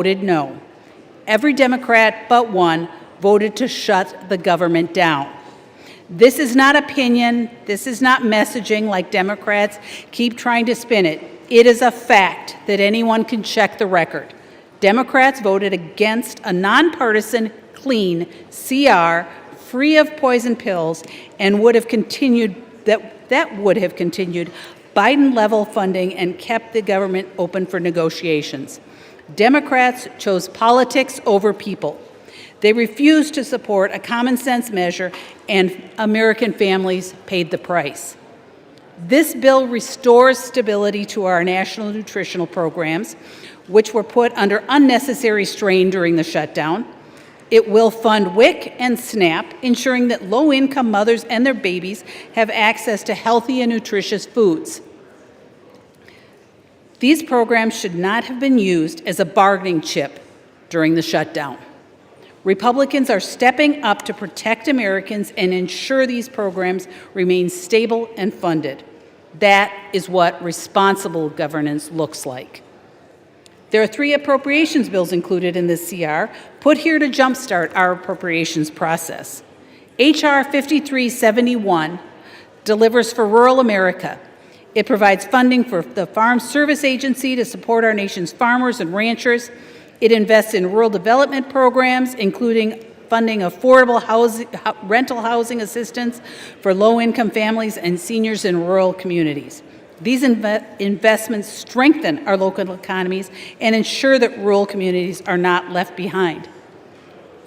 voted no. Every Democrat but one voted to shut the government down. This is not opinion. This is not messaging like Democrats keep trying to spin it. It is a fact that anyone can check the record. Democrats voted against a nonpartisan, clean CR, free of poison pills, and would have continued that would have continued Biden-level funding and kept the government open for negotiations. Democrats chose politics over people. They refused to support a common-sense measure, and American families paid the price. This bill restores stability to our national nutritional programs, which were put under unnecessary strain during the shutdown. It will fund WIC and SNAP, ensuring that low-income mothers and their babies have access to healthy and nutritious foods. These programs should not have been used as a bargaining chip during the shutdown. Republicans are stepping up to protect Americans and ensure these programs remain stable and funded. That is what responsible governance looks like. There are 3 appropriations bills included in this CR, put here to jumpstart our appropriations process. H.R. 5371 delivers for rural America. It provides funding for the Farm Service Agency to support our nation's farmers and ranchers. It invests in rural development programs, including funding affordable rental housing assistance for low-income families and seniors in rural communities. These investments strengthen our local economies and ensure that rural communities are not left behind.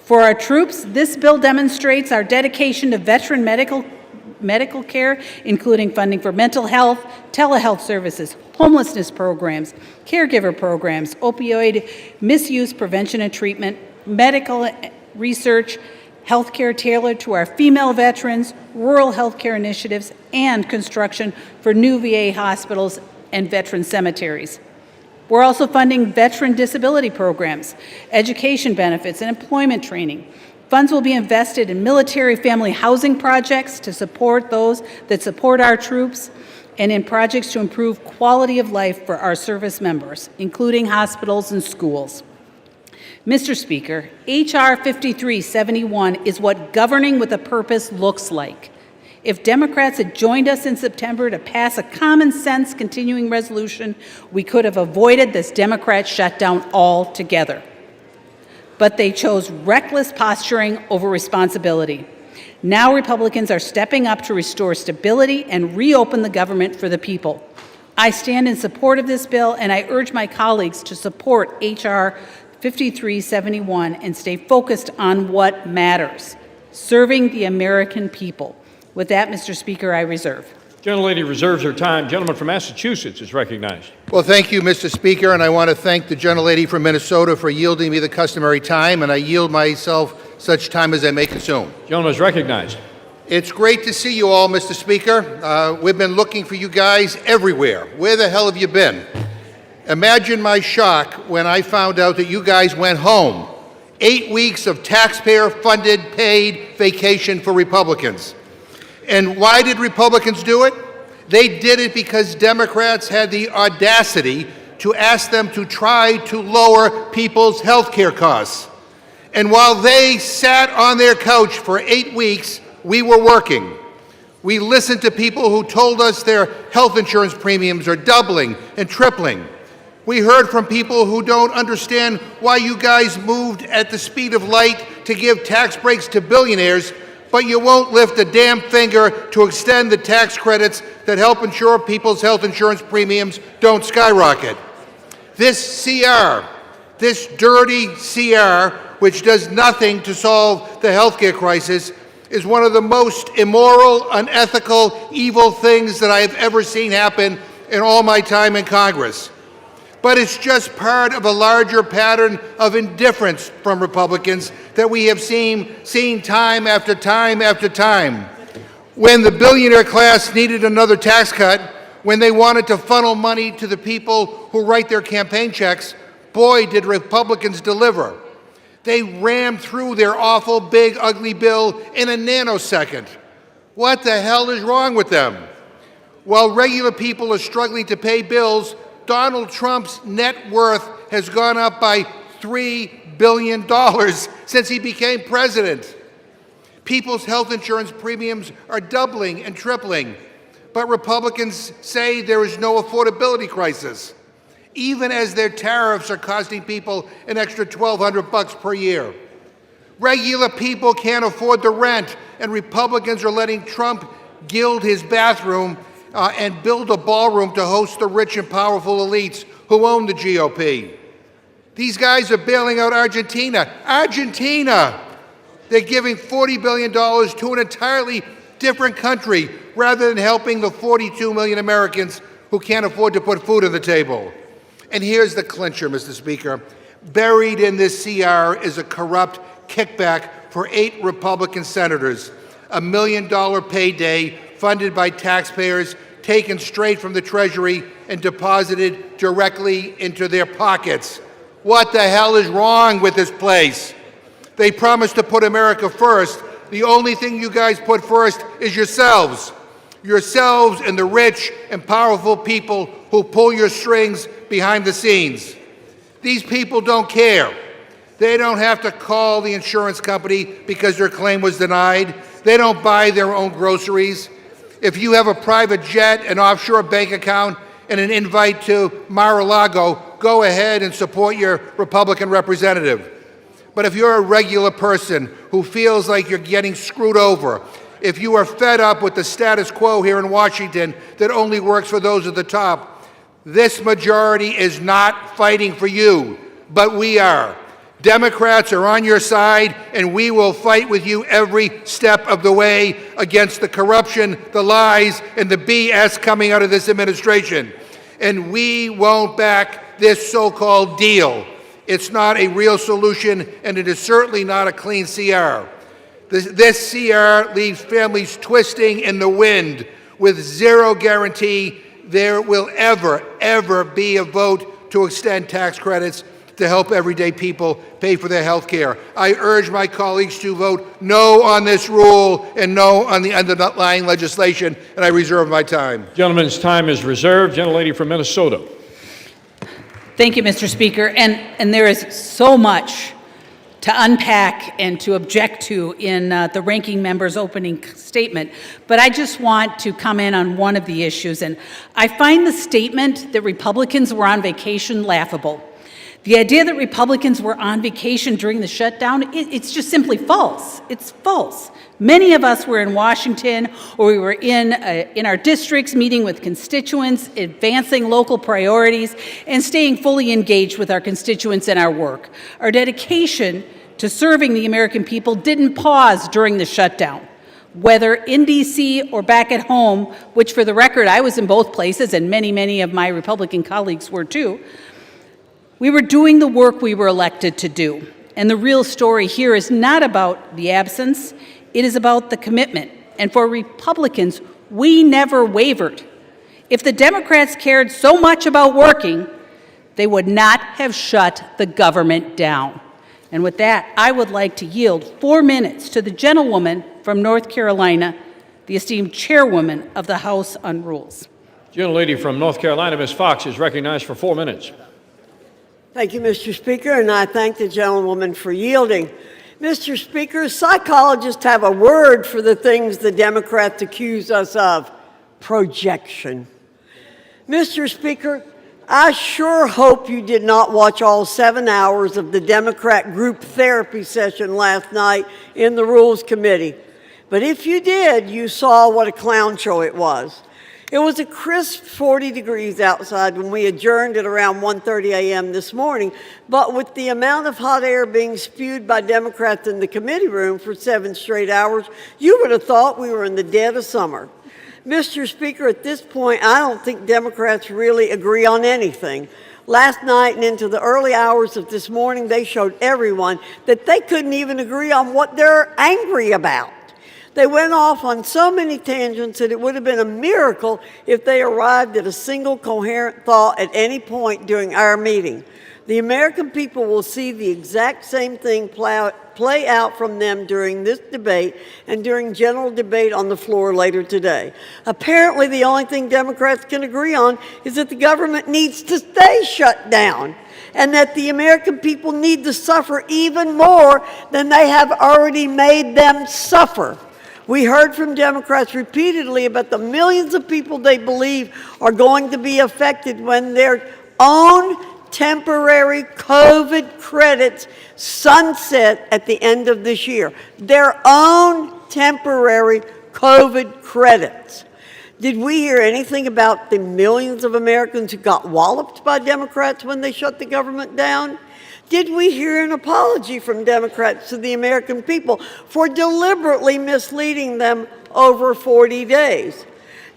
For our troops, this bill demonstrates our dedication to veteran medical care, including funding for mental health, telehealth services, homelessness programs, caregiver programs, opioid misuse prevention and treatment, medical research, healthcare tailored to our female veterans, rural healthcare initiatives, and construction for new VA hospitals and veteran cemeteries. We're also funding veteran disability programs, education benefits, and employment training. Funds will be invested in military family housing projects to support those that support our troops, and in projects to improve quality of life for our service members, including hospitals and schools. Mr. Speaker, H.R. 5371 is what governing with a purpose looks like. If Democrats had joined us in September to pass a common-sense continuing resolution, we could have avoided this Democrat shutdown altogether. But they chose reckless posturing over responsibility. Now Republicans are stepping up to restore stability and reopen the government for the people. I stand in support of this bill, and I urge my colleagues to support H.R. 5371 and stay focused on what matters, serving the American people. With that, Mr. Speaker, I reserve. Gentlelady reserves her time. Gentleman from Massachusetts is recognized. Well, thank you, Mr. Speaker, and I want to thank the gentlelady from Minnesota for yielding me the customary time, and I yield myself such time as I may consume. Gentleman is recognized. It's great to see you all, Mr. Speaker. We've been looking for you guys everywhere. Where the hell have you been? Imagine my shock when I found out that you guys went home. 8 weeks of taxpayer-funded, paid vacation for Republicans. And why did Republicans do it? They did it because Democrats had the audacity to ask them to try to lower people's health care costs. And while they sat on their couch for 8 weeks, we were working. We listened to people who told us their health insurance premiums are doubling and tripling. We heard from people who don't understand why you guys moved at the speed of light to give tax breaks to billionaires, but you won't lift a damn finger to extend the tax credits that help ensure people's health insurance premiums don't skyrocket. This CR, this dirty CR, which does nothing to solve the healthcare crisis, is one of the most immoral, unethical, evil things that I have ever seen happen in all my time in Congress. But it's just part of a larger pattern of indifference from Republicans that we have seen time after time after time. When the billionaire class needed another tax cut, when they wanted to funnel money to the people who write their campaign checks, boy, did Republicans deliver. They rammed through their awful, big, ugly bill in a nanosecond. What the hell is wrong with them? While regular people are struggling to pay bills, Donald Trump's net worth has gone up by $3 billion since he became president. People's health insurance premiums are doubling and tripling, but Republicans say there is no affordability crisis, even as their tariffs are costing people an extra $1,200 per year. Regular people can't afford the rent, and Republicans are letting Trump gild his bathroom and build a ballroom to host the rich and powerful elites who own the GOP. These guys are bailing out Argentina. Argentina! They're giving $40 billion to an entirely different country rather than helping the 42 million Americans who can't afford to put food on the table. And here's the clincher, Mr. Speaker. Buried in this CR is a corrupt kickback for 8 Republican senators, a $1 million payday funded by taxpayers taken straight from the Treasury and deposited directly into their pockets. What the hell is wrong with this place? They promised to put America first. The only thing you guys put first is yourselves. Yourselves and the rich and powerful people who pull your strings behind the scenes. These people don't care. They don't have to call the insurance company because their claim was denied. They don't buy their own groceries. If you have a private jet, an offshore bank account, and an invite to Mar-a-Lago, go ahead and support your Republican representative. But if you're a regular person who feels like you're getting screwed over, if you are fed up with the status quo here in Washington that only works for those at the top, this majority is not fighting for you, but we are. Democrats are on your side, and we will fight with you every step of the way against the corruption, the lies, and the BS coming out of this administration. And we won't back this so-called deal. It's not a real solution, and it is certainly not a clean CR. This CR leaves families twisting in the wind with zero guarantee there will ever be a vote to extend tax credits to help everyday people pay for their health care. I urge my colleagues to vote no on this rule and no on the underlying legislation, and I reserve my time. Gentleman's time is reserved. Gentlelady from Minnesota. Thank you, Mr. Speaker. And there is so much to unpack and to object to in the ranking member's opening statement, but I just want to comment on one of the issues. And I find the statement that Republicans were on vacation laughable. The idea that Republicans were on vacation during the shutdown, it's just simply false. It's false. Many of us were in Washington, or we were in our districts meeting with constituents, advancing local priorities, and staying fully engaged with our constituents in our work. Our dedication to serving the American people didn't pause during the shutdown. Whether in D.C. or back at home, which for the record, I was in both places, and many of my Republican colleagues were too, we were doing the work we were elected to do. And the real story here is not about the absence, it is about the commitment. And for Republicans, we never wavered. If the Democrats cared so much about working, they would not have shut the government down. And with that, I would like to yield 4 minutes to the gentlewoman from North Carolina, the esteemed chairwoman of the House on Rules. Gentlelady from North Carolina, Ms. Fox, is recognized for 4 minutes. Thank you, Mr. Speaker, and I thank the gentlewoman for yielding. Mr. Speaker, psychologists have a word for the things the Democrats accuse us of: projection. Mr. Speaker, I sure hope you did not watch all 7 hours of the Democrat group therapy session last night in the Rules Committee. But if you did, you saw what a clown show it was. It was a crisp 40 degrees outside when we adjourned at around 1:30 a.m. this morning, but with the amount of hot air being spewed by Democrats in the committee room for 7 straight hours, you would have thought we were in the dead of summer. Mr. Speaker, at this point, I don't think Democrats really agree on anything. Last night and into the early hours of this morning, they showed everyone that they couldn't even agree on what they're angry about. They went off on so many tangents that it would have been a miracle if they arrived at a single coherent thought at any point during our meeting. The American people will see the exact same thing play out from them during this debate and during general debate on the floor later today. Apparently, the only thing Democrats can agree on is that the government needs to stay shut down and that the American people need to suffer even more than they have already made them suffer. We heard from Democrats repeatedly about the millions of people they believe are going to be affected when their own temporary COVID credits sunset at the end of this year. Their own temporary COVID credits. Did we hear anything about the millions of Americans who got walloped by Democrats when they shut the government down? Did we hear an apology from Democrats to the American people for deliberately misleading them over 40 days?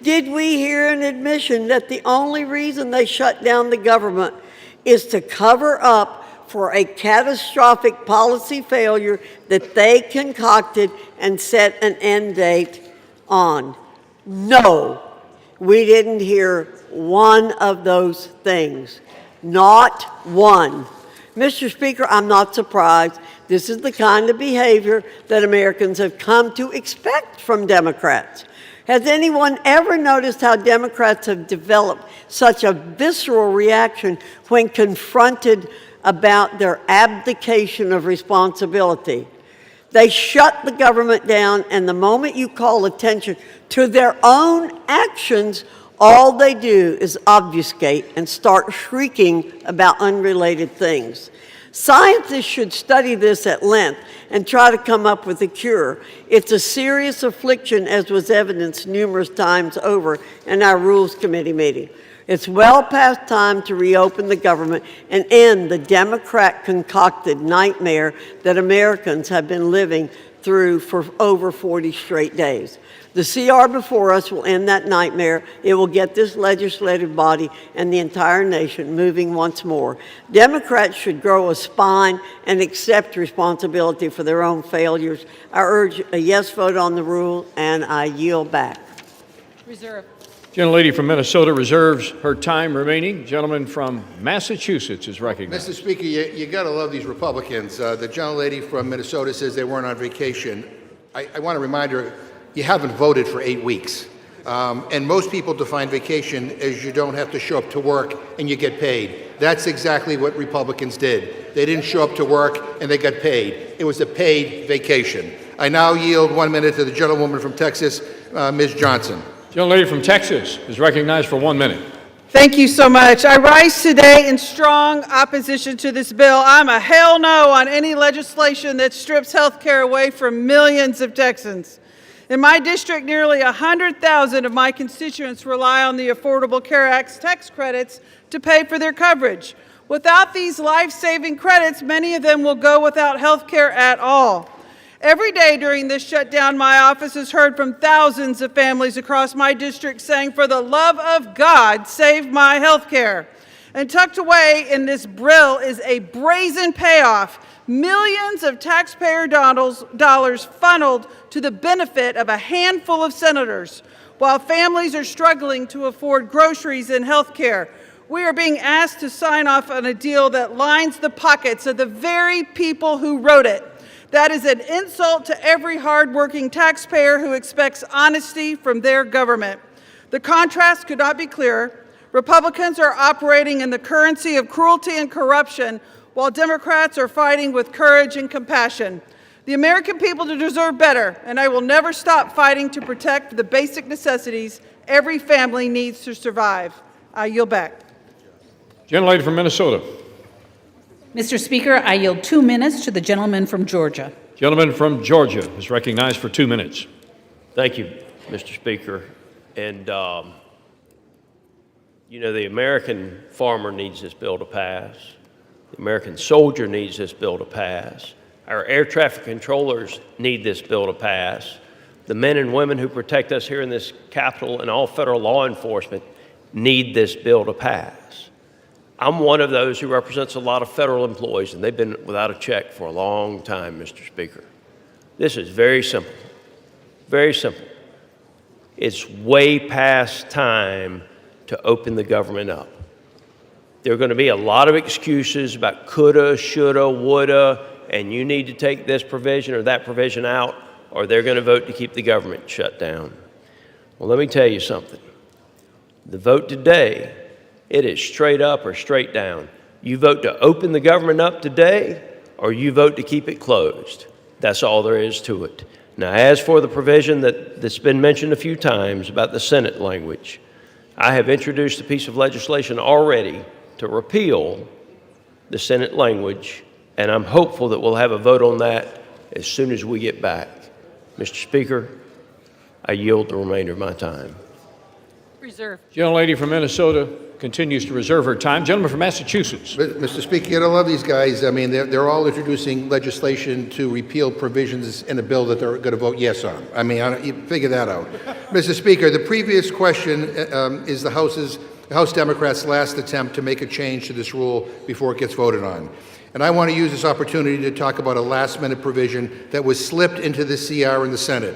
Did we hear an admission that the only reason they shut down the government is to cover up for a catastrophic policy failure that they concocted and set an end date on? No, we didn't hear one of those things. Not one. Mr. Speaker, I'm not surprised. This is the kind of behavior that Americans have come to expect from Democrats. Has anyone ever noticed how Democrats have developed such a visceral reaction when confronted about their abdication of responsibility? They shut the government down, and the moment you call attention to their own actions, all they do is obfuscate and start shrieking about unrelated things. Scientists should study this at length and try to come up with a cure. It's a serious affliction, as was evidenced numerous times over in our Rules Committee meeting. It's well past time to reopen the government and end the Democrat-concocted nightmare that Americans have been living through for over 40 straight days. The CR before us will end that nightmare. It will get this legislative body and the entire nation moving once more. Democrats should grow a spine and accept responsibility for their own failures. I urge a yes vote on the rule, and I yield back. Reserve. Gentlelady from Minnesota reserves her time remaining. Gentleman from Massachusetts is recognized. Mr. Speaker, you got to love these Republicans. The gentlelady from Minnesota says they weren't on vacation. I want to remind her, you haven't voted for 8 weeks. And most people define vacation as you don't have to show up to work and you get paid. That's exactly what Republicans did. They didn't show up to work and they got paid. It was a paid vacation. I now yield 1 minute to the gentlewoman from Texas, Ms. Johnson. Gentlelady from Texas is recognized for 1 minute. Thank you so much. I rise today in strong opposition to this bill. I'm a hell no on any legislation that strips health care away from millions of Texans. In my district, nearly 100,000 of my constituents rely on the Affordable Care Act's tax credits to pay for their coverage. Without these life-saving credits, many of them will go without health care at all. Every day during this shutdown, my office has heard from thousands of families across my district saying, "For the love of God, save my health care." And tucked away in this bill is a brazen payoff. Millions of taxpayer dollars funneled to the benefit of a handful of senators, while families are struggling to afford groceries and health care. We are being asked to sign off on a deal that lines the pockets of the very people who wrote it. That is an insult to every hardworking taxpayer who expects honesty from their government. The contrast could not be clearer. Republicans are operating in the currency of cruelty and corruption, while Democrats are fighting with courage and compassion. The American people deserve better, and I will never stop fighting to protect the basic necessities every family needs to survive. I yield back. Gentlelady from Minnesota. Mr. Speaker, I yield 2 minutes to the gentleman from Georgia. Gentleman from Georgia is recognized for 2 minutes. Thank you, Mr. Speaker. And, you know, the American farmer needs this bill to pass. The American soldier needs this bill to pass. Our air traffic controllers need this bill to pass. The men and women who protect us here in this Capitol and all federal law enforcement need this bill to pass. I'm one of those who represents a lot of federal employees, and they've been without a check for a long time, Mr. Speaker. This is very simple, very simple. It's way past time to open the government up. There are going to be a lot of excuses about coulda, shoulda, woulda, and you need to take this provision or that provision out, or they're going to vote to keep the government shut down. Well, let me tell you something. The vote today, it is straight up or straight down. You vote to open the government up today, or you vote to keep it closed. That's all there is to it. Now, as for the provision that's been mentioned a few times about the Senate language, I have introduced a piece of legislation already to repeal the Senate language, and I'm hopeful that we'll have a vote on that as soon as we get back. Mr. Speaker, I yield the remainder of my time. Reserve. Gentlelady from Minnesota continues to reserve her time. Gentleman from Massachusetts. Mr. Speaker, you gotta love these guys. I mean, they're all introducing legislation to repeal provisions in a bill that they're going to vote yes on. I mean, you figure that out. Mr. Speaker, the previous question is the House Democrats' last attempt to make a change to this rule before it gets voted on. And I want to use this opportunity to talk about a last-minute provision that was slipped into the CR in the Senate.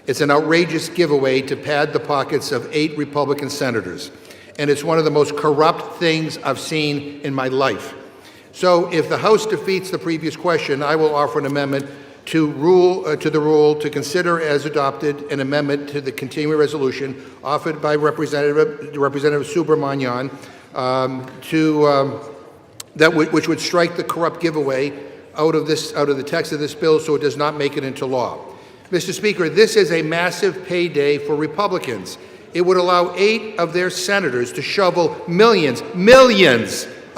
It's an outrageous giveaway to pad the pockets of 8 Republican senators. And it's one of the most corrupt things I've seen in my life. So if the House defeats the previous question, I will offer an amendment to the rule to consider as adopted an amendment to the continuing resolution offered by Representative Subramanian which would strike the corrupt giveaway out of the text of this bill so it does not make it into law. Mr. Speaker, this is a massive payday for Republicans. It would allow 8 of their senators to shovel millions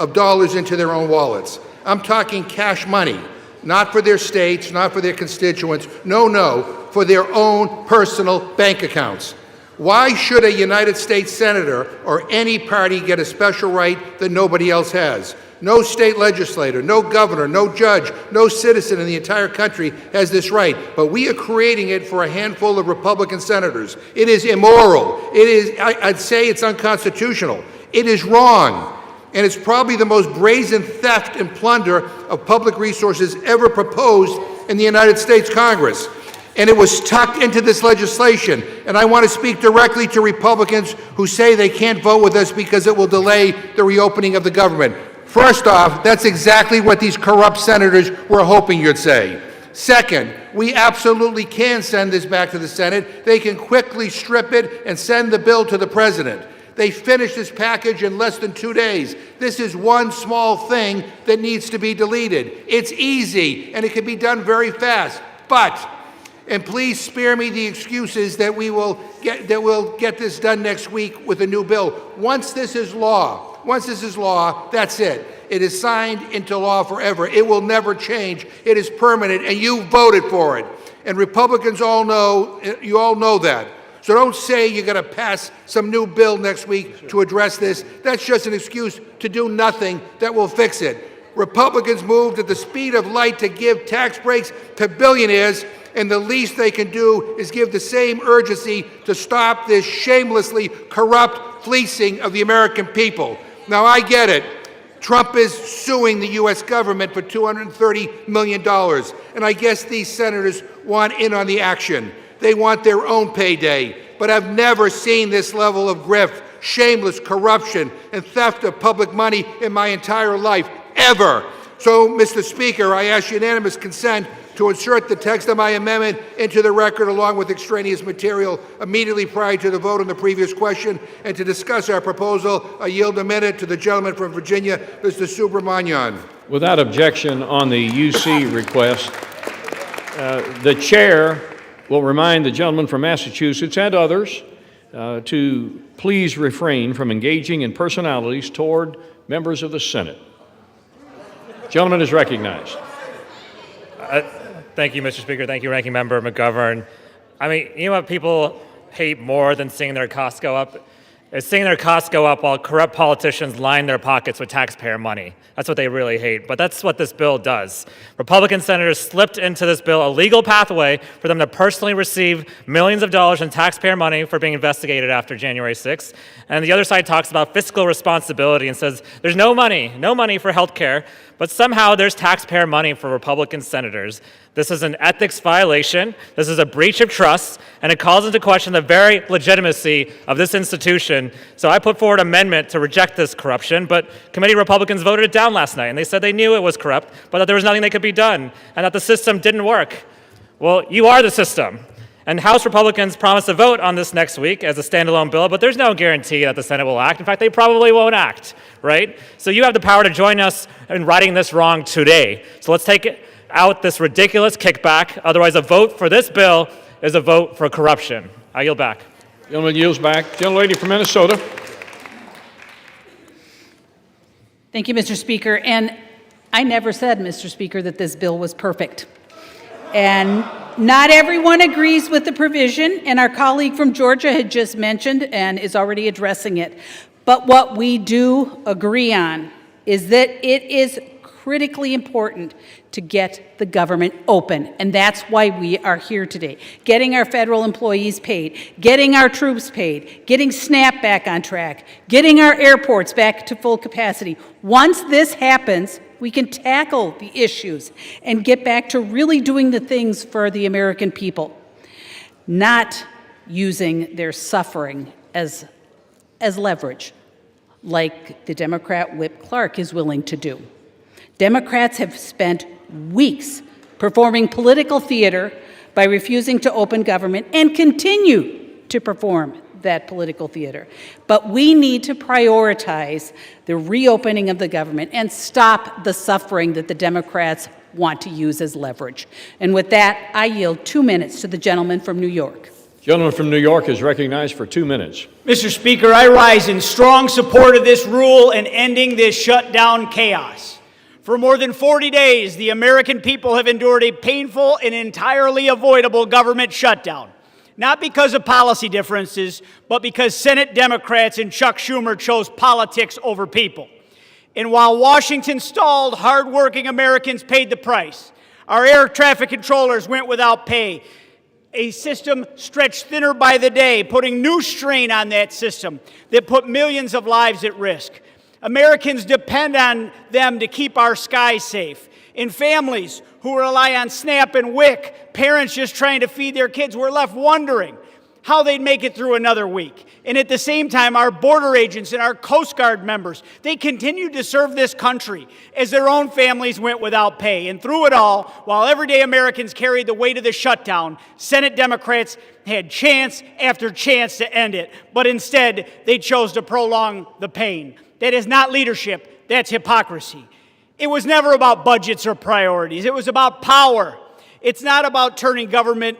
of dollars into their own wallets. I'm talking cash money, not for their states, not for their constituents, no, for their own personal bank accounts. Why should a United States senator or any party get a special right that nobody else has? No state legislator, no governor, no judge, no citizen in the entire country has this right, but we are creating it for a handful of Republican senators. It is immoral. I'd say it's unconstitutional. It is wrong. And it's probably the most brazen theft and plunder of public resources ever proposed in the United States Congress. And it was tucked into this legislation. And I want to speak directly to Republicans who say they can't vote with us because it will delay the reopening of the government. First off, that's exactly what these corrupt senators were hoping you'd say. Second, we absolutely can send this back to the Senate. They can quickly strip it and send the bill to the president. They finished this package in less than 2 days. This is one small thing that needs to be deleted. It's easy, and it can be done very fast. But, and please spare me the excuses that we'll get this done next week with a new bill. Once this is law, that's it. It is signed into law forever. It will never change. It is permanent, and you voted for it. And Republicans you all know that. So don't say you're going to pass some new bill next week to address this. That's just an excuse to do nothing that will fix it. Republicans moved at the speed of light to give tax breaks to billionaires, and the least they can do is give the same urgency to stop this shamelessly corrupt fleecing of the American people. Now, I get it. Trump is suing the U.S. government for $230 million, and I guess these senators want in on the action. They want their own payday, but I've never seen this level of grift, shameless corruption, and theft of public money in my entire life, ever. So, Mr. Speaker, I ask unanimous consent to insert the text of my amendment into the record along with extraneous material immediately prior to the vote on the previous question, and to discuss our proposal, I yield a minute to the gentleman from Virginia, Mr. Subramanian. Without objection on the UC request, the chair will remind the gentleman from Massachusetts and others to please refrain from engaging in personalities toward members of the Senate. Gentleman is recognized. Thank you, Mr. Speaker. Thank you, Ranking Member McGovern. I mean, you know what people hate more than seeing their costs go up? Is seeing their costs go up while corrupt politicians line their pockets with taxpayer money. That's what they really hate, but that's what this bill does. Republican senators slipped into this bill a legal pathway for them to personally receive millions of dollars in taxpayer money for being investigated after January 6th. And the other side talks about fiscal responsibility and says there's no money for health care, But somehow there's taxpayer money for Republican senators. This is an ethics violation, this is a breach of trust, and it calls into question the very legitimacy of this institution. So I put forward an amendment to reject this corruption, but committee Republicans voted it down last night, and they said they knew it was corrupt, but that there was nothing that could be done, and that the system didn't work. Well, you are the system. And House Republicans promised to vote on this next week as a standalone bill, but there's no guarantee that the Senate will act. In fact, they probably won't act, right? So you have the power to join us in righting this wrong today. So let's take out this ridiculous kickback. Otherwise, a vote for this bill is a vote for corruption. I yield back. Gentleman yields back. Gentlelady from Minnesota. Thank you, Mr. Speaker. And I never said, Mr. Speaker, that this bill was perfect. And not everyone agrees with the provision, and our colleague from Georgia had just mentioned and is already addressing it. But what we do agree on is that it is critically important to get the government open, and that's why we are here today. Getting our federal employees paid, getting our troops paid, getting SNAP back on track, getting our airports back to full capacity. Once this happens, we can tackle the issues and get back to really doing the things for the American people, not using their suffering as leverage, like the Democrat Whip Clark is willing to do. Democrats have spent weeks performing political theater by refusing to open government and continue to perform that political theater. But we need to prioritize the reopening of the government and stop the suffering that the Democrats want to use as leverage. And with that, I yield 2 minutes to the gentleman from New York. Gentleman from New York is recognized for 2 minutes. Mr. Speaker, I rise in strong support of this rule and ending this shutdown chaos. For more than 40 days, the American people have endured a painful and entirely avoidable government shutdown. Not because of policy differences, but because Senate Democrats and Chuck Schumer chose politics over people. And while Washington stalled, hardworking Americans paid the price. Our air traffic controllers went without pay. A system stretched thinner by the day, putting new strain on that system that put millions of lives at risk. Americans depend on them to keep our skies safe. In families who rely on SNAP and WIC, parents just trying to feed their kids were left wondering how they'd make it through another week. And at the same time, our border agents and our Coast Guard members, they continued to serve this country as their own families went without pay. And through it all, while everyday Americans carried the weight of the shutdown, Senate Democrats had chance after chance to end it. But instead, they chose to prolong the pain. That is not leadership, that's hypocrisy. It was never about budgets or priorities. It was about power. It's not about turning government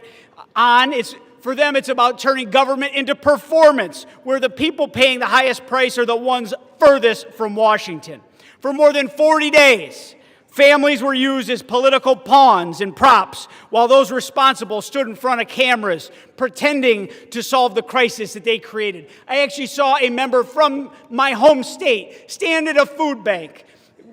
on. For them, it's about turning government into performance, where the people paying the highest price are the ones furthest from Washington. For more than 40 days, families were used as political pawns and props, while those responsible stood in front of cameras pretending to solve the crisis that they created. I actually saw a member from my home state stand at a food bank,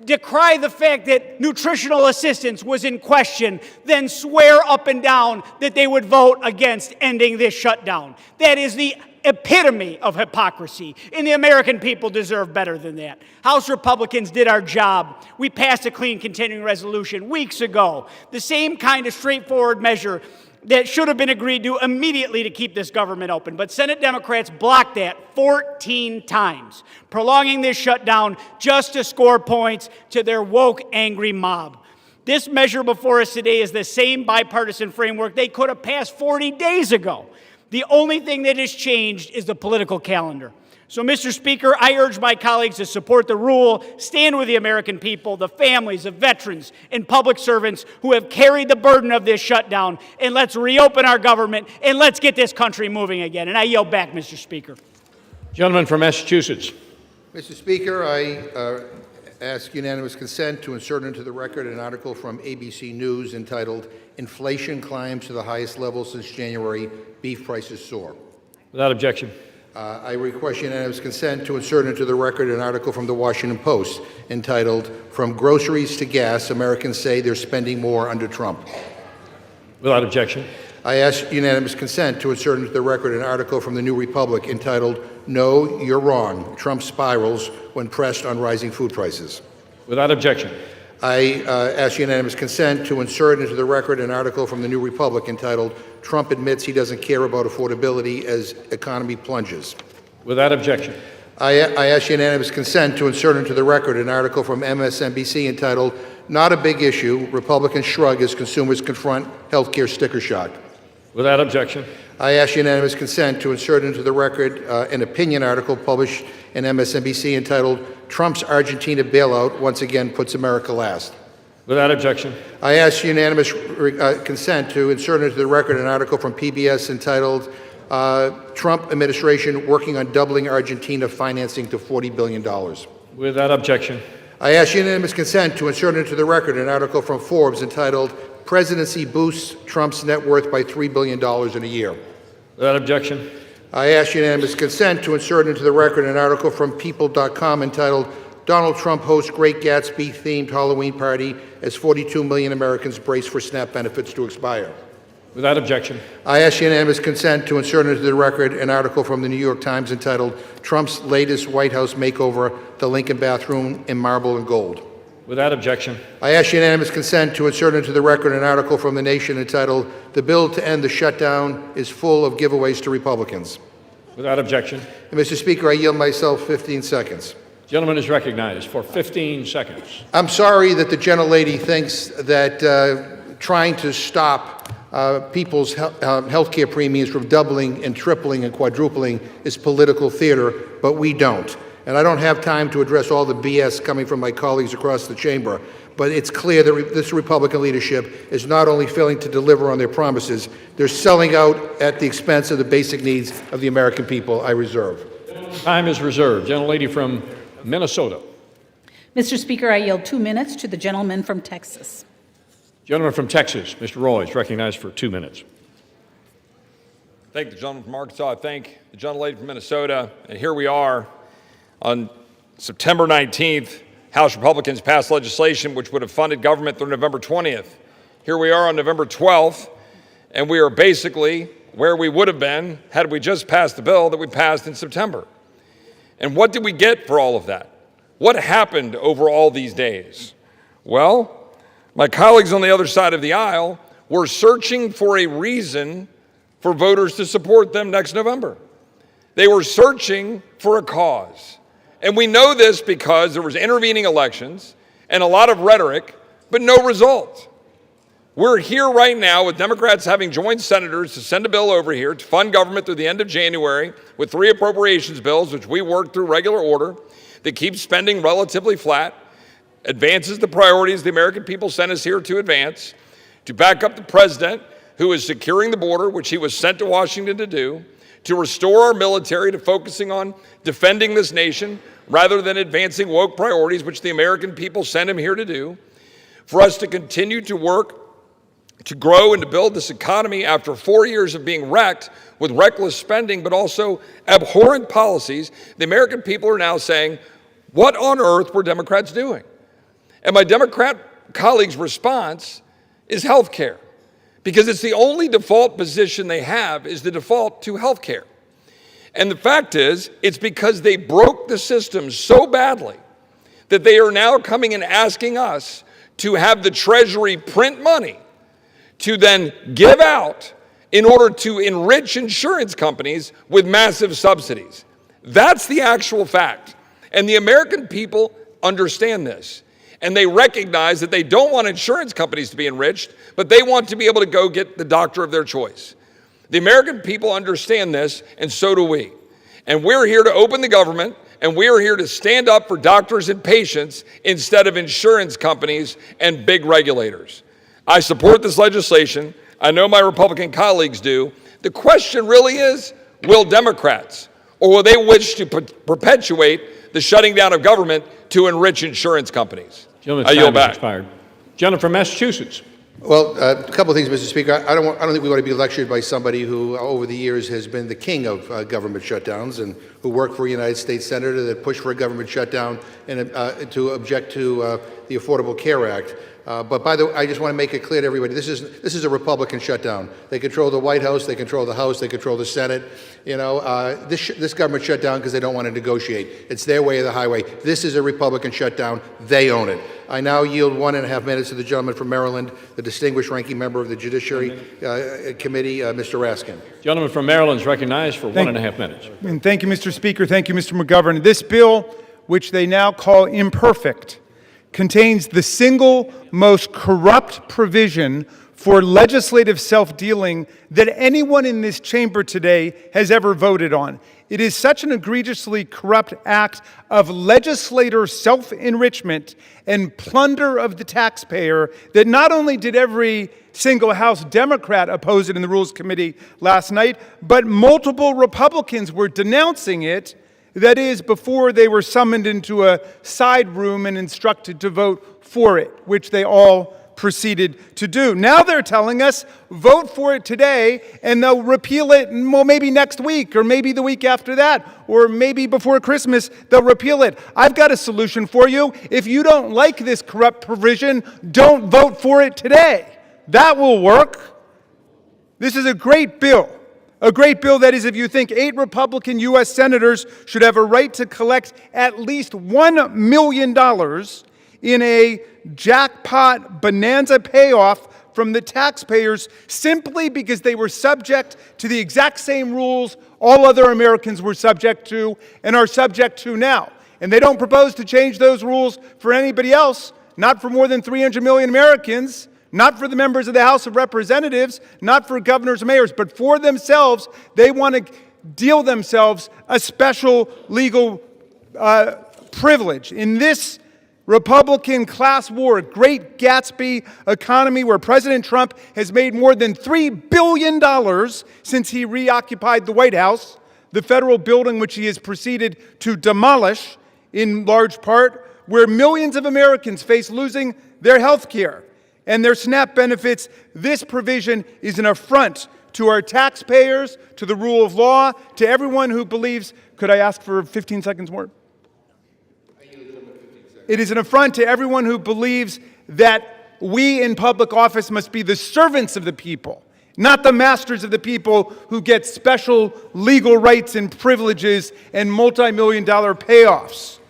decry the fact that nutritional assistance was in question, then swear up and down that they would vote against ending this shutdown. That is the epitome of hypocrisy, and the American people deserve better than that. House Republicans did our job. We passed a clean continuing resolution weeks ago, the same kind of straightforward measure that should have been agreed to immediately to keep this government open. But Senate Democrats blocked that 14 times, prolonging this shutdown just to score points to their woke, angry mob. This measure before us today is the same bipartisan framework they could have passed 40 days ago. The only thing that has changed is the political calendar. So, Mr. Speaker, I urge my colleagues to support the rule, stand with the American people, the families of veterans and public servants who have carried the burden of this shutdown, and let's reopen our government, and let's get this country moving again. And I yield back, Mr. Speaker. Gentleman from Massachusetts. Mr. Speaker, I ask unanimous consent to insert into the record an article from ABC News entitled, "Inflation Climbs to the Highest Level Since January, Beef Prices Soar." Without objection. I request unanimous consent to insert into the record an article from the Washington Post entitled, "From Groceries to Gas, Americans Say They're Spending More Under Trump." Without objection. I ask unanimous consent to insert into the record an article from the New Republic entitled, "No, You're Wrong. Trump Spirals When Pressed on Rising Food Prices." Without objection. I ask unanimous consent to insert into the record an article from the New Republic entitled, "Trump Admits He Doesn't Care About Affordability as Economy Plunges." Without objection. I ask unanimous consent to insert into the record an article from MSNBC entitled, "Not a Big Issue, Republicans Shrug as Consumers Confront Healthcare Sticker Shock." Without objection. I ask unanimous consent to insert into the record an opinion article published in MSNBC entitled, "Trump's Argentina Bailout Once Again Puts America Last." Without objection. I ask unanimous consent to insert into the record an article from PBS entitled, "Trump Administration Working on Doubling Argentina Financing to $40 billion." Without objection. I ask unanimous consent to insert into the record an article from Forbes entitled, "Presidency Boosts Trump's Net Worth by $3 billion in a Year." Without objection. I ask unanimous consent to insert into the record an article from People.com entitled, "Donald Trump Hosts Great Gatsby-Themed Halloween Party as 42 million Americans Brace for SNAP Benefits to Expire." Without objection. I ask unanimous consent to insert into the record an article from the New York Times entitled, "Trump's Latest White House Makeover, the Lincoln Bathroom in Marble and Gold." Without objection. I ask unanimous consent to insert into the record an article from The Nation entitled, "The Bill to End the Shutdown is Full of Giveaways to Republicans." Without objection. And Mr. Speaker, I yield myself 15 seconds. Gentleman is recognized for 15 seconds. I'm sorry that the gentlelady thinks that trying to stop people's health care premiums from doubling and tripling and quadrupling is political theater, but we don't. And I don't have time to address all the BS coming from my colleagues across the chamber, but it's clear that this Republican leadership is not only failing to deliver on their promises, they're selling out at the expense of the basic needs of the American people. I reserve. Time is reserved. Gentlelady from Minnesota. Mr. Speaker, I yield 2 minutes to the gentleman from Texas. Gentleman from Texas, Mr. Roy, is recognized for 2 minutes. Thank the gentleman from Arkansas. I thank the gentlelady from Minnesota. And here we are on September 19th. House Republicans passed legislation which would have funded government through November 20th. Here we are on November 12th, and we are basically where we would have been had we just passed the bill that we passed in September. And what did we get for all of that? What happened over all these days? Well, my colleagues on the other side of the aisle were searching for a reason for voters to support them next November. They were searching for a cause. And we know this because there was intervening elections and a lot of rhetoric, but no result. We're here right now with Democrats having joined senators to send a bill over here to fund government through the end of January with 3 appropriations bills, which we worked through regular order, that keeps spending relatively flat, advances the priorities the American people sent us here to advance, to back up the president who is securing the border, which he was sent to Washington to do, to restore our military to focusing on defending this nation rather than advancing woke priorities, which the American people sent him here to do, for us to continue to work to grow and to build this economy after 4 years of being wrecked with reckless spending, but also abhorrent policies. The American people are now saying, what on earth were Democrats doing? And my Democrat colleagues' response is health care, because it's the only default position they have is the default to health care. And the fact is, it's because they broke the system so badly that they are now coming and asking us to have the Treasury print money to then give out in order to enrich insurance companies with massive subsidies. That's the actual fact. And the American people understand this. And they recognize that they don't want insurance companies to be enriched, but they want to be able to go get the doctor of their choice. The American people understand this, and so do we. And we're here to open the government, and we're here to stand up for doctors and patients instead of insurance companies and big regulators. I support this legislation. I know my Republican colleagues do. The question really is, will Democrats, or will they wish to perpetuate the shutting down of government to enrich insurance companies? I yield back. Expired. Gentleman from Massachusetts. Well, a couple of things, Mr. Speaker. I don't think we want to be lectured by somebody who, over the years, has been the king of government shutdowns and who worked for a United States senator that pushed for a government shutdown and to object to the Affordable Care Act. But by the way, I just want to make it clear to everybody, this is a Republican shutdown. They control the White House, they control the House, they control the Senate. You know, this government shut down because they don't want to negotiate. It's their way or the highway. This is a Republican shutdown. They own it. I now yield 1.5 minutes to the gentleman from Maryland, the distinguished ranking member of the Judiciary Committee, Mr. Raskin. Gentleman from Maryland is recognized for 1.5 minutes. And thank you, Mr. Speaker. Thank you, Mr. McGovern. This bill, which they now call imperfect, contains the single most corrupt provision for legislative self-dealing that anyone in this chamber today has ever voted on. It is such an egregiously corrupt act of legislator self-enrichment and plunder of the taxpayer that not only did every single House Democrat oppose it in the Rules Committee last night, but multiple Republicans were denouncing it. That is, before they were summoned into a side room and instructed to vote for it, which they all proceeded to do. Now they're telling us, vote for it today, and they'll repeal it, well, maybe next week, or maybe the week after that, or maybe before Christmas, they'll repeal it. I've got a solution for you. If you don't like this corrupt provision, don't vote for it today. That will work. This is a great bill. A great bill, that is, if you think 8 Republican U.S. senators should have a right to collect at least $1 million in a jackpot bonanza payoff from the taxpayers simply because they were subject to the exact same rules all other Americans were subject to and are subject to now. And they don't propose to change those rules for anybody else, not for more than 300 million Americans, not for the members of the House of Representatives, not for governors and mayors, but for themselves. They want to deal themselves a special legal privilege. In this Republican class war, Great Gatsby economy where President Trump has made more than $3 billion since he reoccupied the White House, the federal building which he has proceeded to demolish in large part, where millions of Americans face losing their health care and their SNAP benefits. This provision is an affront to our taxpayers, to the rule of law, to everyone who believes. Could I ask for 15 seconds more? It is an affront to everyone who believes that we in public office must be the servants of the people, not the masters of the people who get special legal rights and privileges and multi-million-dollar payoffs.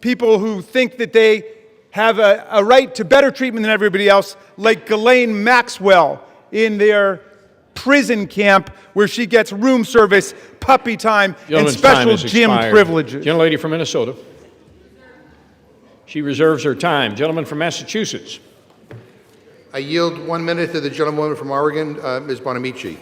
People who think that they have a right to better treatment than everybody else, like Ghislaine Maxwell in their prison camp where she gets room service, puppy time, and special gym privileges. Gentlelady from Minnesota. She reserves her time. Gentleman from Massachusetts. I yield 1 minute to the gentlewoman from Oregon, Ms. Bonamici.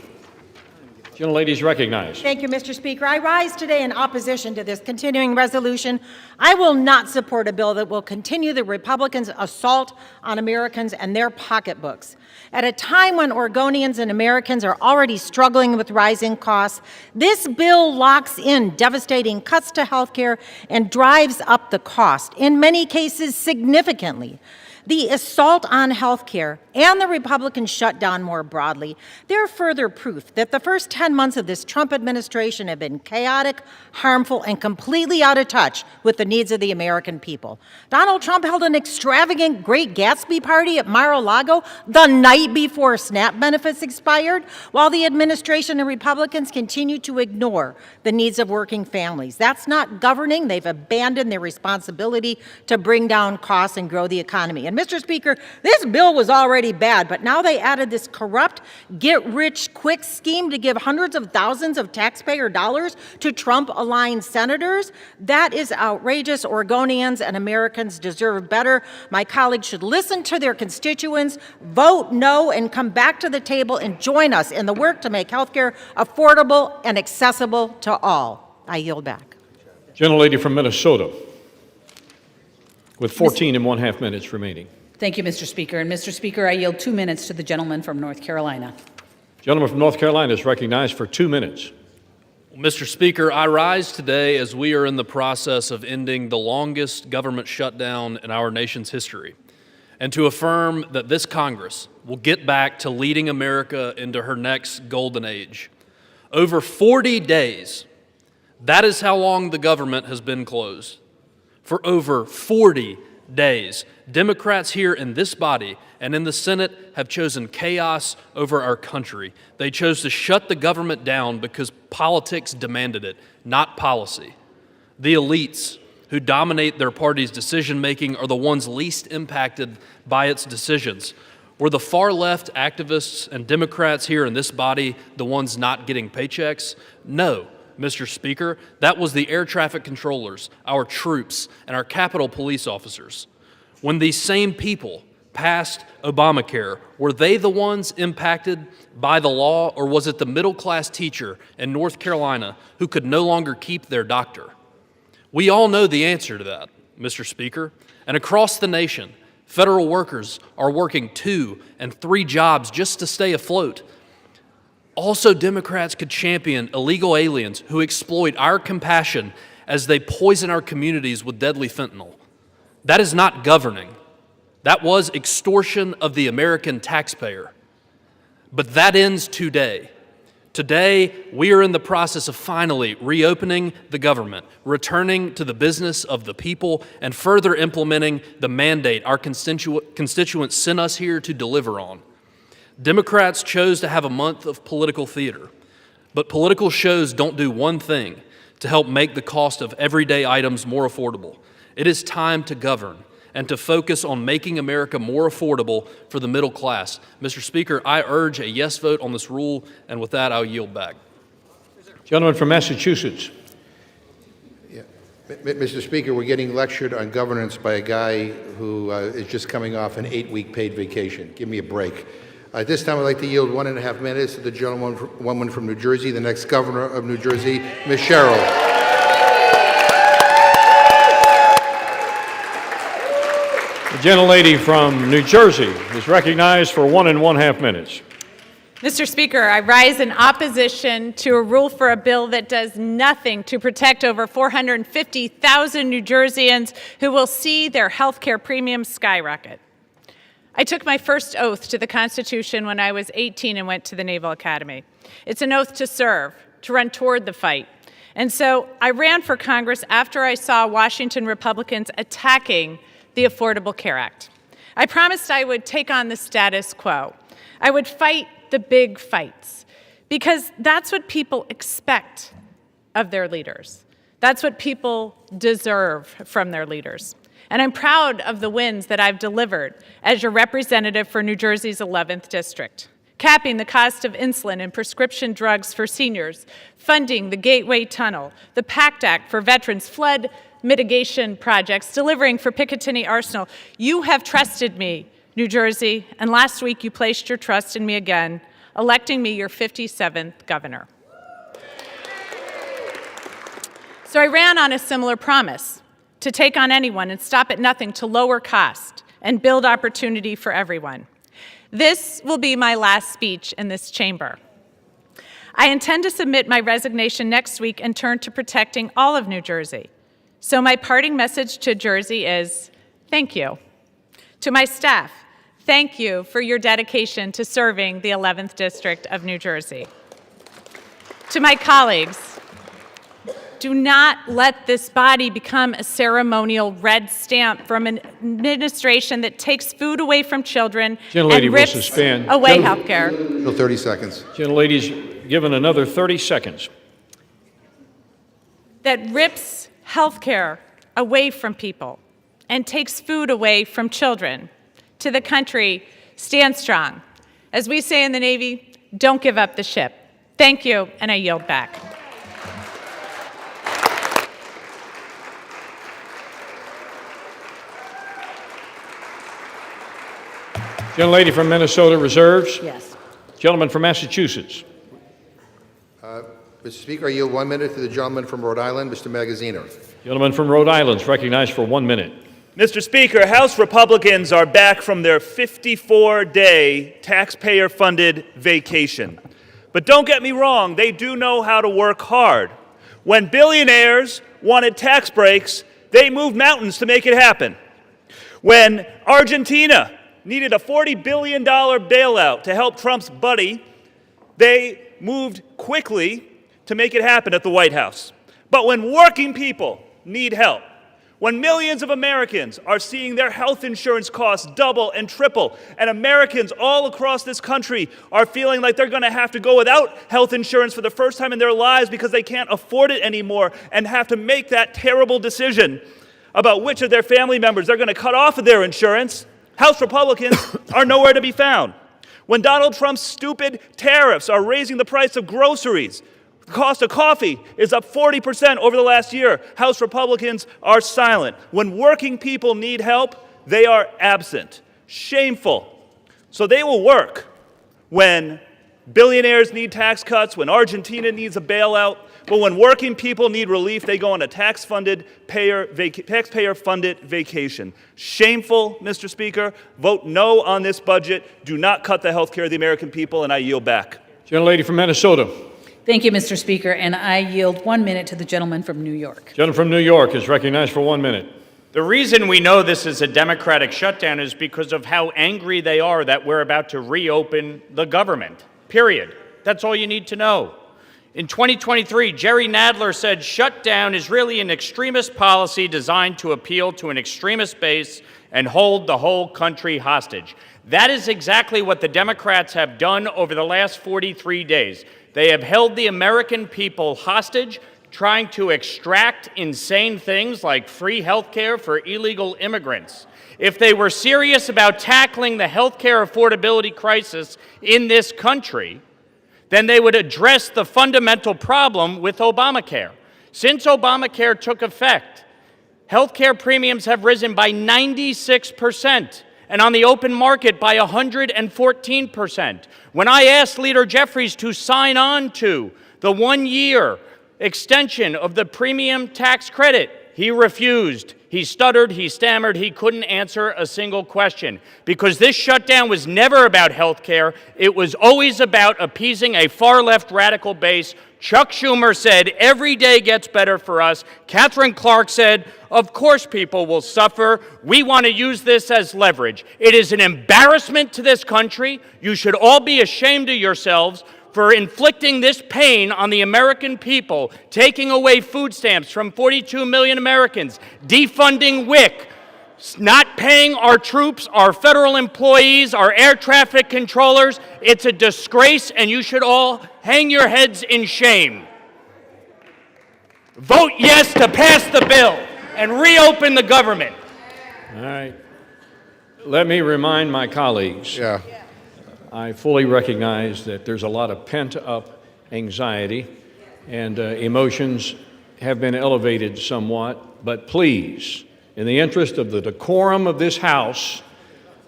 Gentlelady is recognized. Thank you, Mr. Speaker. I rise today in opposition to this continuing resolution. I will not support a bill that will continue the Republicans' assault on Americans and their pocketbooks. At a time when Oregonians and Americans are already struggling with rising costs, this bill locks in devastating cuts to health care and drives up the cost, in many cases significantly. The assault on health care and the Republican shutdown more broadly, they're further proof that the first 10 months of this Trump administration have been chaotic, harmful, and completely out of touch with the needs of the American people. Donald Trump held an extravagant Great Gatsby party at Mar-a-Lago the night before SNAP benefits expired, while the administration and Republicans continue to ignore the needs of working families. That's not governing. They've abandoned their responsibility to bring down costs and grow the economy. And Mr. Speaker, this bill was already bad, but now they added this corrupt, get-rich-quick scheme to give hundreds of thousands of taxpayer dollars to Trump-aligned senators. That is outrageous. Oregonians and Americans deserve better. My colleagues should listen to their constituents, vote no, and come back to the table and join us in the work to make health care affordable and accessible to all. I yield back. Gentlelady from Minnesota, with 14 and 1/2 minutes remaining. Thank you, Mr. Speaker. And Mr. Speaker, I yield 2 minutes to the gentleman from North Carolina. Gentleman from North Carolina is recognized for 2 minutes. Mr. Speaker, I rise today as we are in the process of ending the longest government shutdown in our nation's history, and to affirm that this Congress will get back to leading America into her next golden age. Over 40 days, that is how long the government has been closed. For over 40 days, Democrats here in this body and in the Senate have chosen chaos over our country. They chose to shut the government down because politics demanded it, not policy. The elites who dominate their party's decision-making are the ones least impacted by its decisions. Were the far-left activists and Democrats here in this body the ones not getting paychecks? No, Mr. Speaker. That was the air traffic controllers, our troops, and our Capitol police officers. When these same people passed Obamacare, were they the ones impacted by the law, or was it the middle-class teacher in North Carolina who could no longer keep their doctor? We all know the answer to that, Mr. Speaker. And across the nation, federal workers are working 2 and 3 jobs just to stay afloat. Also, Democrats could champion illegal aliens who exploit our compassion as they poison our communities with deadly fentanyl. That is not governing. That was extortion of the American taxpayer. But that ends today. Today, we are in the process of finally reopening the government, returning to the business of the people, and further implementing the mandate our constituents sent us here to deliver on. Democrats chose to have a month of political theater, but political shows don't do one thing to help make the cost of everyday items more affordable. It is time to govern and to focus on making America more affordable for the middle class. Mr. Speaker, I urge a yes vote on this rule, and with that, I'll yield back. Gentleman from Massachusetts. Mr. Speaker, we're getting lectured on governance by a guy who is just coming off an 8-week paid vacation. Give me a break. At this time, I'd like to yield 1.5 minutes to the gentlewoman from New Jersey, the next governor of New Jersey, Ms. Sherrill. The gentlelady from New Jersey is recognized for 1.5 minutes. Mr. Speaker, I rise in opposition to a rule for a bill that does nothing to protect over 450,000 New Jerseyans who will see their health care premiums skyrocket. I took my first oath to the Constitution when I was 18 and went to the Naval Academy. It's an oath to serve, to run toward the fight. And so I ran for Congress after I saw Washington Republicans attacking the Affordable Care Act. I promised I would take on the status quo. I would fight the big fights, because that's what people expect of their leaders. That's what people deserve from their leaders. And I'm proud of the wins that I've delivered as your representative for New Jersey's 11th District. Capping the cost of insulin and prescription drugs for seniors, funding the Gateway Tunnel, the PACT Act for veterans, flood mitigation projects, delivering for Picatinny Arsenal. You have trusted me, New Jersey, and last week you placed your trust in me again, electing me your 57th governor. So I ran on a similar promise, to take on anyone and stop at nothing to lower cost and build opportunity for everyone. This will be my last speech in this chamber. I intend to submit my resignation next week and turn to protecting all of New Jersey. So my parting message to Jersey is, thank you. To my staff, thank you for your dedication to serving the 11th District of New Jersey. To my colleagues, do not let this body become a ceremonial red stamp from an administration that takes food away from children and rips away health care. 30 seconds. Gentlelady's given another 30 seconds. That rips health care away from people and takes food away from children. To the country, stand strong. As we say in the Navy, don't give up the ship. Thank you, and I yield back. Gentlelady from Minnesota reserves. Yes. Gentleman from Massachusetts. Mr. Speaker, I yield 1 minute to the gentleman from Rhode Island, Mr. Magazzino. Gentleman from Rhode Island is recognized for 1 minute. Mr. Speaker, House Republicans are back from their 54-day taxpayer-funded vacation. But don't get me wrong, they do know how to work hard. When billionaires wanted tax breaks, they moved mountains to make it happen. When Argentina needed a $40 billion bailout to help Trump's buddy, they moved quickly to make it happen at the White House. But when working people need help, when millions of Americans are seeing their health insurance costs double and triple, and Americans all across this country are feeling like they're going to have to go without health insurance for the first time in their lives because they can't afford it anymore and have to make that terrible decision about which of their family members they're going to cut off of their insurance, House Republicans are nowhere to be found. When Donald Trump's stupid tariffs are raising the price of groceries, the cost of coffee is up 40% over the last year, House Republicans are silent. When working people need help, they are absent. Shameful. So they will work when billionaires need tax cuts, when Argentina needs a bailout, but when working people need relief, they go on a taxpayer-funded vacation. Shameful, Mr. Speaker. Vote no on this budget. Do not cut the health care of the American people, and I yield back. Gentlelady from Minnesota. Thank you, Mr. Speaker, and I yield 1 minute to the gentleman from New York. Gentleman from New York is recognized for 1 minute. The reason we know this is a Democratic shutdown is because of how angry they are that we're about to reopen the government. Period. That's all you need to know. In 2023, Jerry Nadler said shutdown is really an extremist policy designed to appeal to an extremist base and hold the whole country hostage. That is exactly what the Democrats have done over the last 43 days. They have held the American people hostage, trying to extract insane things like free health care for illegal immigrants. If they were serious about tackling the health care affordability crisis in this country, then they would address the fundamental problem with Obamacare. Since Obamacare took effect, health care premiums have risen by 96%, and on the open market by 114%. When I asked Leader Jeffries to sign on to the 1-year extension of the premium tax credit, he refused. He stuttered, he stammered, he couldn't answer a single question. Because this shutdown was never about health care, it was always about appeasing a far-left radical base. Chuck Schumer said, every day gets better for us. Catherine Clark said, of course people will suffer. We want to use this as leverage. It is an embarrassment to this country. You should all be ashamed of yourselves for inflicting this pain on the American people, taking away food stamps from 42 million Americans, defunding WIC, not paying our troops, our federal employees, our air traffic controllers. It's a disgrace, and you should all hang your heads in shame. Vote yes to pass the bill and reopen the government. All right. Let me remind my colleagues. I fully recognize that there's a lot of pent-up anxiety and emotions have been elevated somewhat, but please, in the interest of the decorum of this House,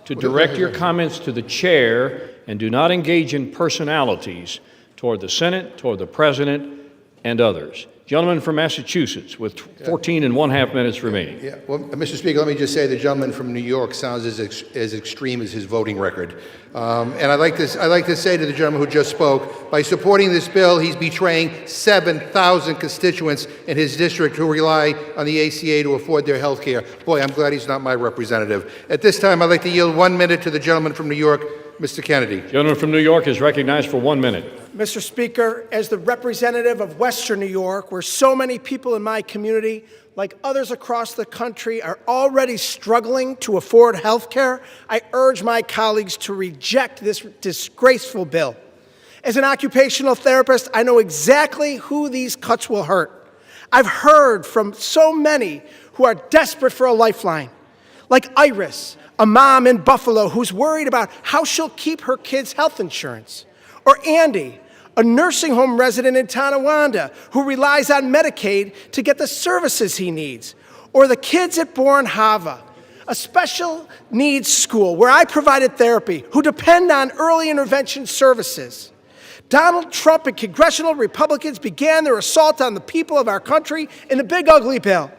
to direct your comments to the chair and do not engage in personalities toward the Senate, toward the President, and others. Gentleman from Massachusetts with 14 and 1/2 minutes remaining. Yeah. Well, Mr. Speaker, let me just say the gentleman from New York sounds as extreme as his voting record. And I'd like to say to the gentleman who just spoke, by supporting this bill, he's betraying 7,000 constituents in his district who rely on the ACA to afford their health care. Boy, I'm glad he's not my representative. At this time, I'd like to yield 1 minute to the gentleman from New York, Mr. Kennedy. Gentleman from New York is recognized for 1 minute. Mr. Speaker, as the representative of Western New York, where so many people in my community, like others across the country, are already struggling to afford health care, I urge my colleagues to reject this disgraceful bill. As an occupational therapist, I know exactly who these cuts will hurt. I've heard from so many who are desperate for a lifeline, like Iris, a mom in Buffalo who's worried about how she'll keep her kids' health insurance, or Andy, a nursing home resident in Tonawanda who relies on Medicaid to get the services he needs, or the kids at Bourne Hava, a special needs school where I provided therapy, who depend on early intervention services. Donald Trump and congressional Republicans began their assault on the people of our country in the big ugly bill.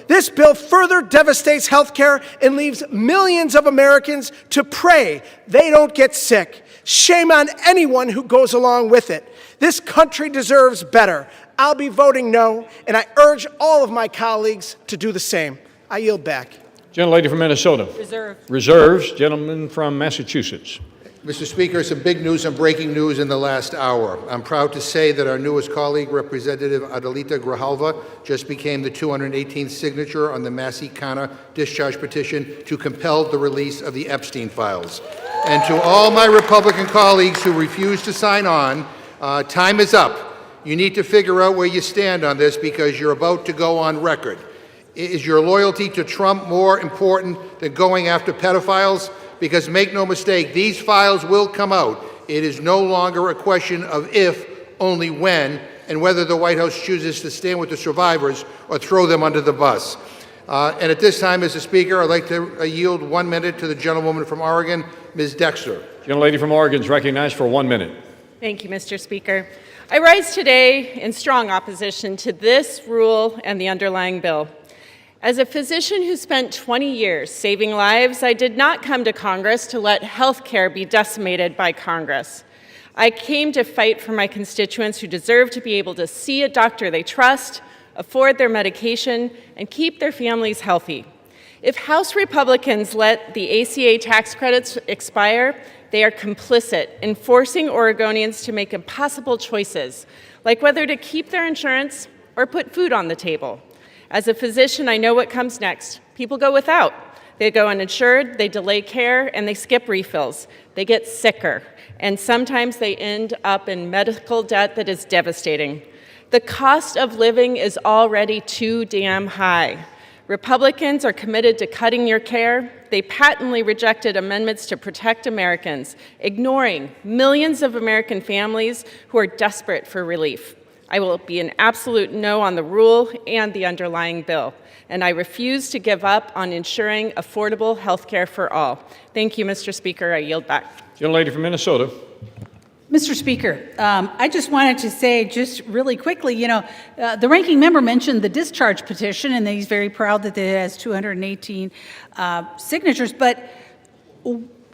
This bill further devastates health care and leaves millions of Americans to pray they don't get sick. Shame on anyone who goes along with it. This country deserves better. I'll be voting no, and I urge all of my colleagues to do the same. I yield back. Gentlelady from Minnesota. Reserve. Reserves. Gentleman from Massachusetts. Mr. Speaker, some big news and breaking news in the last hour. I'm proud to say that our newest colleague, Representative Adelita Grijalva, just became the 218th signature on the Massey Kana discharge petition to compel the release of the Epstein files. And to all my Republican colleagues who refuse to sign on, time is up. You need to figure out where you stand on this because you're about to go on record. Is your loyalty to Trump more important than going after pedophiles? Because make no mistake, these files will come out. It is no longer a question of if, only when, and whether the White House chooses to stand with the survivors or throw them under the bus. And at this time, Mr. Speaker, I'd like to yield 1 minute to the gentlewoman from Oregon, Ms. Dexter. Gentlelady from Oregon is recognized for 1 minute. Thank you, Mr. Speaker. I rise today in strong opposition to this rule and the underlying bill. As a physician who spent 20 years saving lives, I did not come to Congress to let health care be decimated by Congress. I came to fight for my constituents who deserve to be able to see a doctor they trust, afford their medication, and keep their families healthy. If House Republicans let the ACA tax credits expire, they are complicit in forcing Oregonians to make impossible choices, like whether to keep their insurance or put food on the table. As a physician, I know what comes next. People go without. They go uninsured, they delay care, and they skip refills. They get sicker, and sometimes they end up in medical debt that is devastating. The cost of living is already too damn high. Republicans are committed to cutting your care. They patently rejected amendments to protect Americans, ignoring millions of American families who are desperate for relief. I will be an absolute no on the rule and the underlying bill, and I refuse to give up on ensuring affordable health care for all. Thank you, Mr. Speaker. I yield back. Gentlelady from Minnesota. Mr. Speaker, I just wanted to say just really quickly, the ranking member mentioned the discharge petition, and that he's very proud that it has 218 signatures, but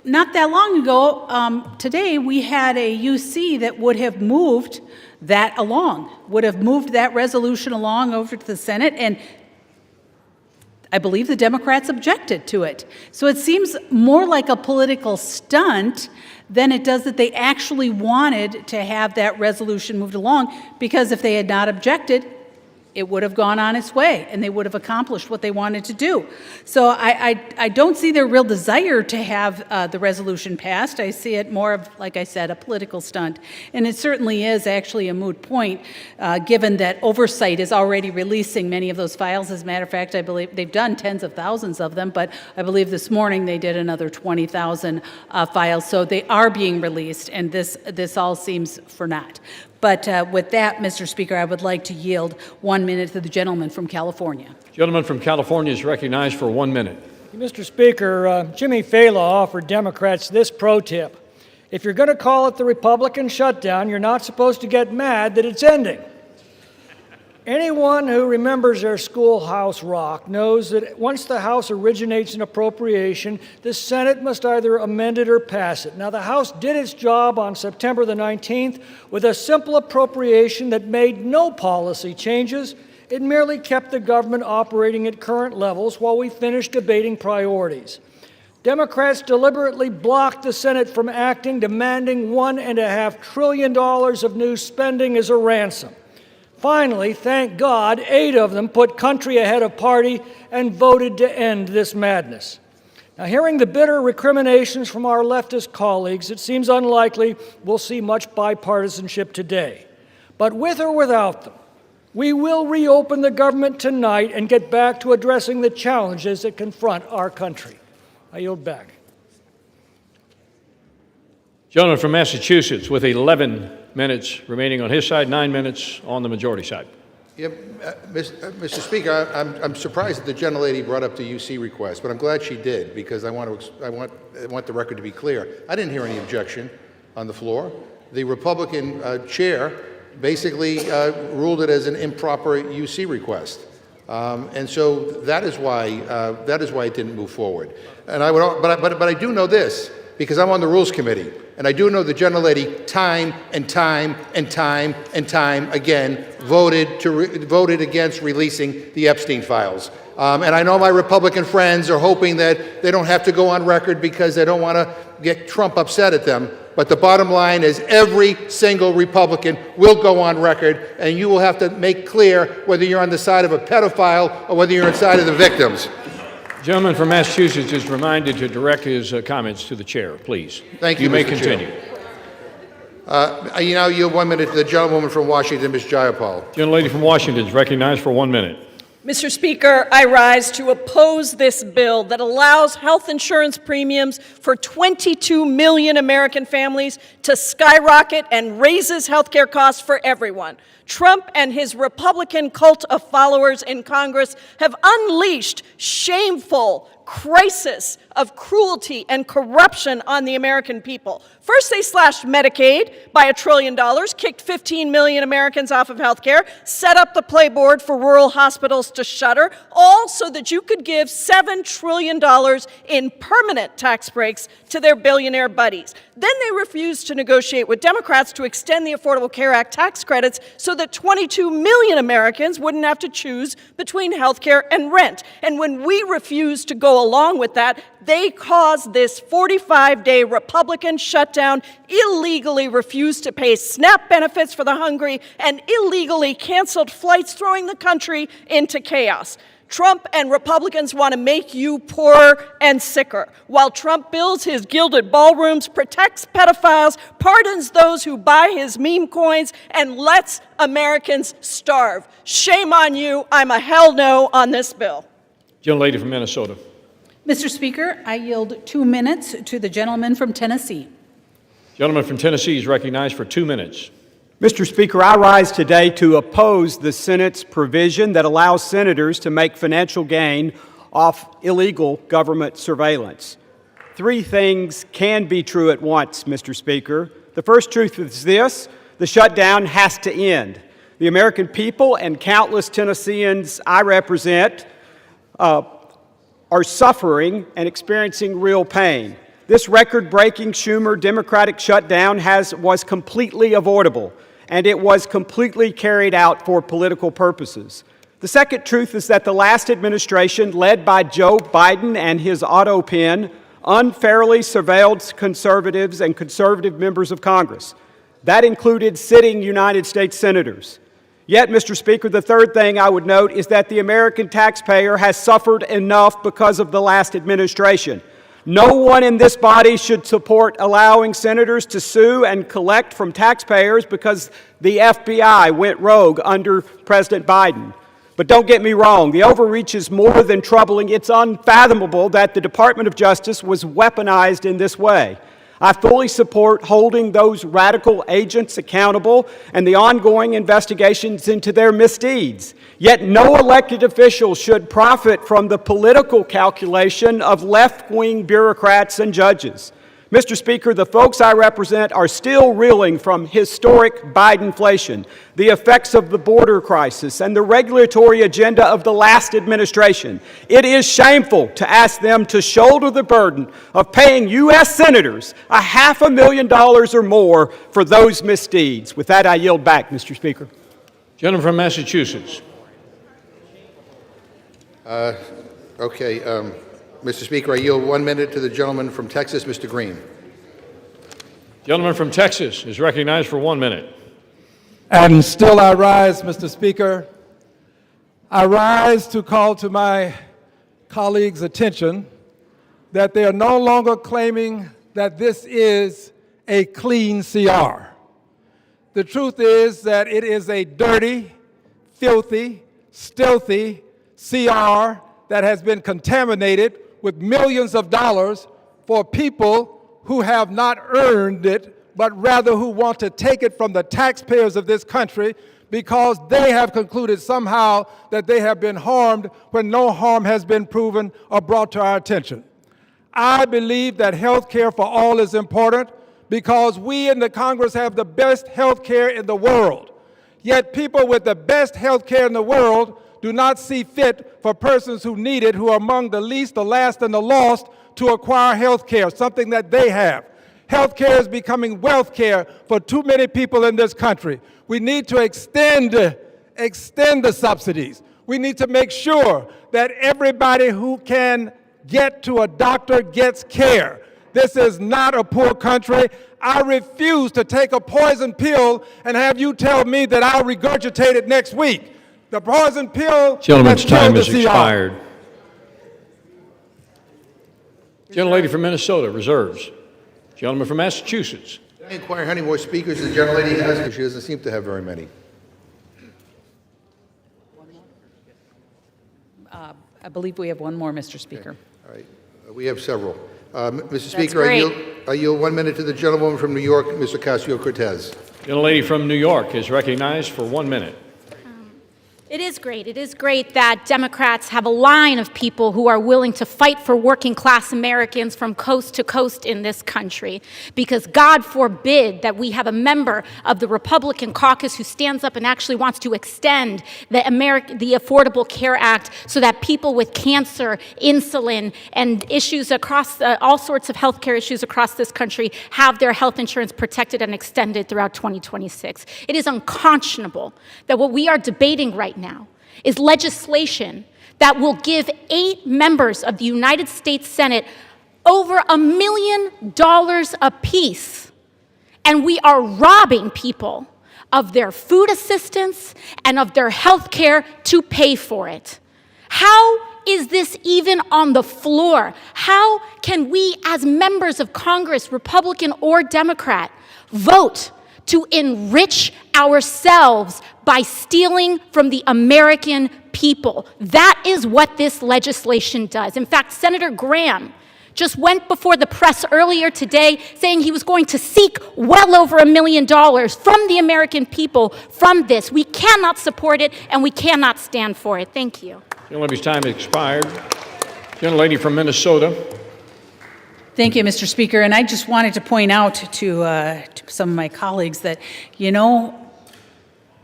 not that long ago, today, we had a UC that would have moved that along, would have moved that resolution along over to the Senate, and I believe the Democrats objected to it. So it seems more like a political stunt than it does that they actually wanted to have that resolution moved along, because if they had not objected, it would have gone on its way, and they would have accomplished what they wanted to do. So I don't see their real desire to have the resolution passed. I see it more of, like I said, a political stunt. And it certainly is actually a moot point, given that oversight is already releasing many of those files. As a matter of fact, I believe they've done tens of thousands of them, but I believe this morning they did another 20,000 files. So they are being released, and this all seems for naught. But with that, Mr. Speaker, I would like to yield 1 minute to the gentleman from California. Gentleman from California is recognized for 1 minute. Mr. Speaker, Jimmy Fallon offered Democrats this pro tip. If you're going to call it the Republican shutdown, you're not supposed to get mad that it's ending. Anyone who remembers their schoolhouse rock knows that once the House originates an appropriation, the Senate must either amend it or pass it. Now, the House did its job on September the 19th with a simple appropriation that made no policy changes. It merely kept the government operating at current levels while we finished debating priorities. Democrats deliberately blocked the Senate from acting, demanding $1.5 trillion of new spending as a ransom. Finally, thank God, 8 of them put country ahead of party and voted to end this madness. Now, hearing the bitter recriminations from our leftist colleagues, it seems unlikely we'll see much bipartisanship today. But with or without them, we will reopen the government tonight and get back to addressing the challenges that confront our country. I yield back. Gentleman from Massachusetts with 11 minutes remaining on his side, 9 minutes on the majority side. Yeah, Mr. Speaker, I'm surprised that the gentlelady brought up the UC request, but I'm glad she did, because I want the record to be clear. I didn't hear any objection on the floor. The Republican chair basically ruled it as an improper UC request, and so that is why it didn't move forward. And but I do know this, because I'm on the Rules Committee, and I do know the gentlelady time and time again voted against releasing the Epstein files. And I know my Republican friends are hoping that they don't have to go on record because they don't want to get Trump upset at them. But the bottom line is every single Republican will go on record, and you will have to make clear whether you're on the side of a pedophile or whether you're on the side of the victims. The gentleman from Massachusetts is reminded to direct his comments to the chair, please. Thank you, You may Mr. continue. You have 1 minute to the gentlewoman from Washington, Ms. Jayapal. Gentlelady from Washington is recognized for 1 minute. Mr. Speaker, I rise to oppose this bill that allows health insurance premiums for 22 million American families to skyrocket and raises health care costs for everyone. Trump and his Republican cult of followers in Congress have unleashed shameful crisis of cruelty and corruption on the American people. First, they slashed Medicaid by $1 trillion, kicked 15 million Americans off of health care, set up the playboard for rural hospitals to shutter, all so that you could give $7 trillion in permanent tax breaks to their billionaire buddies. Then they refused to negotiate with Democrats to extend the Affordable Care Act tax credits so that 22 million Americans wouldn't have to choose between health care and rent. And when we refused to go along with that, they caused this 45-day Republican shutdown, illegally refused to pay SNAP benefits for the hungry, and illegally canceled flights, throwing the country into chaos. Trump and Republicans want to make you poorer and sicker. While Trump builds his gilded ballrooms, protects pedophiles, pardons those who buy his meme coins, and lets Americans starve. Shame on you. I'm a hell no on this bill. Gentlelady from Minnesota. Mr. Speaker, I yield 2 minutes to the gentleman from Tennessee. Gentleman from Tennessee is recognized for 2 minutes. Mr. Speaker, I rise today to oppose the Senate's provision that allows senators to make financial gain off illegal government surveillance. 3 things can be true at once, Mr. Speaker. The first truth is this: the shutdown has to end. The American people and countless Tennesseans I represent are suffering and experiencing real pain. This record-breaking Schumer Democratic shutdown was completely avoidable, and it was completely carried out for political purposes. The second truth is that the last administration, led by Joe Biden and his auto pen, unfairly surveilled conservatives and conservative members of Congress. That included sitting United States senators. Yet, Mr. Speaker, the third thing I would note is that the American taxpayer has suffered enough because of the last administration. No one in this body should support allowing senators to sue and collect from taxpayers because the FBI went rogue under President Biden. But don't get me wrong, the overreach is more than troubling. It's unfathomable that the Department of Justice was weaponized in this way. I fully support holding those radical agents accountable and the ongoing investigations into their misdeeds. Yet no elected official should profit from the political calculation of left-wing bureaucrats and judges. Mr. Speaker, the folks I represent are still reeling from historic Bidenflation, the effects of the border crisis, and the regulatory agenda of the last administration. It is shameful to ask them to shoulder the burden of paying U.S. senators $500,000 or more for those misdeeds. With that, I yield back, Mr. Speaker. Gentleman from Massachusetts. Mr. Speaker, I yield 1 minute to the gentleman from Texas, Mr. Green. Gentleman from Texas is recognized for 1 minute. And still I rise, Mr. Speaker. I rise to call to my colleagues' attention that they are no longer claiming that this is a clean CR. The truth is that it is a dirty, filthy, stealthy CR that has been contaminated with millions of dollars for people who have not earned it, but rather who want to take it from the taxpayers of this country because they have concluded somehow that they have been harmed when no harm has been proven or brought to our attention. I believe that health care for all is important because we in the Congress have the best health care in the world. Yet people with the best health care in the world do not see fit for persons who need it, who are among the least, the last, and the lost, to acquire health care, something that they have. Health care is becoming wealth care for too many people in this country. We need to extend the subsidies. We need to make sure that everybody who can get to a doctor gets care. This is not a poor country. I refuse to take a poison pill and have you tell me that I'll regurgitate it next week. The poison pill. Gentleman's time has expired. Gentlelady from Minnesota reserves. Gentleman from Massachusetts. I inquire how many more speakers the gentlelady has, because she doesn't seem to have very many. I believe we have one more, Mr. Speaker. All right. We have several. Mr. That's Speaker, I yield 1 minute to the gentlewoman from New York, Mr. Ocasio-Cortez. Gentlelady from New York is recognized for 1 minute. It is great. It is great that Democrats have a line of people who are willing to fight for working class Americans from coast to coast in this country. Because God forbid that we have a member of the Republican caucus who stands up and actually wants to extend the Affordable Care Act so that people with cancer, insulin, and issues across all sorts of health care issues across this country have their health insurance protected and extended throughout 2026. It is unconscionable that what we are debating right now is legislation that will give 8 members of the United States Senate over $1 million apiece. And we are robbing people of their food assistance and of their health care to pay for it. How is this even on the floor? How can we, as members of Congress, Republican or Democrat, vote to enrich ourselves by stealing from the American people? That is what this legislation does. In fact, Senator Graham just went before the press earlier today saying he was going to seek well over $1 million from the American people from this. We cannot support it, and we cannot stand for it. Thank you. Gentlelady's time has expired. Gentlelady from Minnesota. Thank you, Mr. Speaker. And I just wanted to point out to some of my colleagues that, you know,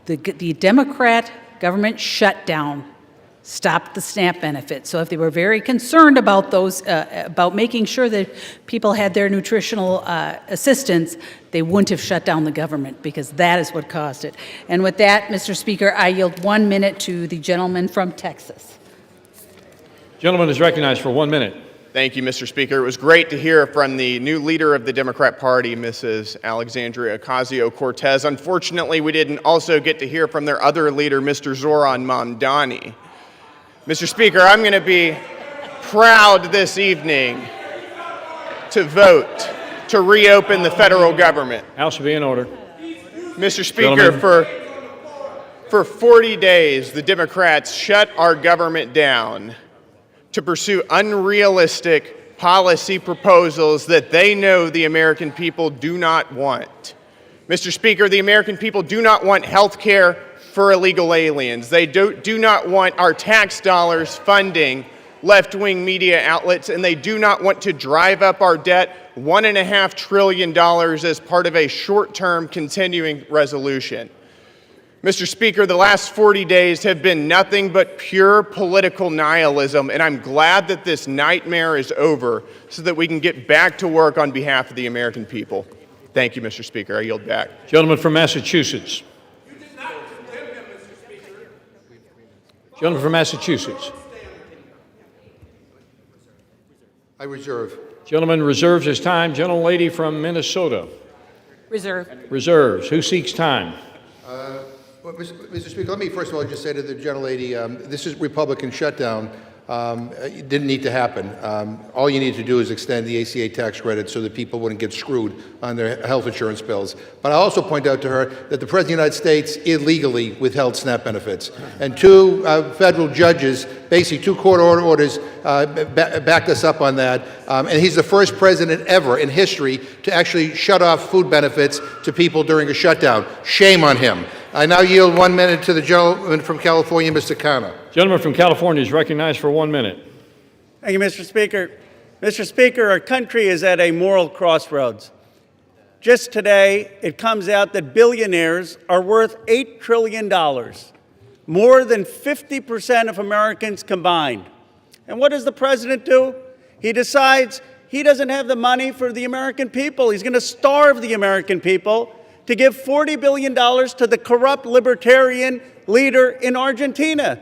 the Democrat government shutdown stopped the SNAP benefit. So if they were very concerned about those, about making sure that people had their nutritional assistance, they wouldn't have shut down the government, because that is what caused it. And with that, Mr. Speaker, I yield 1 minute to the gentleman from Texas. Gentleman is recognized for 1 minute. Thank you, Mr. Speaker. It was great to hear from the new leader of the Democrat Party, Mrs. Alexandria Ocasio-Cortez. Unfortunately, we didn't also get to hear from their other leader, Mr. Zoran Mamdani. Mr. Speaker, I'm going to be proud this evening to vote to reopen the federal government. House will be in order. Mr. Speaker, for 40 days, the Democrats shut our government down to pursue unrealistic policy proposals that they know the American people do not want. Mr. Speaker, the American people do not want health care for illegal aliens. They do not want our tax dollars funding left-wing media outlets, and they do not want to drive up our debt $1.5 trillion as part of a short-term continuing resolution. Mr. Speaker, the last 40 days have been nothing but pure political nihilism, and I'm glad that this nightmare is over so that we can get back to work on behalf of the American people. Thank you, Mr. Speaker. I yield back. Gentleman from Massachusetts. Gentleman from Massachusetts. I reserve. Gentleman reserves his time. Gentlelady from Minnesota. Reserve. Reserves. Who seeks time? Well, Mr. Speaker, let me first of all just say to the gentlelady, this is Republican shutdown. It didn't need to happen. All you need to do is extend the ACA tax credit so that people wouldn't get screwed on their health insurance bills. But I also point out to her that the President of the United States illegally withheld SNAP benefits. And 2 federal judges, basically 2 court orders, backed us up on that. And he's the first president ever in history to actually shut off food benefits to people during a shutdown. Shame on him. I now yield 1 minute to the gentleman from California, Mr. Khanna. Gentleman from California is recognized for 1 minute. Thank you, Mr. Speaker. Mr. Speaker, our country is at a moral crossroads. Just today, it comes out that billionaires are worth $8 trillion, more than 50% of Americans combined. And what does the president do? He decides he doesn't have the money for the American people. He's going to starve the American people to give $40 billion to the corrupt libertarian leader in Argentina.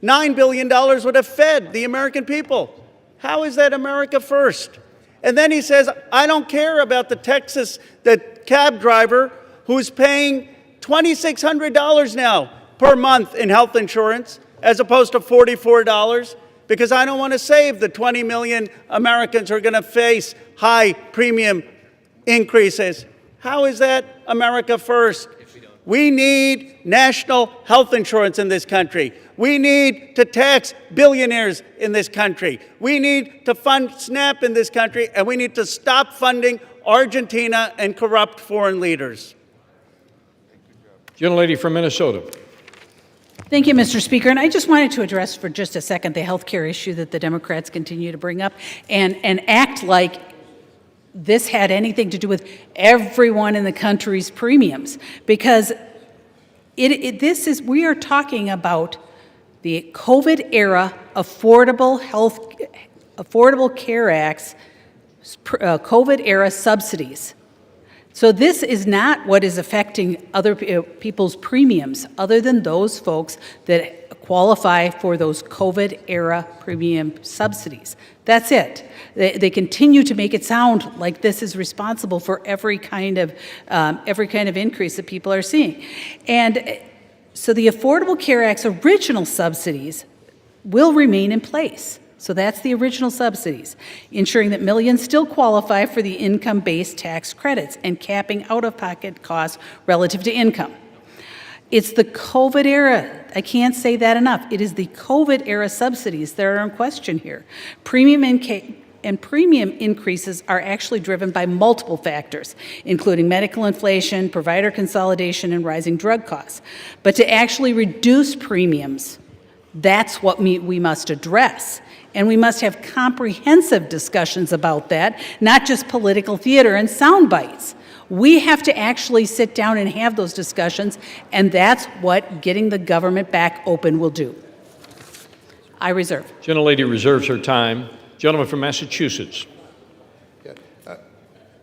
$9 billion would have fed the American people. How is that America first? And then he says, I don't care about the cab driver who's paying $2,600 now per month in health insurance as opposed to $44, because I don't want to save the 20 million Americans who are going to face high premium increases. How is that America first? We need national health insurance in this country. We need to tax billionaires in this country. We need to fund SNAP in this country, and we need to stop funding Argentina and corrupt foreign leaders. Gentlelady from Minnesota. Thank you, Mr. Speaker. And I just wanted to address for just a second the health care issue that the Democrats continue to bring up and act like this had anything to do with everyone in the country's premiums, because we are talking about the COVID era Affordable Care Act's COVID era subsidies. So this is not what is affecting other people's premiums, other than those folks that qualify for those COVID era premium subsidies. That's it. They continue to make it sound like this is responsible for every kind of increase that people are seeing. And so the Affordable Care Act's original subsidies will remain in place. So that's the original subsidies, ensuring that millions still qualify for the income-based tax credits and capping out-of-pocket costs relative to income. It's the COVID era. I can't say that enough. It is the COVID era subsidies that are in question here. Premium increases are actually driven by multiple factors, including medical inflation, provider consolidation, and rising drug costs. But to actually reduce premiums, that's what we must address. And we must have comprehensive discussions about that, not just political theater and sound bites. We have to actually sit down and have those discussions, and that's what getting the government back open will do. I reserve. Gentlelady reserves her time. Gentleman from Massachusetts.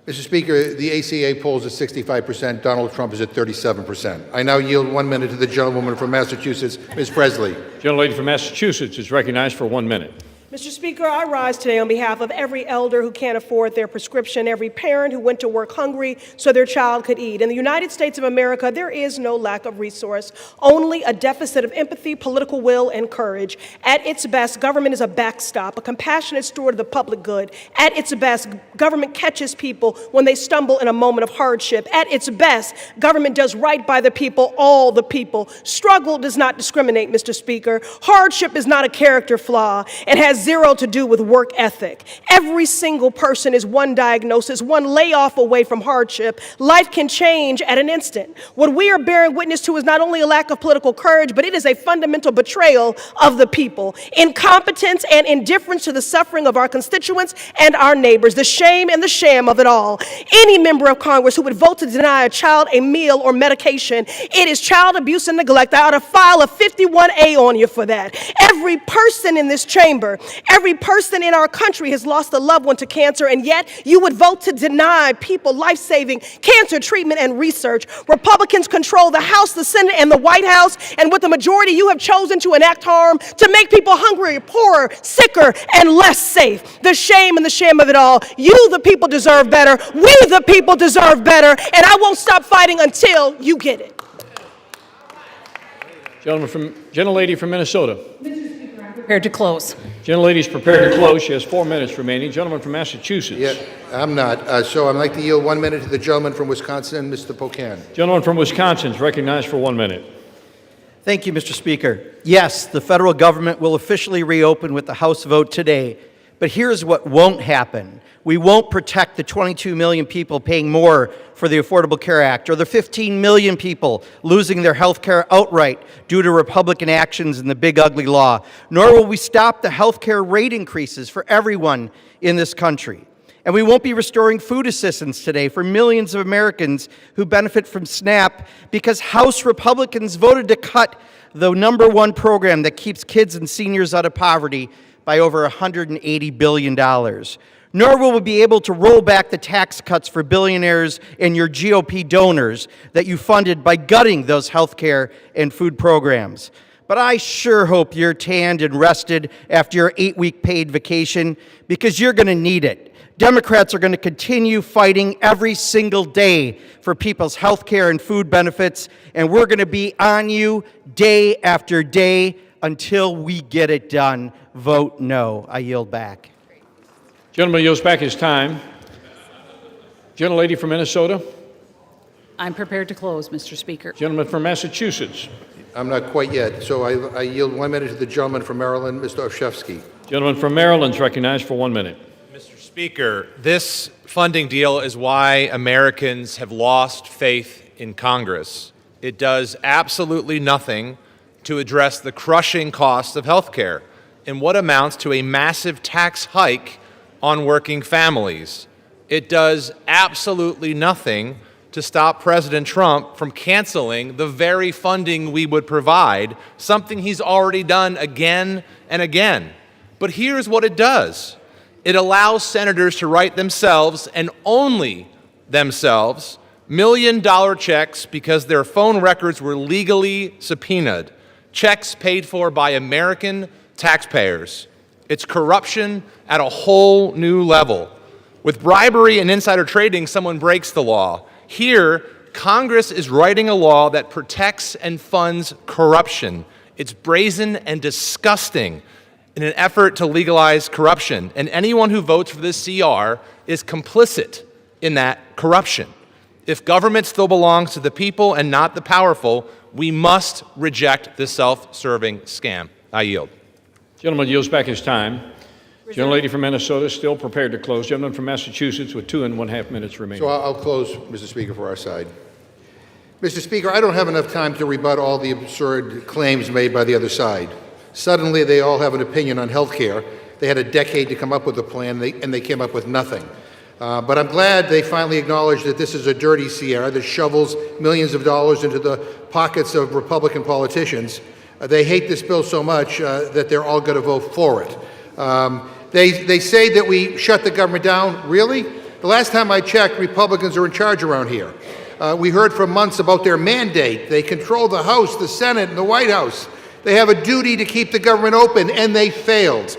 Mr. Speaker, the ACA polls at 65%. Donald Trump is at 37%. I now yield 1 minute to the gentlewoman from Massachusetts, Ms. Presley. Gentlelady from Massachusetts is recognized for 1 minute. Mr. Speaker, I rise today on behalf of every elder who can't afford their prescription, every parent who went to work hungry so their child could eat. In the United States of America, there is no lack of resource, only a deficit of empathy, political will, and courage. At its best, government is a backstop, a compassionate steward of the public good. At its best, government catches people when they stumble in a moment of hardship. At its best, government does right by the people, all the people. Struggle does not discriminate, Mr. Speaker. Hardship is not a character flaw and has zero to do with work ethic. Every single person is one diagnosis, one layoff away from hardship. Life can change at an instant. What we are bearing witness to is not only a lack of political courage, but it is a fundamental betrayal of the people. Incompetence and indifference to the suffering of our constituents and our neighbors. The shame and the sham of it all. Any member of Congress who would vote to deny a child a meal or medication, it is child abuse and neglect. I ought to file a 51A on you for that. Every person in this chamber, every person in our country has lost a loved one to cancer, and yet you would vote to deny people life-saving cancer treatment and research. Republicans control the House, the Senate, and the White House, and with the majority, you have chosen to enact harm to make people hungrier, poorer, sicker, and less safe. The shame and the shame of it all. You, the people, deserve better. We, the people, deserve better, and I won't stop fighting until you get it. Gentlelady from Minnesota. Prepared to close. Gentlelady's prepared to close. She has 4 minutes remaining. Gentleman from Massachusetts. Yeah, I'm not. So I'd like to yield 1 minute to the gentleman from Wisconsin, Mr. Pocan. Gentleman from Wisconsin is recognized for 1 minute. Thank you, Mr. Speaker. Yes, the federal government will officially reopen with the House vote today. But here's what won't happen. We won't protect the 22 million people paying more for the Affordable Care Act, or the 15 million people losing their health care outright due to Republican actions in the big ugly law. Nor will we stop the health care rate increases for everyone in this country. And we won't be restoring food assistance today for millions of Americans who benefit from SNAP because House Republicans voted to cut the #1 program that keeps kids and seniors out of poverty by over $180 billion. Nor will we be able to roll back the tax cuts for billionaires and your GOP donors that you funded by gutting those health care and food programs. but I sure hope you're tanned and rested after your 8-week paid vacation, because you're going to need it. Democrats are going to continue fighting every single day for people's health care and food benefits, and we're going to be on you day after day until we get it done. Vote no. I yield back. Gentleman yields back his time. Gentlelady from Minnesota. I'm prepared to close, Mr. Speaker. Gentleman from Massachusetts. I'm not quite yet, so I yield 1 minute to the gentleman from Maryland, Mr. Olszewski. Gentleman from Maryland is recognized for 1 minute. Mr. Speaker, this funding deal is why Americans have lost faith in Congress. It does absolutely nothing to address the crushing cost of health care and what amounts to a massive tax hike on working families. It does absolutely nothing to stop President Trump from canceling the very funding we would provide, something he's already done again and again. But here's what it does. It allows senators to write themselves, and only themselves, million-dollar checks because their phone records were legally subpoenaed, checks paid for by American taxpayers. It's corruption at a whole new level. With bribery and insider trading, someone breaks the law. Here, Congress is writing a law that protects and funds corruption. It's brazen and disgusting in an effort to legalize corruption. And anyone who votes for this CR is complicit in that corruption. If government still belongs to the people and not the powerful, we must reject this self-serving scam. I yield. Gentleman yields back his time. Gentlelady from Minnesota is still prepared to close. Gentleman from Massachusetts with 2.5 minutes remaining. So I'll close, Mr. Speaker, for our side. Mr. Speaker, I don't have enough time to rebut all the absurd claims made by the other side. Suddenly, they all have an opinion on health care. They had a decade to come up with a plan, and they came up with nothing. But I'm glad they finally acknowledged that this is a dirty CR that shovels millions of dollars into the pockets of Republican politicians. They hate this bill so much that they're all going to vote for it. They say that we shut the government down. Really? The last time I checked, Republicans are in charge around here. We heard for months about their mandate. They control the House, the Senate, and the White House. They have a duty to keep the government open, and they failed.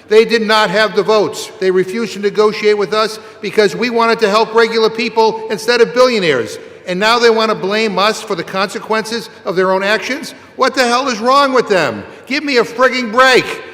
They did not have the votes. They refused to negotiate with us because we wanted to help regular people instead of billionaires. And now they want to blame us for the consequences of their own actions? What the hell is wrong with them? Give me a frigging break.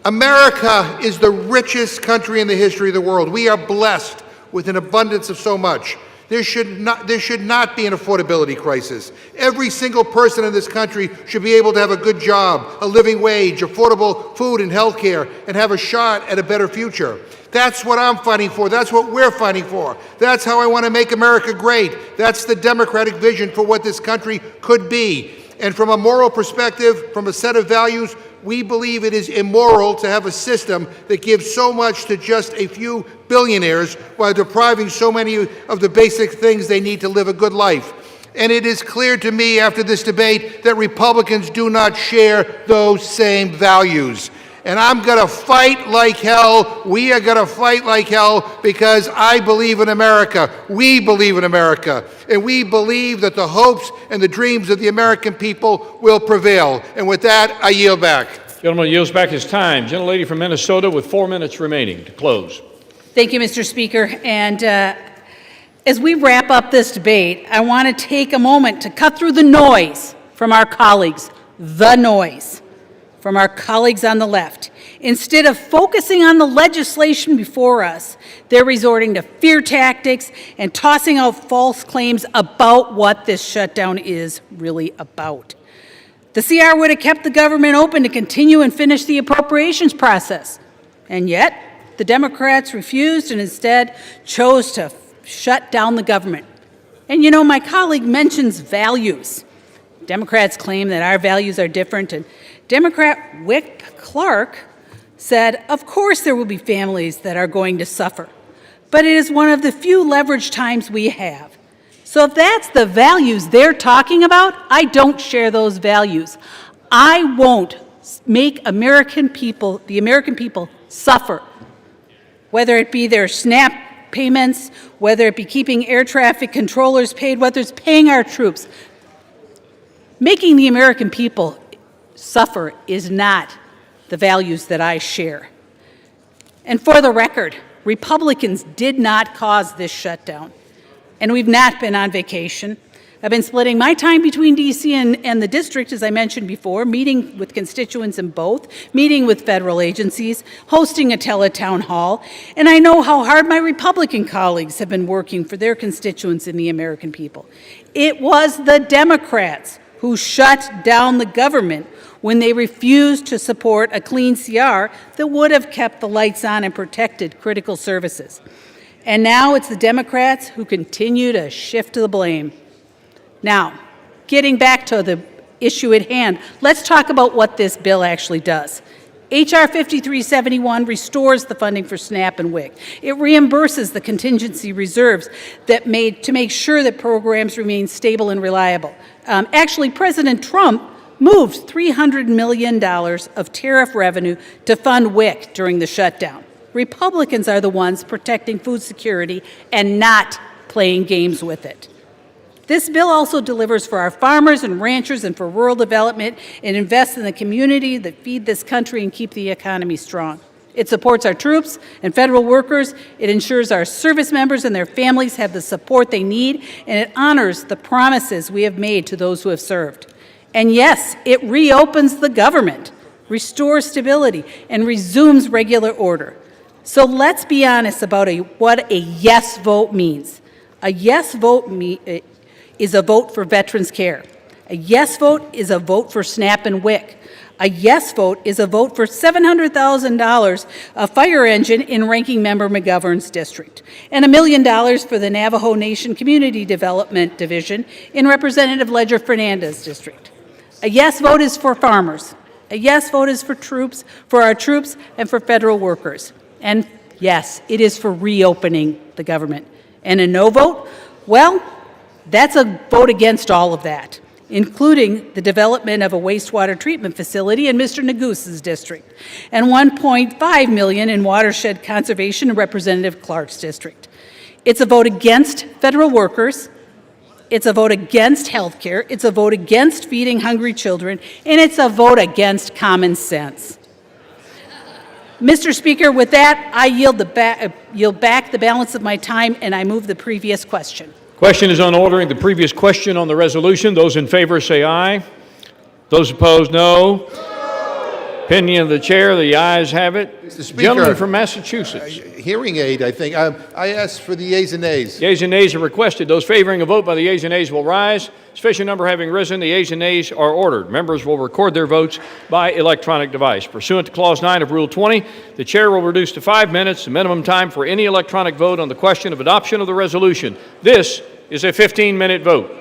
America is the richest country in the history of the world. We are blessed with an abundance of so much. There should not be an affordability crisis. Every single person in this country should be able to have a good job, a living wage, affordable food and health care, and have a shot at a better future. That's what I'm fighting for. That's what we're fighting for. That's how I want to make America great. That's the Democratic vision for what this country could be. And from a moral perspective, from a set of values, we believe it is immoral to have a system that gives so much to just a few billionaires while depriving so many of the basic things they need to live a good life. And it is clear to me after this debate that Republicans do not share those same values. And I'm going to fight like hell. We are going to fight like hell because I believe in America. We believe in America. And we believe that the hopes and the dreams of the American people will prevail. And with that, I yield back. Gentleman yields back his time. Gentlelady from Minnesota with 4 minutes remaining to close. Thank you, Mr. Speaker. And as we wrap up this debate, I want to take a moment to cut through the noise from our colleagues, from our colleagues on the left. Instead of focusing on the legislation before us, they're resorting to fear tactics and tossing out false claims about what this shutdown is really about. The CR would have kept the government open to continue and finish the appropriations process. And yet, the Democrats refused and instead chose to shut down the government. And you know, my colleague mentions values. Democrats claim that our values are different, and Democrat Wick Clark said, of course there will be families that are going to suffer, but it is one of the few leverage times we have. So if that's the values they're talking about, I don't share those values. I won't make the American people suffer, whether it be their SNAP payments, whether it be keeping air traffic controllers paid, whether it's paying our troops. Making the American people suffer is not the values that I share. And for the record, Republicans did not cause this shutdown, and we've not been on vacation. I've been splitting my time between D.C. and the district, as I mentioned before, meeting with constituents in both, meeting with federal agencies, hosting a teletown hall, and I know how hard my Republican colleagues have been working for their constituents and the American people. It was the Democrats who shut down the government when they refused to support a clean CR that would have kept the lights on and protected critical services. And now it's the Democrats who continue to shift the blame. Now, getting back to the issue at hand, let's talk about what this bill actually does. H.R. 5371 restores the funding for SNAP and WIC. It reimburses the contingency reserves to make sure that programs remain stable and reliable. Actually, President Trump moved $300 million of tariff revenue to fund WIC during the shutdown. Republicans are the ones protecting food security and not playing games with it. This bill also delivers for our farmers and ranchers and for rural development and invests in the community that feed this country and keep the economy strong. It supports our troops and federal workers. It ensures our service members and their families have the support they need, and it honors the promises we have made to those who have served. And yes, it reopens the government, restores stability, and resumes regular order. So let's be honest about what a yes vote means. A yes vote is a vote for veterans care. A yes vote is a vote for SNAP and WIC. A yes vote is a vote for $700,000 a fire engine in Ranking Member McGovern's district, and $1 million for the Navajo Nation Community Development Division in Representative Ledger Fernandez's district. A yes vote is for farmers. A yes vote is for our troops, and for federal workers. And yes, it is for reopening the government. And a no vote? Well, that's a vote against all of that, including the development of a wastewater treatment facility in Mr. Negus's district, and $1.5 million in watershed conservation in Representative Clark's district. It's a vote against federal workers. It's a vote against health care. It's a vote against feeding hungry children, and it's a vote against common sense. Mr. Speaker, with that, I yield back the balance of my time, and I move the previous question. Question is on ordering the previous question on the resolution. Those in favor say aye. Those opposed, no. Opinion of the chair, the ayes have it. Mr. Speaker, Gentleman from Massachusetts. Hearing aid, I think. I asked for the yeas and nays. Yeas and nays are requested. Those favoring a vote by the yeas and nays will rise. Sufficient number having risen, the yeas and nays are ordered. Members will record their votes by electronic device. Pursuant to Clause 9 of Rule 20, the chair will reduce to 5 minutes the minimum time for any electronic vote on the question of adoption of the resolution. This is a 15-minute vote.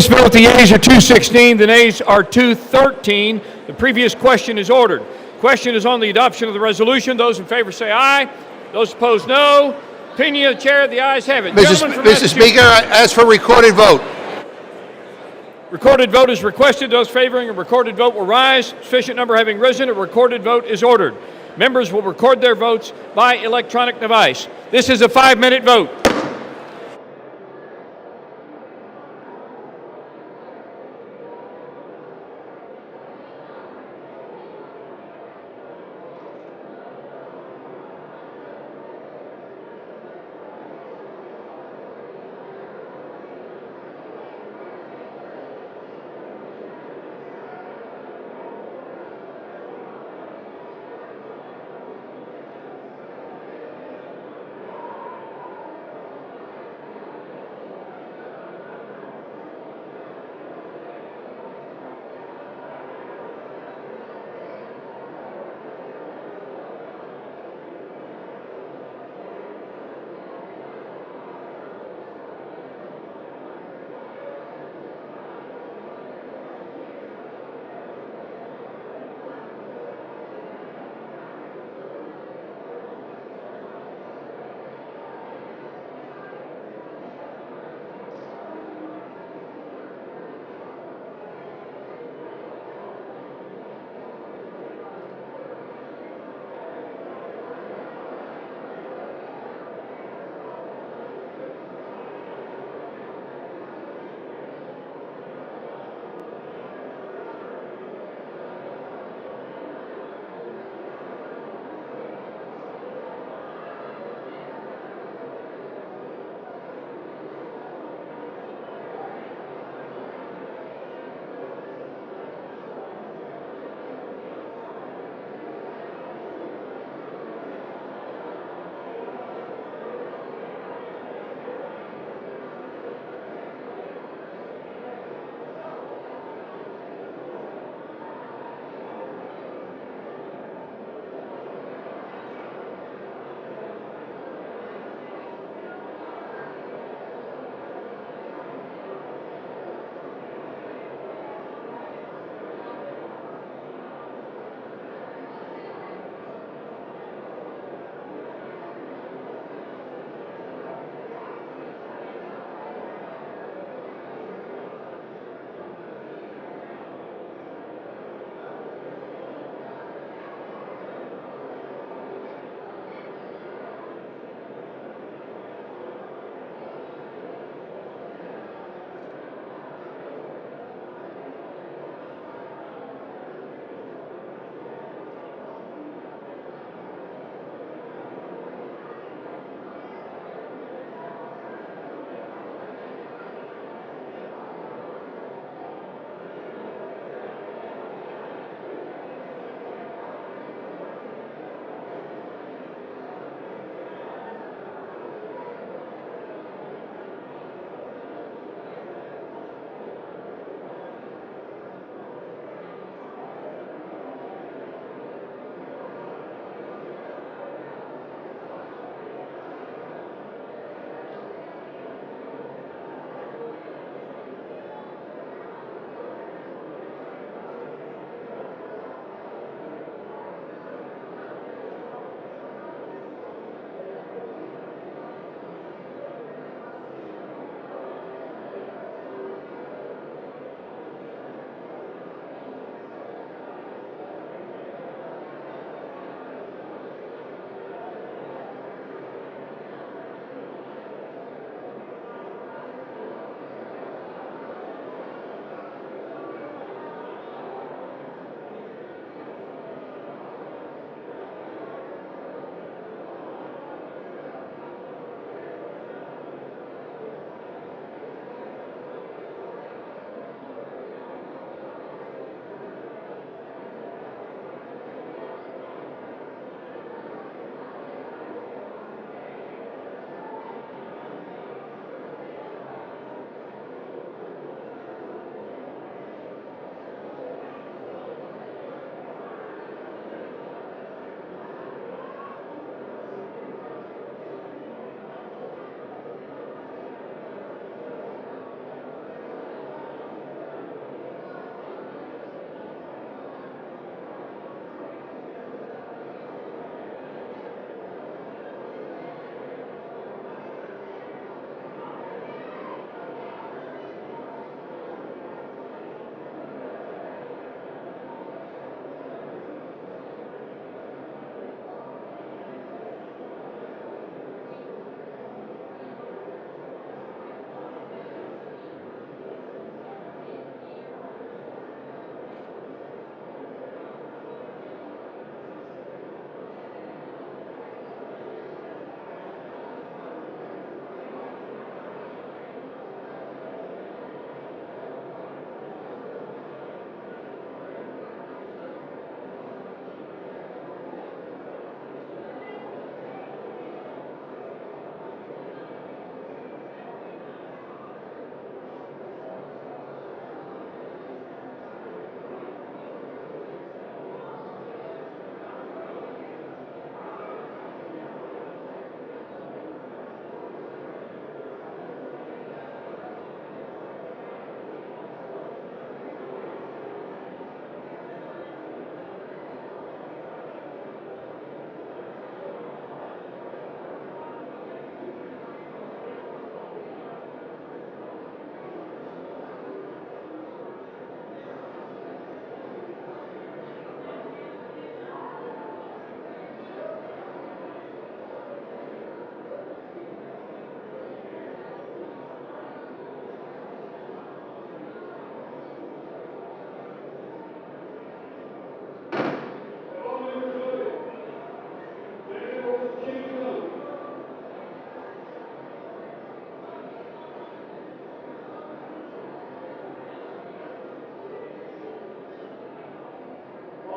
vote, the yeas are 216, the nays are 213. The previous question is ordered. Question is on the adoption of the resolution. Those in favor say aye. Those opposed, no. Opinion of the chair, the ayes have it. Mr. Speaker, as for recorded vote. Recorded vote is requested. Those favoring a recorded vote will rise. Sufficient number having risen, a recorded vote is ordered. Members will record their votes by electronic device. This is a 5-minute vote.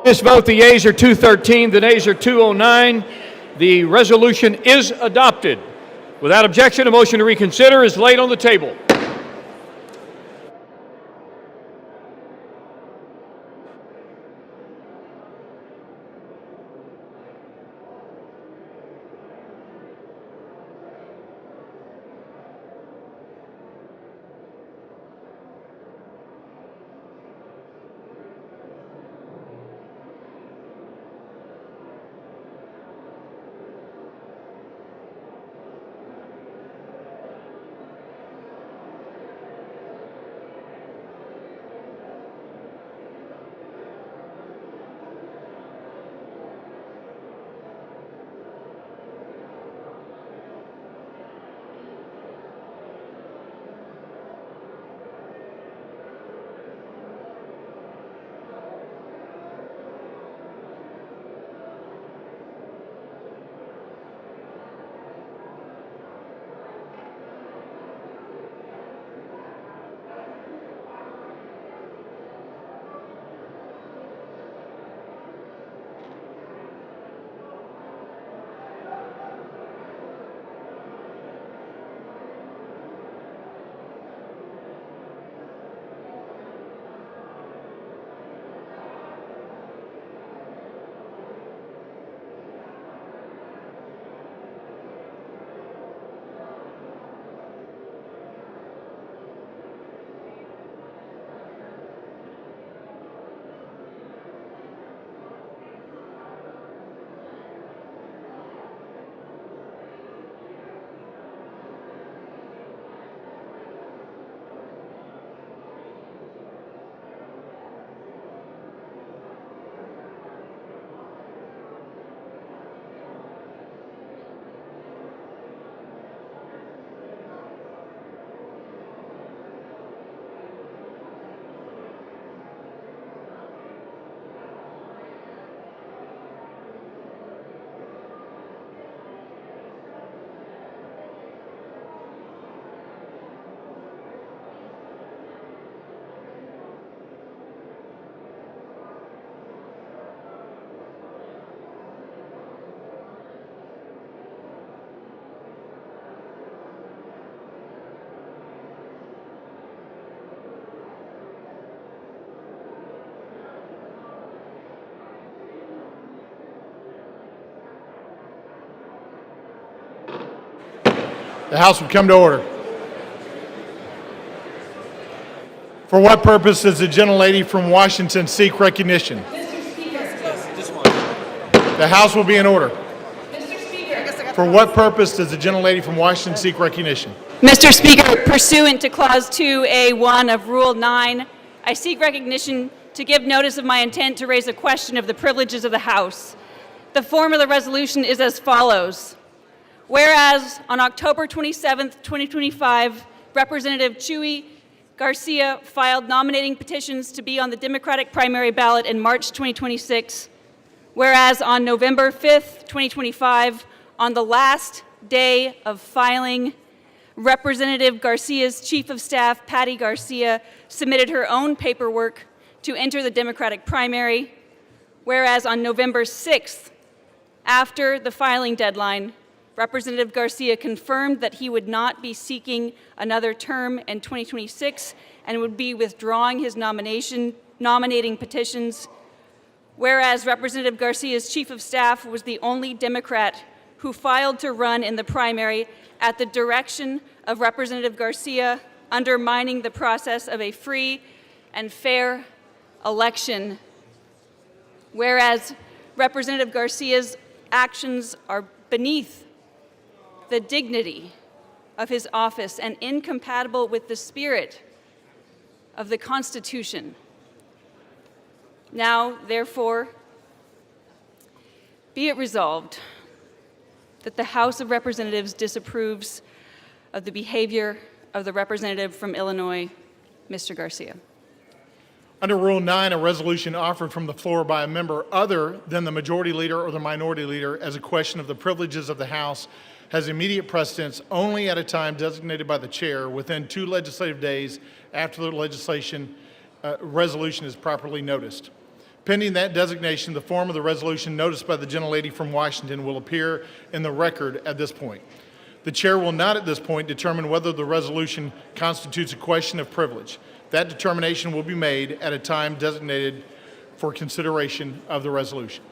This vote, the yeas are 213, the nays are 209. The resolution is adopted. Without objection, a motion to reconsider is laid on the table. The House will come to order. For what purpose does the gentlelady from Washington seek recognition? The House will be in order. For what purpose does the gentlelady from Washington seek recognition? Mr. Speaker, pursuant to Clause 2A1 of Rule 9, I seek recognition to give notice of my intent to raise a question of the privileges of the House. The form of the resolution is as follows. Whereas on October 27, 2025, Representative Chuy Garcia filed nominating petitions to be on the Democratic primary ballot in March 2026. Whereas on November 5th, 2025, on the last day of filing, Representative Garcia's Chief of Staff, Patty Garcia, submitted her own paperwork to enter the Democratic primary. Whereas on November 6th, after the filing deadline, Representative Garcia confirmed that he would not be seeking another term in 2026 and would be withdrawing his nominating petitions. Whereas Representative Garcia's Chief of Staff was the only Democrat who filed to run in the primary at the direction of Representative Garcia, undermining the process of a free and fair election. Whereas Representative Garcia's actions are beneath the dignity of his office and incompatible with the spirit of the Constitution. Now, therefore, be it resolved that the House of Representatives disapproves of the behavior of the representative from Illinois, Mr. Garcia. Under Rule 9, a resolution offered from the floor by a member other than the majority leader or the minority leader as a question of the privileges of the House has immediate precedence only at a time designated by the chair within 2 legislative days after the resolution is properly noticed. Pending that designation, the form of the resolution noticed by the gentlelady from Washington will appear in the record at this point. The chair will not at this point determine whether the resolution constitutes a question of privilege. That determination will be made at a time designated for consideration of the resolution.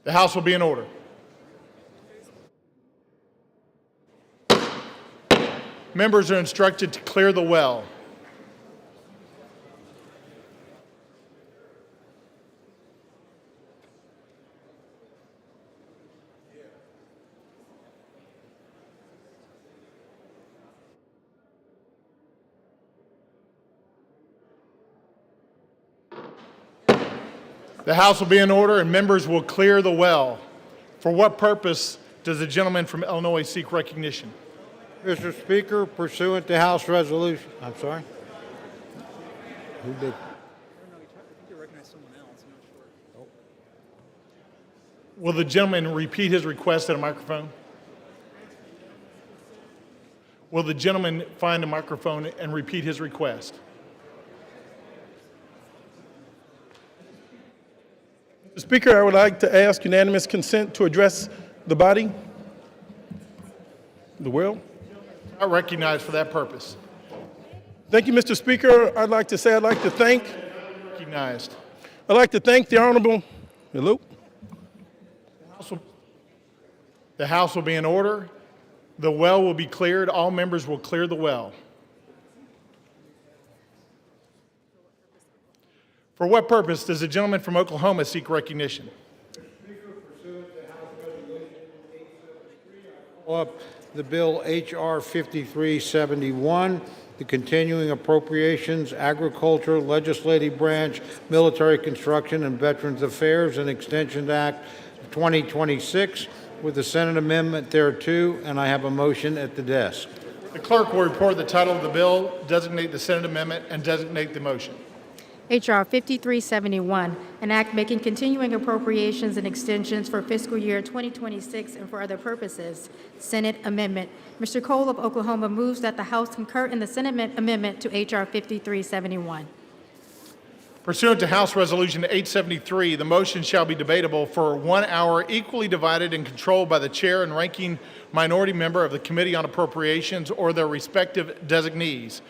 The House will be in order. Members are instructed to clear the well. The House will be in order and members will clear the well. For what purpose does the gentleman from Illinois seek recognition? Mr. Speaker, pursuant to House Resolution, I'm sorry? Who did? Will the gentleman repeat his request at a microphone? Will the gentleman find a microphone and repeat his request? Mr. Speaker, I would like to ask unanimous consent to address the body, the will. I recognize for that purpose. Thank you, Mr. Speaker. I'd like to thank. Recognized. I'd like to thank the Honorable. Hello. The House will be in order. The well will be cleared. All members will clear the well. For what purpose does the gentleman from Oklahoma seek recognition? Up the bill H.R. 5371, the Continuing Appropriations, Agriculture, Legislative Branch, Military Construction, and Veterans Affairs and Extension Act of 2026 with the Senate amendment thereto, and I have a motion at the desk. The clerk will report the title of the bill, designate the Senate amendment, and designate the motion. H.R. 5371, an act making continuing appropriations and extensions for fiscal year 2026 and for other purposes. Senate amendment. Mr. Cole of Oklahoma moves that the House concur in the Senate amendment to H.R. 5371. Pursuant to House Resolution 873, the motion shall be debatable for 1 hour, equally divided and controlled by the chair and ranking minority member of the Committee on Appropriations or their respective designees.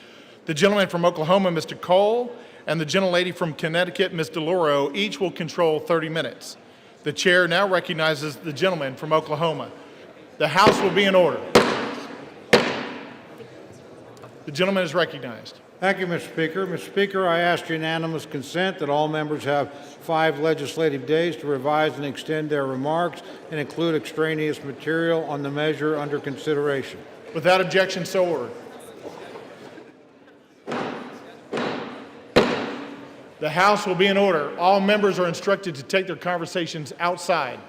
The gentleman from Oklahoma, Mr. Cole, and the gentlelady from Connecticut, Ms. DeLauro, each will control 30 minutes. The chair now recognizes the gentleman from Oklahoma. The House will be in order. The gentleman is recognized. Thank you, Mr. Speaker. Mr. Speaker, I ask unanimous consent that all members have 5 legislative days to revise and extend their remarks and include extraneous material on the measure under consideration. Without objection, so ordered. The House will be in order. All members are instructed to take their conversations outside.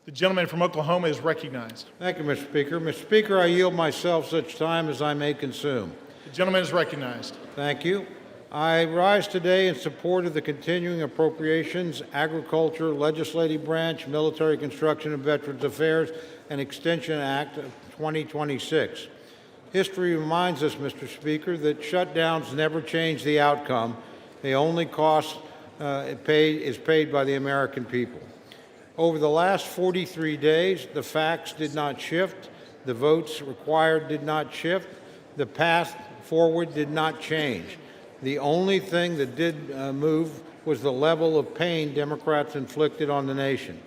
The gentleman from Oklahoma is recognized. Thank you, Mr. Speaker. Mr. Speaker, I yield myself such time as I may consume. The gentleman is recognized. Thank you. I rise today in support of the Continuing Appropriations, Agriculture, Legislative Branch, Military Construction and Veterans Affairs, and Extension Act of 2026. History reminds us, Mr. Speaker, that shutdowns never change the outcome. The only cost is paid by the American people. Over the last 43 days, the facts did not shift, the votes required did not shift, the path forward did not change. The only thing that did move was the level of pain Democrats inflicted on the nation.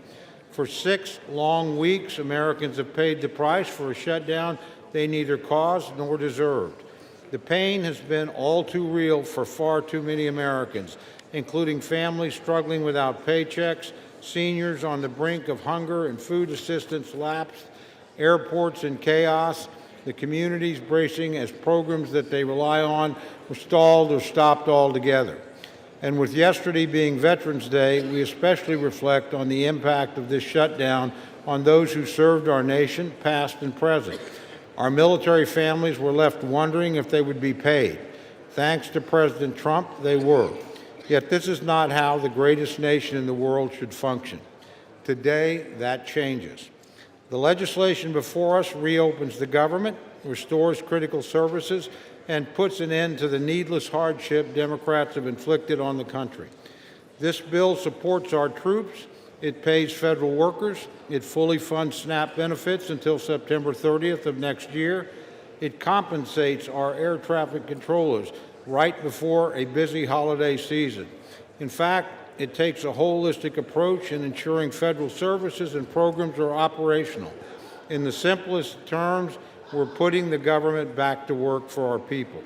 For 6 long weeks, Americans have paid the price for a shutdown they neither caused nor deserved. The pain has been all too real for far too many Americans, including families struggling without paychecks, seniors on the brink of hunger and food assistance lapse, airports in chaos, the communities bracing as programs that they rely on were stalled or stopped altogether. And with yesterday being Veterans Day, we especially reflect on the impact of this shutdown on those who served our nation, past and present. Our military families were left wondering if they would be paid. Thanks to President Trump, they were. Yet this is not how the greatest nation in the world should function. Today, that changes. The legislation before us reopens the government, restores critical services, and puts an end to the needless hardship Democrats have inflicted on the country. This bill supports our troops, it pays federal workers, it fully funds SNAP benefits until September 30th of next year, it compensates our air traffic controllers right before a busy holiday season. In fact, it takes a holistic approach in ensuring federal services and programs are operational. In the simplest terms, we're putting the government back to work for our people.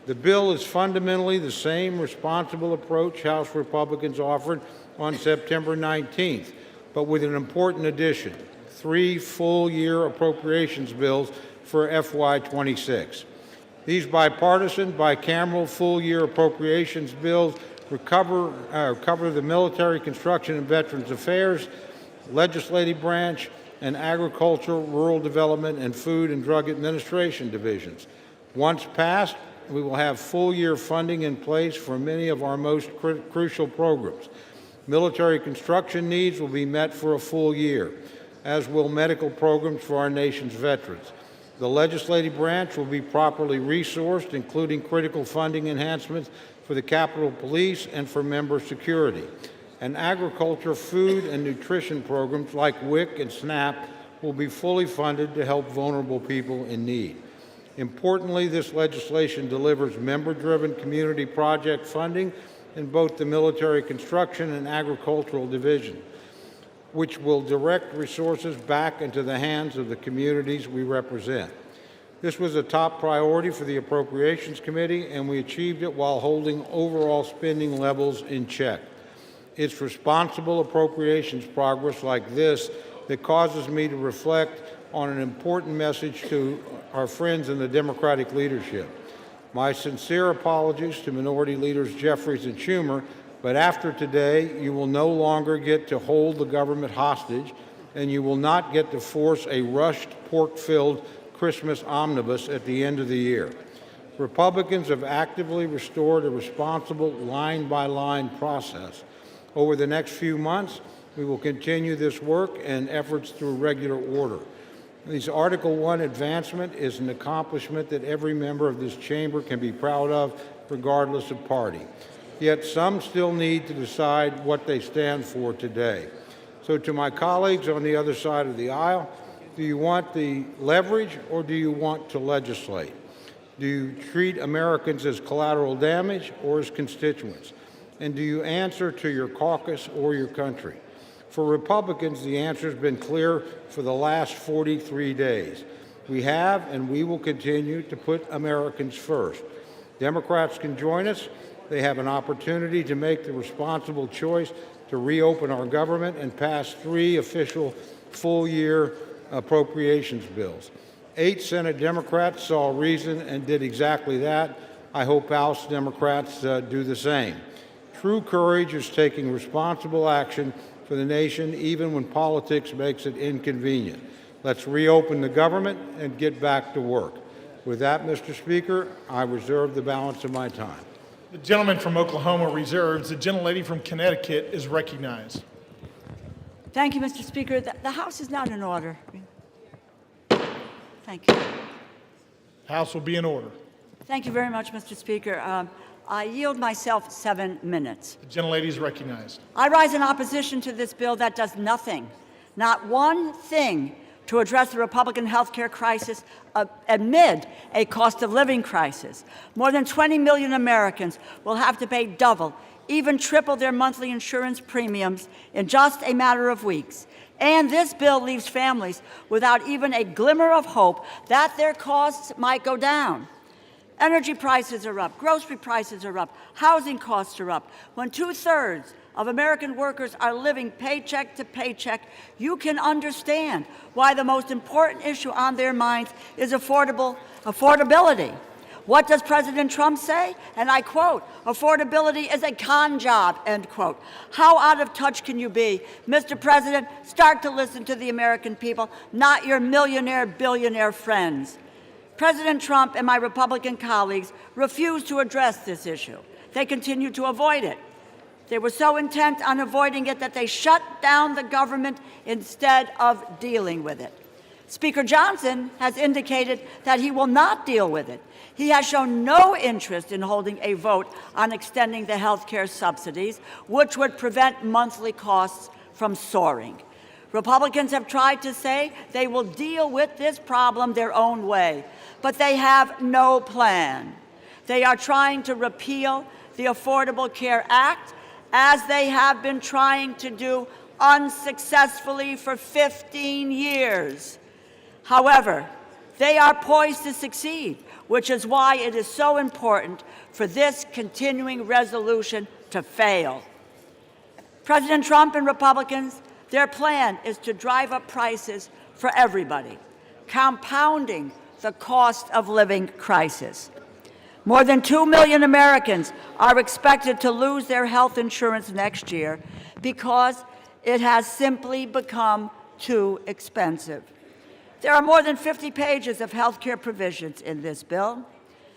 The bill is fundamentally the same responsible approach House Republicans offered on September 19th, but with an important addition: 3 full-year appropriations bills for FY26. These bipartisan, bicameral full-year appropriations bills cover the Military, Construction, and Veterans Affairs, Legislative Branch, and Agriculture, Rural Development, and Food and Drug Administration divisions. Once passed, we will have full-year funding in place for many of our most crucial programs. Military construction needs will be met for a full year, as will medical programs for our nation's veterans. The legislative branch will be properly resourced, including critical funding enhancements for the Capitol Police and for member security. And agriculture, food, and nutrition programs like WIC and SNAP will be fully funded to help vulnerable people in need. Importantly, this legislation delivers member-driven community project funding in both the military construction and agricultural division, which will direct resources back into the hands of the communities we represent. This was a top priority for the Appropriations Committee, and we achieved it while holding overall spending levels in check. It's responsible appropriations progress like this that causes me to reflect on an important message to our friends in the Democratic leadership. My sincere apologies to Minority Leaders Jeffries and Schumer, but after today, you will no longer get to hold the government hostage, and you will not get to force a rushed, pork-filled Christmas omnibus at the end of the year. Republicans have actively restored a responsible line-by-line process. Over the next few months, we will continue this work and efforts through regular order. This Article 1 advancement is an accomplishment that every member of this chamber can be proud of, regardless of party. Yet some still need to decide what they stand for today. So to my colleagues on the other side of the aisle, do you want the leverage or do you want to legislate? Do you treat Americans as collateral damage or as constituents? And do you answer to your caucus or your country? For Republicans, the answer has been clear for the last 43 days. We have and we will continue to put Americans first. Democrats can join us. They have an opportunity to make the responsible choice to reopen our government and pass 3 official full-year appropriations bills. 8 Senate Democrats saw reason and did exactly that. I hope House Democrats do the same. True courage is taking responsible action for the nation, even when politics makes it inconvenient. Let's reopen the government and get back to work. With that, Mr. Speaker, I reserve the balance of my time. The gentleman from Oklahoma reserves. The gentlelady from Connecticut is recognized. Thank you, Mr. Speaker. The House is not in order. Thank you. House will be in order. Thank you very much, Mr. Speaker. I yield myself 7 minutes. The gentlelady is recognized. I rise in opposition to this bill that does nothing, not one thing, to address the Republican health care crisis amid a cost of living crisis. More than 20 million Americans will have to pay double, even triple their monthly insurance premiums in just a matter of weeks. And this bill leaves families without even a glimmer of hope that their costs might go down. Energy prices are up, grocery prices are up, housing costs are up. When 2/3 of American workers are living paycheck to paycheck, you can understand why the most important issue on their minds is affordability. What does President Trump say? And I quote, affordability is a con job, end quote. How out of touch can you be? Mr. President, start to listen to the American people, not your millionaire, billionaire friends. President Trump and my Republican colleagues refuse to address this issue. They continue to avoid it. They were so intent on avoiding it that they shut down the government instead of dealing with it. Speaker Johnson has indicated that he will not deal with it. He has shown no interest in holding a vote on extending the health care subsidies, which would prevent monthly costs from soaring. Republicans have tried to say they will deal with this problem their own way, but they have no plan. They are trying to repeal the Affordable Care Act, as they have been trying to do unsuccessfully for 15 years. However, they are poised to succeed, which is why it is so important for this continuing resolution to fail. President Trump and Republicans, their plan is to drive up prices for everybody, compounding the cost of living crisis. More than 2 million Americans are expected to lose their health insurance next year because it has simply become too expensive. There are more than 50 pages of health care provisions in this bill.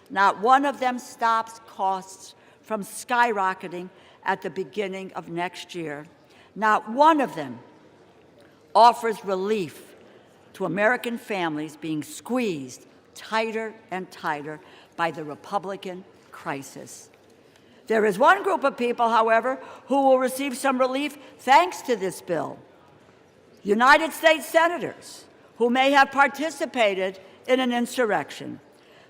Not one of them stops costs from skyrocketing at the beginning of next year. Not one of them offers relief to American families being squeezed tighter and tighter by the Republican crisis. There is one group of people, however, who will receive some relief thanks to this bill. United States senators who may have participated in an insurrection,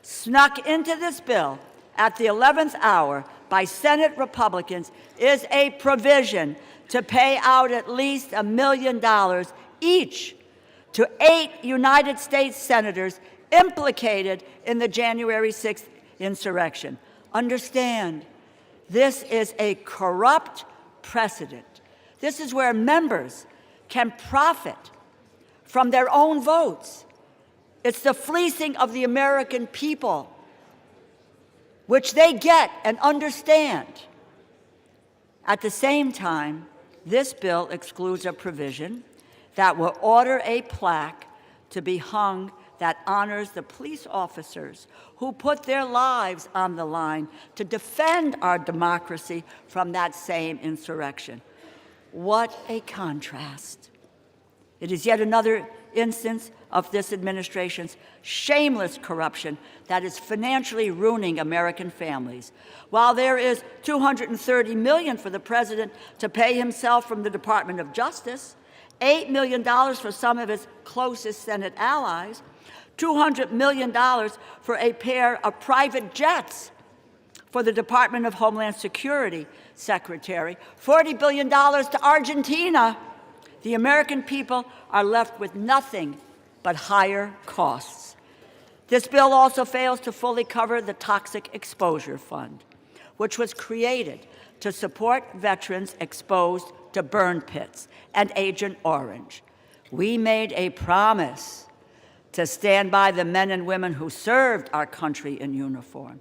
snuck into this bill at the 11th hour by Senate Republicans, is a provision to pay out at least $1 million each to 8 United States senators implicated in the January 6th insurrection. Understand, this is a corrupt precedent. This is where members can profit from their own votes. It's the fleecing of the American people, which they get and understand. At the same time, this bill excludes a provision that will order a plaque to be hung that honors the police officers who put their lives on the line to defend our democracy from that same insurrection. What a contrast. It is yet another instance of this administration's shameless corruption that is financially ruining American families. While there is $230 million for the president to pay himself from the Department of Justice, $8 million for some of his closest Senate allies, $200 million for a pair of private jets for the Department of Homeland Security Secretary, $40 billion to Argentina, the American people are left with nothing but higher costs. This bill also fails to fully cover the Toxic Exposure Fund, which was created to support veterans exposed to burn pits and Agent Orange. We made a promise to stand by the men and women who served our country in uniform.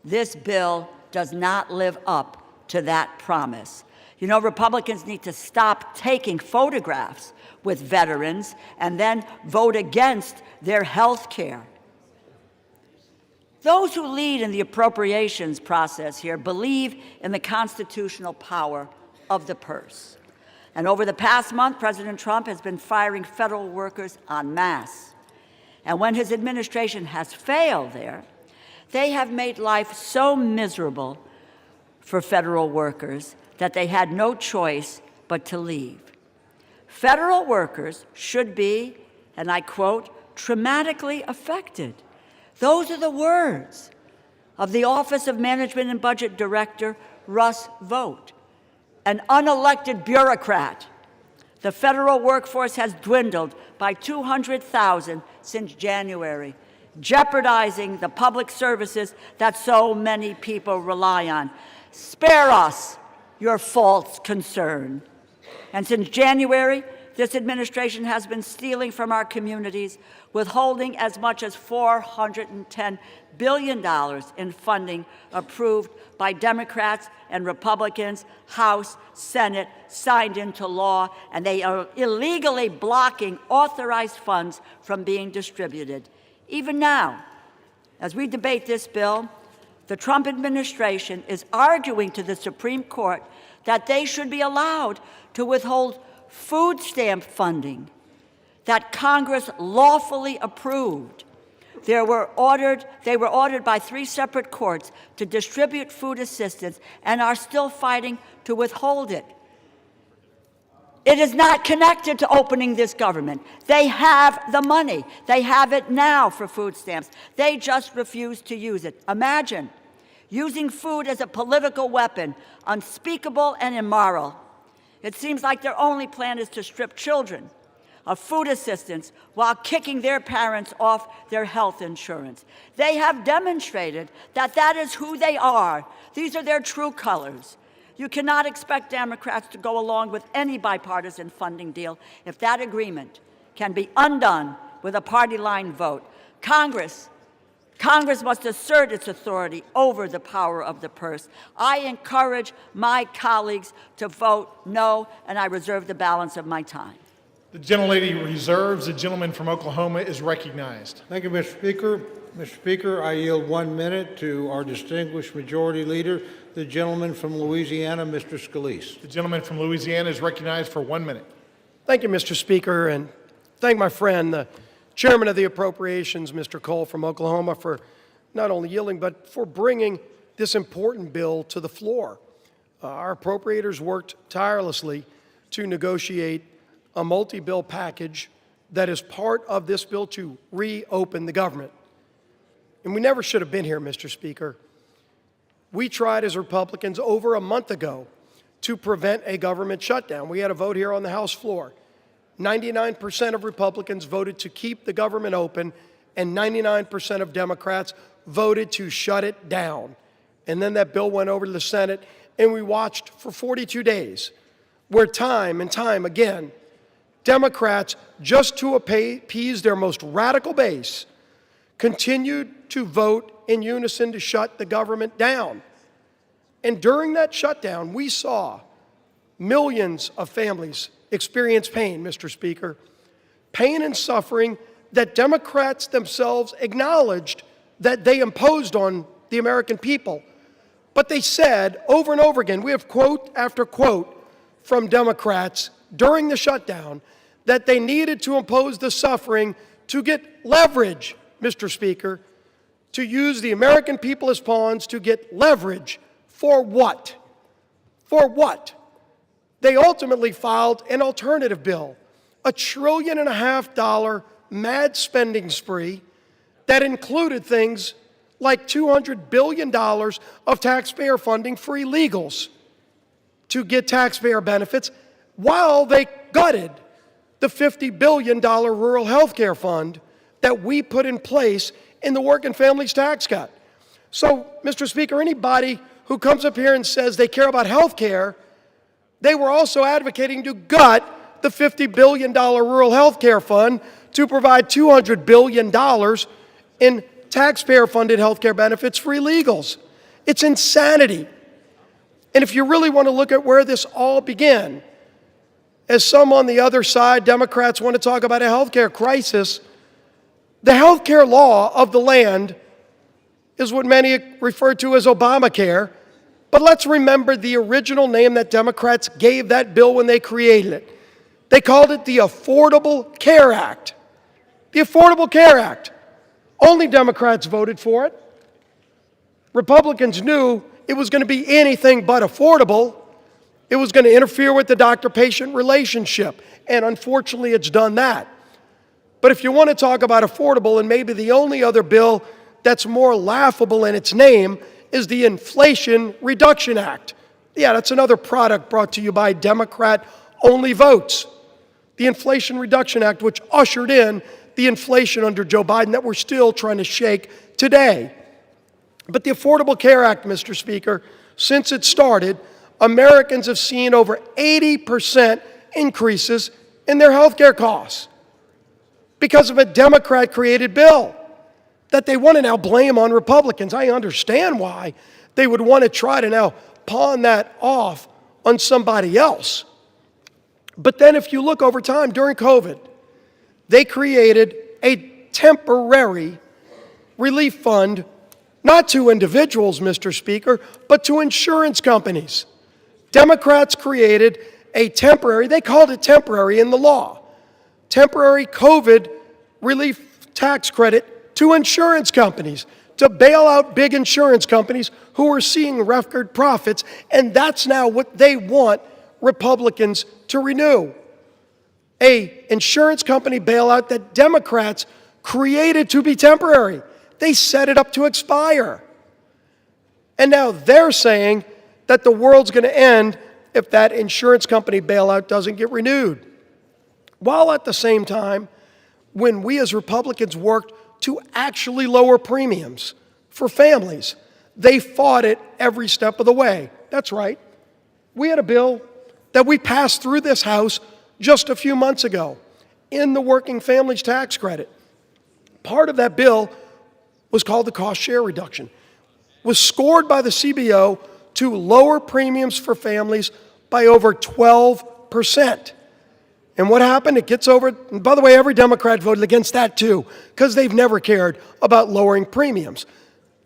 This bill does not live up to that promise. You know, Republicans need to stop taking photographs with veterans and then vote against their health care. Those who lead in the appropriations process here believe in the constitutional power of the purse. And over the past month, President Trump has been firing federal workers en masse. And when his administration has failed there, they have made life so miserable for federal workers that they had no choice but to leave. Federal workers should be, and I quote, traumatically affected. Those are the words of the Office of Management and Budget Director, Russ Vought, an unelected bureaucrat. The federal workforce has dwindled by 200,000 since January, jeopardizing the public services that so many people rely on. Spare us your false concern. And since January, This administration has been stealing from our communities, withholding as much as $410 billion in funding approved by Democrats and Republicans, House, Senate, signed into law, and they are illegally blocking authorized funds from being distributed. Even now, as we debate this bill, the Trump administration is arguing to the Supreme Court that they should be allowed to withhold food stamp funding that Congress lawfully approved. They were ordered by 3 separate courts to distribute food assistance and are still fighting to withhold it. It is not connected to opening this government. They have the money. They have it now for food stamps. They just refuse to use it. Imagine using food as a political weapon, unspeakable and immoral. It seems like their only plan is to strip children of food assistance while kicking their parents off their health insurance. They have demonstrated that that is who they are. These are their true colors. You cannot expect Democrats to go along with any bipartisan funding deal if that agreement can be undone with a party line vote. Congress must assert its authority over the power of the purse. I encourage my colleagues to vote no, and I reserve the balance of my time. The gentlelady reserves. The gentleman from Oklahoma is recognized. Thank you, Mr. Speaker. Mr. Speaker, I yield 1 minute to our distinguished majority leader, the gentleman from Louisiana, Mr. Scalise. The gentleman from Louisiana is recognized for 1 minute. Thank you, Mr. Speaker, and thank my friend, the Chairman of the Appropriations, Mr. Cole from Oklahoma, for not only yielding, but for bringing this important bill to the floor. Our appropriators worked tirelessly to negotiate a multi-bill package that is part of this bill to reopen the government. And we never should have been here, Mr. Speaker. We tried as Republicans over a month ago to prevent a government shutdown. We had a vote here on the House floor. 99% of Republicans voted to keep the government open, and 99% of Democrats voted to shut it down. And then that bill went over to the Senate, and we watched for 42 days, where time and time again, Democrats, just to appease their most radical base, continued to vote in unison to shut the government down. And during that shutdown, we saw millions of families experience pain, Mr. Speaker, pain and suffering that Democrats themselves acknowledged that they imposed on the American people. But they said over and over again, we have quote after quote from Democrats during the shutdown, that they needed to impose the suffering to get leverage, Mr. Speaker, to use the American people as pawns to get leverage. For what? For what? They ultimately filed an alternative bill, a $1.5 trillion mad spending spree that included things like $200 billion of taxpayer funding for illegals to get taxpayer benefits, while they gutted the $50 billion rural health care fund that we put in place in the Working Families Tax Cut. So, Mr. Speaker, anybody who comes up here and says they care about health care, they were also advocating to gut the $50 billion rural health care fund to provide $200 billion in taxpayer-funded health care benefits for illegals. It's insanity. And if you really want to look at where this all began, as some on the other side, Democrats, want to talk about a health care crisis, the health care law of the land is what many refer to as Obamacare. But let's remember the original name that Democrats gave that bill when they created it. They called it the Affordable Care Act. The Affordable Care Act. Only Democrats voted for it. Republicans knew it was going to be anything but affordable. It was going to interfere with the doctor-patient relationship. And unfortunately, it's done that. But if you want to talk about affordable, and maybe the only other bill that's more laughable in its name is the Inflation Reduction Act. Yeah, that's another product brought to you by Democrat-only votes. The Inflation Reduction Act, which ushered in the inflation under Joe Biden that we're still trying to shake today. But the Affordable Care Act, Mr. Speaker, since it started, Americans have seen over 80% increases in their health care costs because of a Democrat-created bill that they want to now blame on Republicans. I understand why they would want to try to now pawn that off on somebody else. But then if you look over time, during COVID, they created a temporary relief fund, not to individuals, Mr. Speaker, but to insurance companies. Democrats created a temporary, they called it temporary in the law, temporary COVID relief tax credit to insurance companies to bail out big insurance companies who are seeing record profits, and that's now what they want Republicans to renew. A insurance company bailout that Democrats created to be temporary. They set it up to expire. And now they're saying that the world's going to end if that insurance company bailout doesn't get renewed. While at the same time, when we as Republicans worked to actually lower premiums for families, they fought it every step of the way. That's right. We had a bill that we passed through this House just a few months ago in the Working Families Tax Credit. Part of that bill was called the cost share reduction, was scored by the CBO to lower premiums for families by over 12%. And what happened? It gets over, and by the way, every Democrat voted against that too, because they've never cared about lowering premiums.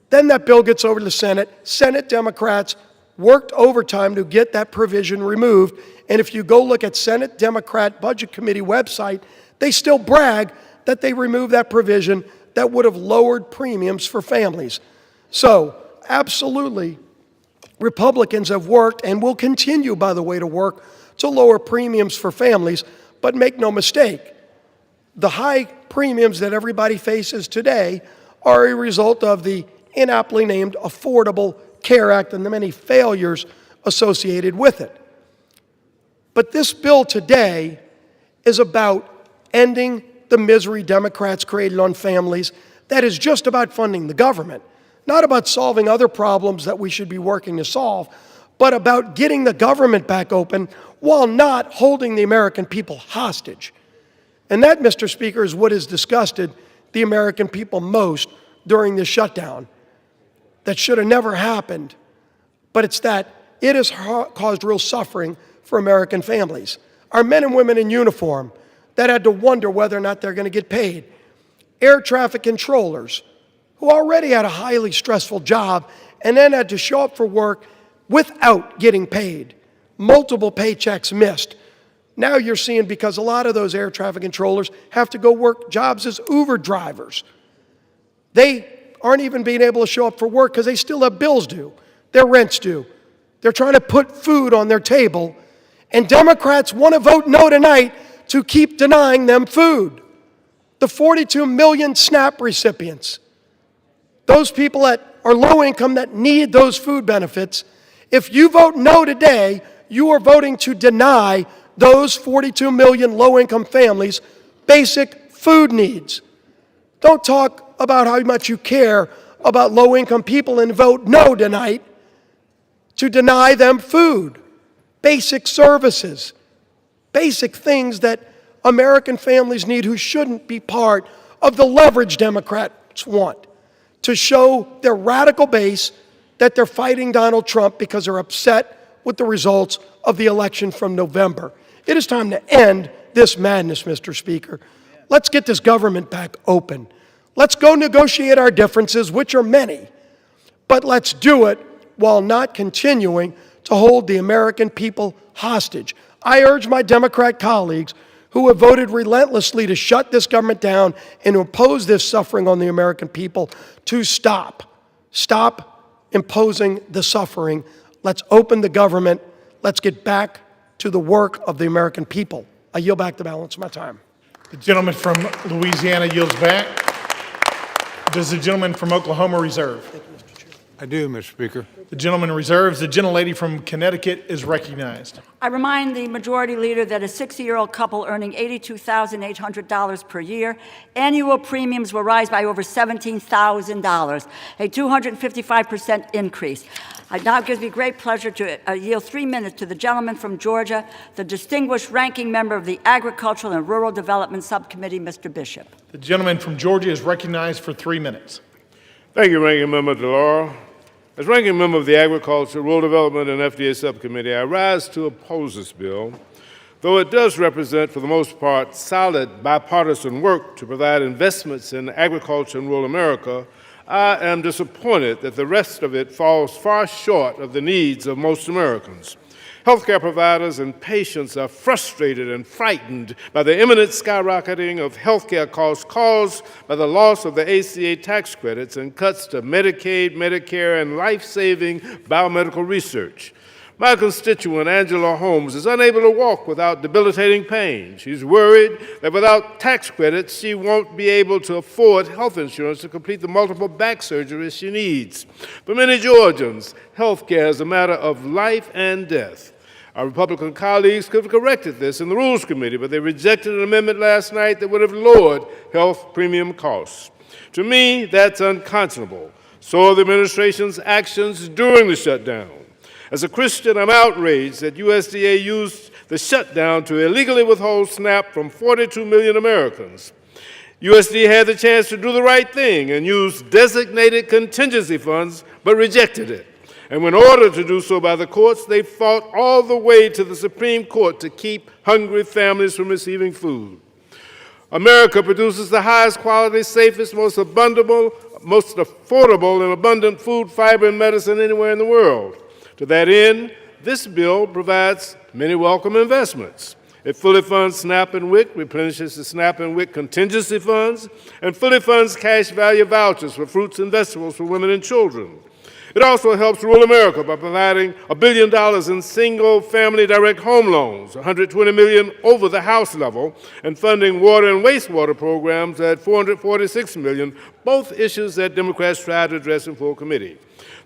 Then that bill gets over to the Senate. Senate Democrats worked overtime to get that provision removed. And if you go look at Senate Democrat Budget Committee website, they still brag that they removed that provision that would have lowered premiums for families. So, absolutely, Republicans have worked and will continue, by the way, to work to lower premiums for families, but make no mistake, the high premiums that everybody faces today are a result of the inaptly named Affordable Care Act and the many failures associated with it. But this bill today is about ending the misery Democrats created on families. That is just about funding the government, not about solving other problems that we should be working to solve, but about getting the government back open while not holding the American people hostage. And that, Mr. Speaker, is what has disgusted the American people most during this shutdown. That should have never happened, but it's that it has caused real suffering for American families. Our men and women in uniform that had to wonder whether or not they're going to get paid. Air traffic controllers who already had a highly stressful job and then had to show up for work without getting paid. Multiple paychecks missed. Now you're seeing, because a lot of those air traffic controllers have to go work jobs as Uber drivers. They aren't even being able to show up for work because they still have bills due, their rent's due. They're trying to put food on their table, and Democrats want to vote no tonight to keep denying them food. The 42 million SNAP recipients, those people that are low income that need those food benefits, if you vote no today, you are voting to deny those 42 million low-income families basic food needs. Don't talk about how much you care about low-income people and vote no tonight to deny them food, basic services, basic things that American families need who shouldn't be part of the leverage Democrats want to show their radical base that they're fighting Donald Trump because they're upset with the results of the election from November. It is time to end this madness, Mr. Speaker. Let's get this government back open. Let's go negotiate our differences, which are many, but let's do it while not continuing to hold the American people hostage. I urge my Democrat colleagues who have voted relentlessly to shut this government down and to impose this suffering on the American people to stop. Stop imposing the suffering. Let's open the government. Let's get back to the work of the American people. I yield back the balance of my time. The gentleman from Louisiana yields back. Does the gentleman from Oklahoma reserve? I do, Mr. Speaker. The gentleman reserves. The gentlelady from Connecticut is recognized. I remind the Majority Leader that a 60-year-old couple earning $82,800 per year, annual premiums will rise by over $17,000, a 255% increase. It now gives me great pleasure to yield 3 minutes to the gentleman from Georgia, the distinguished ranking member of the Agricultural and Rural Development Subcommittee, Mr. Bishop. The gentleman from Georgia is recognized for 3 minutes. Thank you, Ranking Member DeLauro. As Ranking Member of the Agriculture, Rural Development, and FDA Subcommittee, I rise to oppose this bill, though it does represent, for the most part, solid bipartisan work to provide investments in agriculture in rural America. I am disappointed that the rest of it falls far short of the needs of most Americans. Healthcare providers and patients are frustrated and frightened by the imminent skyrocketing of healthcare costs caused by the loss of the ACA tax credits and cuts to Medicaid, Medicare, and life-saving biomedical research. My constituent, Angela Holmes, is unable to walk without debilitating pain. She's worried that without tax credits, she won't be able to afford health insurance to complete the multiple back surgeries she needs. For many Georgians, health care is a matter of life and death. Our Republican colleagues could have corrected this in the Rules Committee, but they rejected an amendment last night that would have lowered health premium costs. To me, that's unconscionable. So are the administration's actions during the shutdown. As a Christian, I'm outraged that USDA used the shutdown to illegally withhold SNAP from 42 million Americans. USDA had the chance to do the right thing and use designated contingency funds, but rejected it. And when ordered to do so by the courts, they fought all the way to the Supreme Court to keep hungry families from receiving food. America produces the highest quality, safest, most affordable, and abundant food, fiber, and medicine anywhere in the world. To that end, this bill provides many welcome investments. It fully funds SNAP and WIC, replenishes the SNAP and WIC contingency funds, and fully funds cash value vouchers for fruits and vegetables for women and children. It also helps rural America by providing $1 billion in single-family direct home loans, $120 million over the House level, and funding water and wastewater programs at $446 million, both issues that Democrats tried to address in full committee.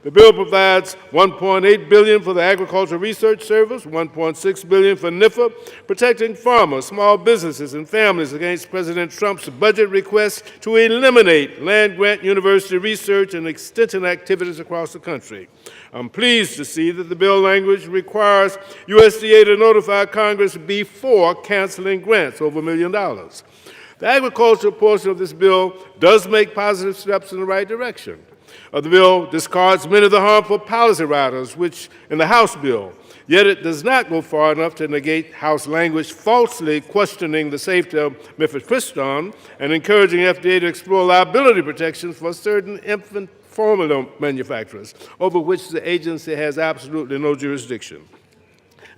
The bill provides $1.8 billion for the Agricultural Research Service, $1.6 billion for NIFA, protecting farmers, small businesses, and families against President Trump's budget request to eliminate land-grant university research and extension activities across the country. I'm pleased to see that the bill language requires USDA to notify Congress before canceling grants over $1 million. The agricultural portion of this bill does make positive steps in the right direction. The bill discards many of the harmful policy riders, which in the House bill, yet it does not go far enough to negate House language falsely questioning the safety of mifepristone and encouraging FDA to explore liability protections for certain infant formula manufacturers, over which the agency has absolutely no jurisdiction.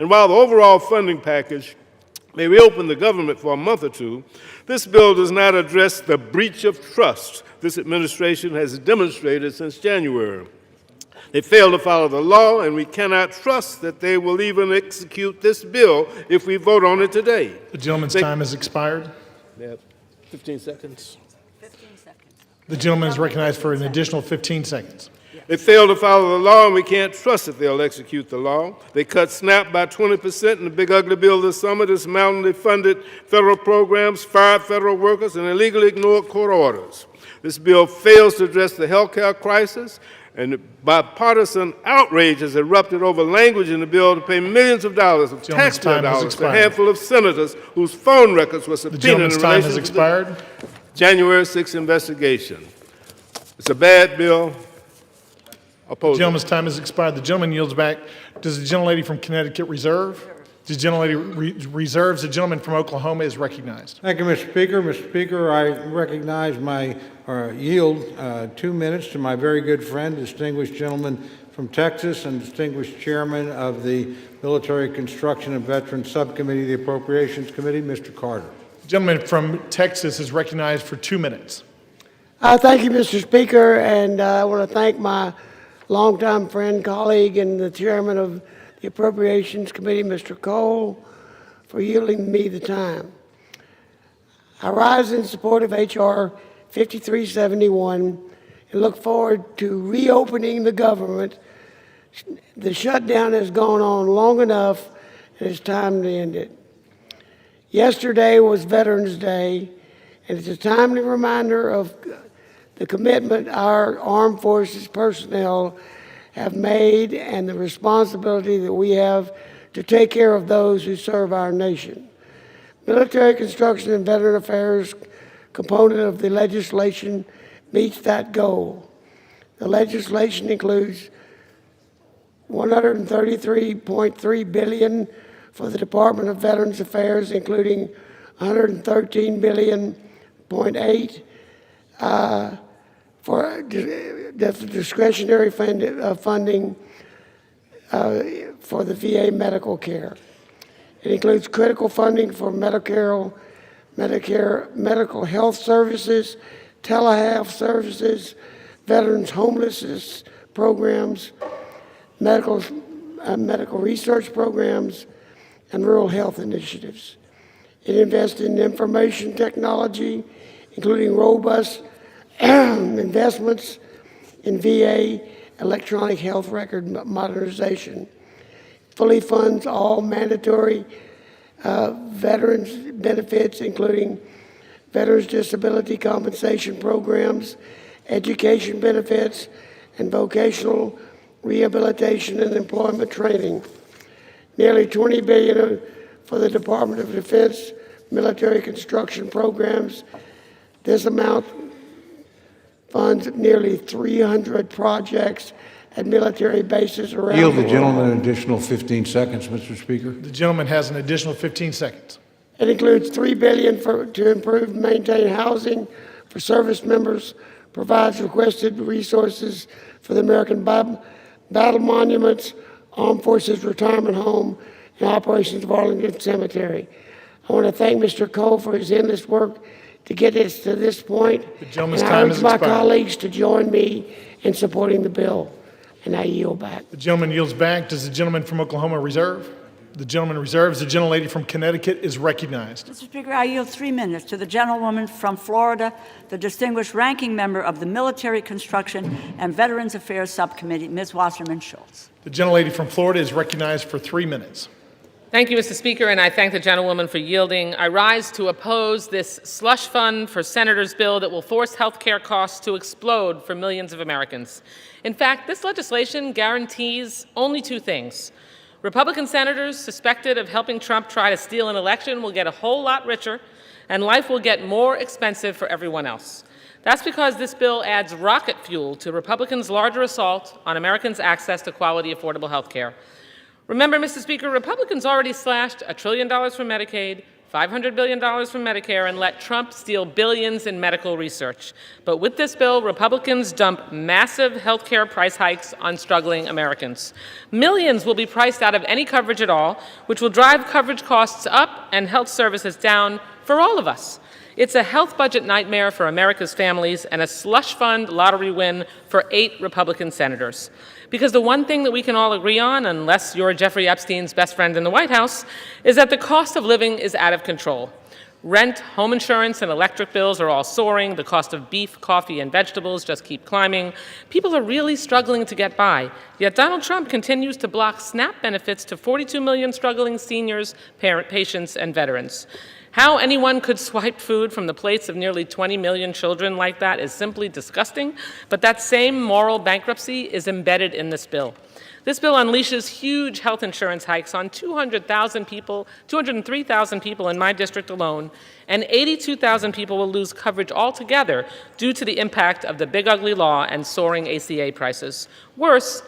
And while the overall funding package may reopen the government for a month or two, this bill does not address the breach of trust this administration has demonstrated since January. They fail to follow the law, and we cannot trust that they will even execute this bill if we vote on it today. The gentleman's time has expired. Yeah, 15 seconds. 15 seconds. The gentleman is recognized for an additional 15 seconds. They fail to follow the law, and we can't trust that they'll execute the law. They cut SNAP by 20% in the big ugly bill this summer, dismantled funded federal programs, fired federal workers, and illegally ignored court orders. This bill fails to address the health care crisis, and bipartisan outrage has erupted over language in the bill to pay millions of dollars of taxpayer dollars to a handful of senators whose phone records were subpoenaed in relation to the January 6th investigation. It's a bad bill. The gentleman's time has expired. The gentleman yields back. Does the gentlelady from Connecticut reserve? The gentlelady reserves. The gentleman from Oklahoma is recognized. Thank you, Mr. Speaker. Mr. Speaker, I recognize yield 2 minutes to my very good friend, distinguished gentleman from Texas and distinguished chairman of the Military Construction and Veterans Subcommittee, the Appropriations Committee, Mr. Carter. The gentleman from Texas is recognized for 2 minutes. Thank you, Mr. Speaker, and I want to thank my longtime friend, colleague, and the chairman of the Appropriations Committee, Mr. Cole, for yielding me the time. I rise in support of H.R. 5371 and look forward to reopening the government. The shutdown has gone on long enough, and it's time to end it. Yesterday was Veterans Day, and it's a timely reminder of the commitment our armed forces personnel have made and the responsibility that we have to take care of those who serve our nation. Military Construction and Veteran Affairs component of the legislation meets that goal. The legislation includes $133.3 billion for the Department of Veterans Affairs, including $113.8 billion for discretionary funding for the VA medical care. It includes critical funding for Medicare, medical health services, telehealth services, veterans homelessness programs, medical research programs, and rural health initiatives. It invests in information technology, including robust investments in VA electronic health record modernization. Fully funds all mandatory veterans benefits, including veterans disability compensation programs, education benefits, and vocational rehabilitation and employment training. Nearly $20 billion for the Department of Defense military construction programs. This amount funds nearly 300 projects at military bases around the world. Yield the gentleman an additional 15 seconds, Mr. Speaker. The gentleman has an additional 15 seconds. It includes $3 billion to improve and maintain housing for service members, provides requested resources for the American Battle Monuments, Armed Forces Retirement Home, and operations of Arlington Cemetery. I want to thank Mr. Cole for his endless work to get us to this point. The gentleman's and time I has urge my expired. colleagues to join me in supporting the bill. And I yield back. The gentleman yields back. Does the gentleman from Oklahoma reserve? The gentleman reserves. The gentlelady from Connecticut is recognized. Mr. Speaker, I yield 3 minutes to the gentlewoman from Florida, the distinguished ranking member of the Military Construction and Veterans Affairs Subcommittee, Ms. Wasserman Schultz. The gentlelady from Florida is recognized for 3 minutes. Thank you, Mr. Speaker, and I thank the gentlewoman for yielding. I rise to oppose this slush fund for senators bill that will force health care costs to explode for millions of Americans. In fact, this legislation guarantees only 2 things. Republican senators suspected of helping Trump try to steal an election will get a whole lot richer, and life will get more expensive for everyone else. That's because this bill adds rocket fuel to Republicans' larger assault on Americans' access to quality, affordable health care. Remember, Mr. Speaker, Republicans already slashed $1 trillion from Medicaid, $500 billion from Medicare, and let Trump steal billions in medical research. But with this bill, Republicans dump massive health care price hikes on struggling Americans. Millions will be priced out of any coverage at all, which will drive coverage costs up and health services down for all of us. It's a health budget nightmare for America's families and a slush fund lottery win for 8 Republican senators. Because the one thing that we can all agree on, unless you're Jeffrey Epstein's best friend in the White House, is that the cost of living is out of control. Rent, home insurance, and electric bills are all soaring. The cost of beef, coffee, and vegetables just keep climbing. People are really struggling to get by. Yet Donald Trump continues to block SNAP benefits to 42 million struggling seniors, patients, and veterans. How anyone could swipe food from the plates of nearly 20 million children like that is simply disgusting, but that same moral bankruptcy is embedded in this bill. This bill unleashes huge health insurance hikes on 203,000 people in my district alone, and 82,000 people will lose coverage altogether due to the impact of the big ugly law and soaring ACA prices. Worse,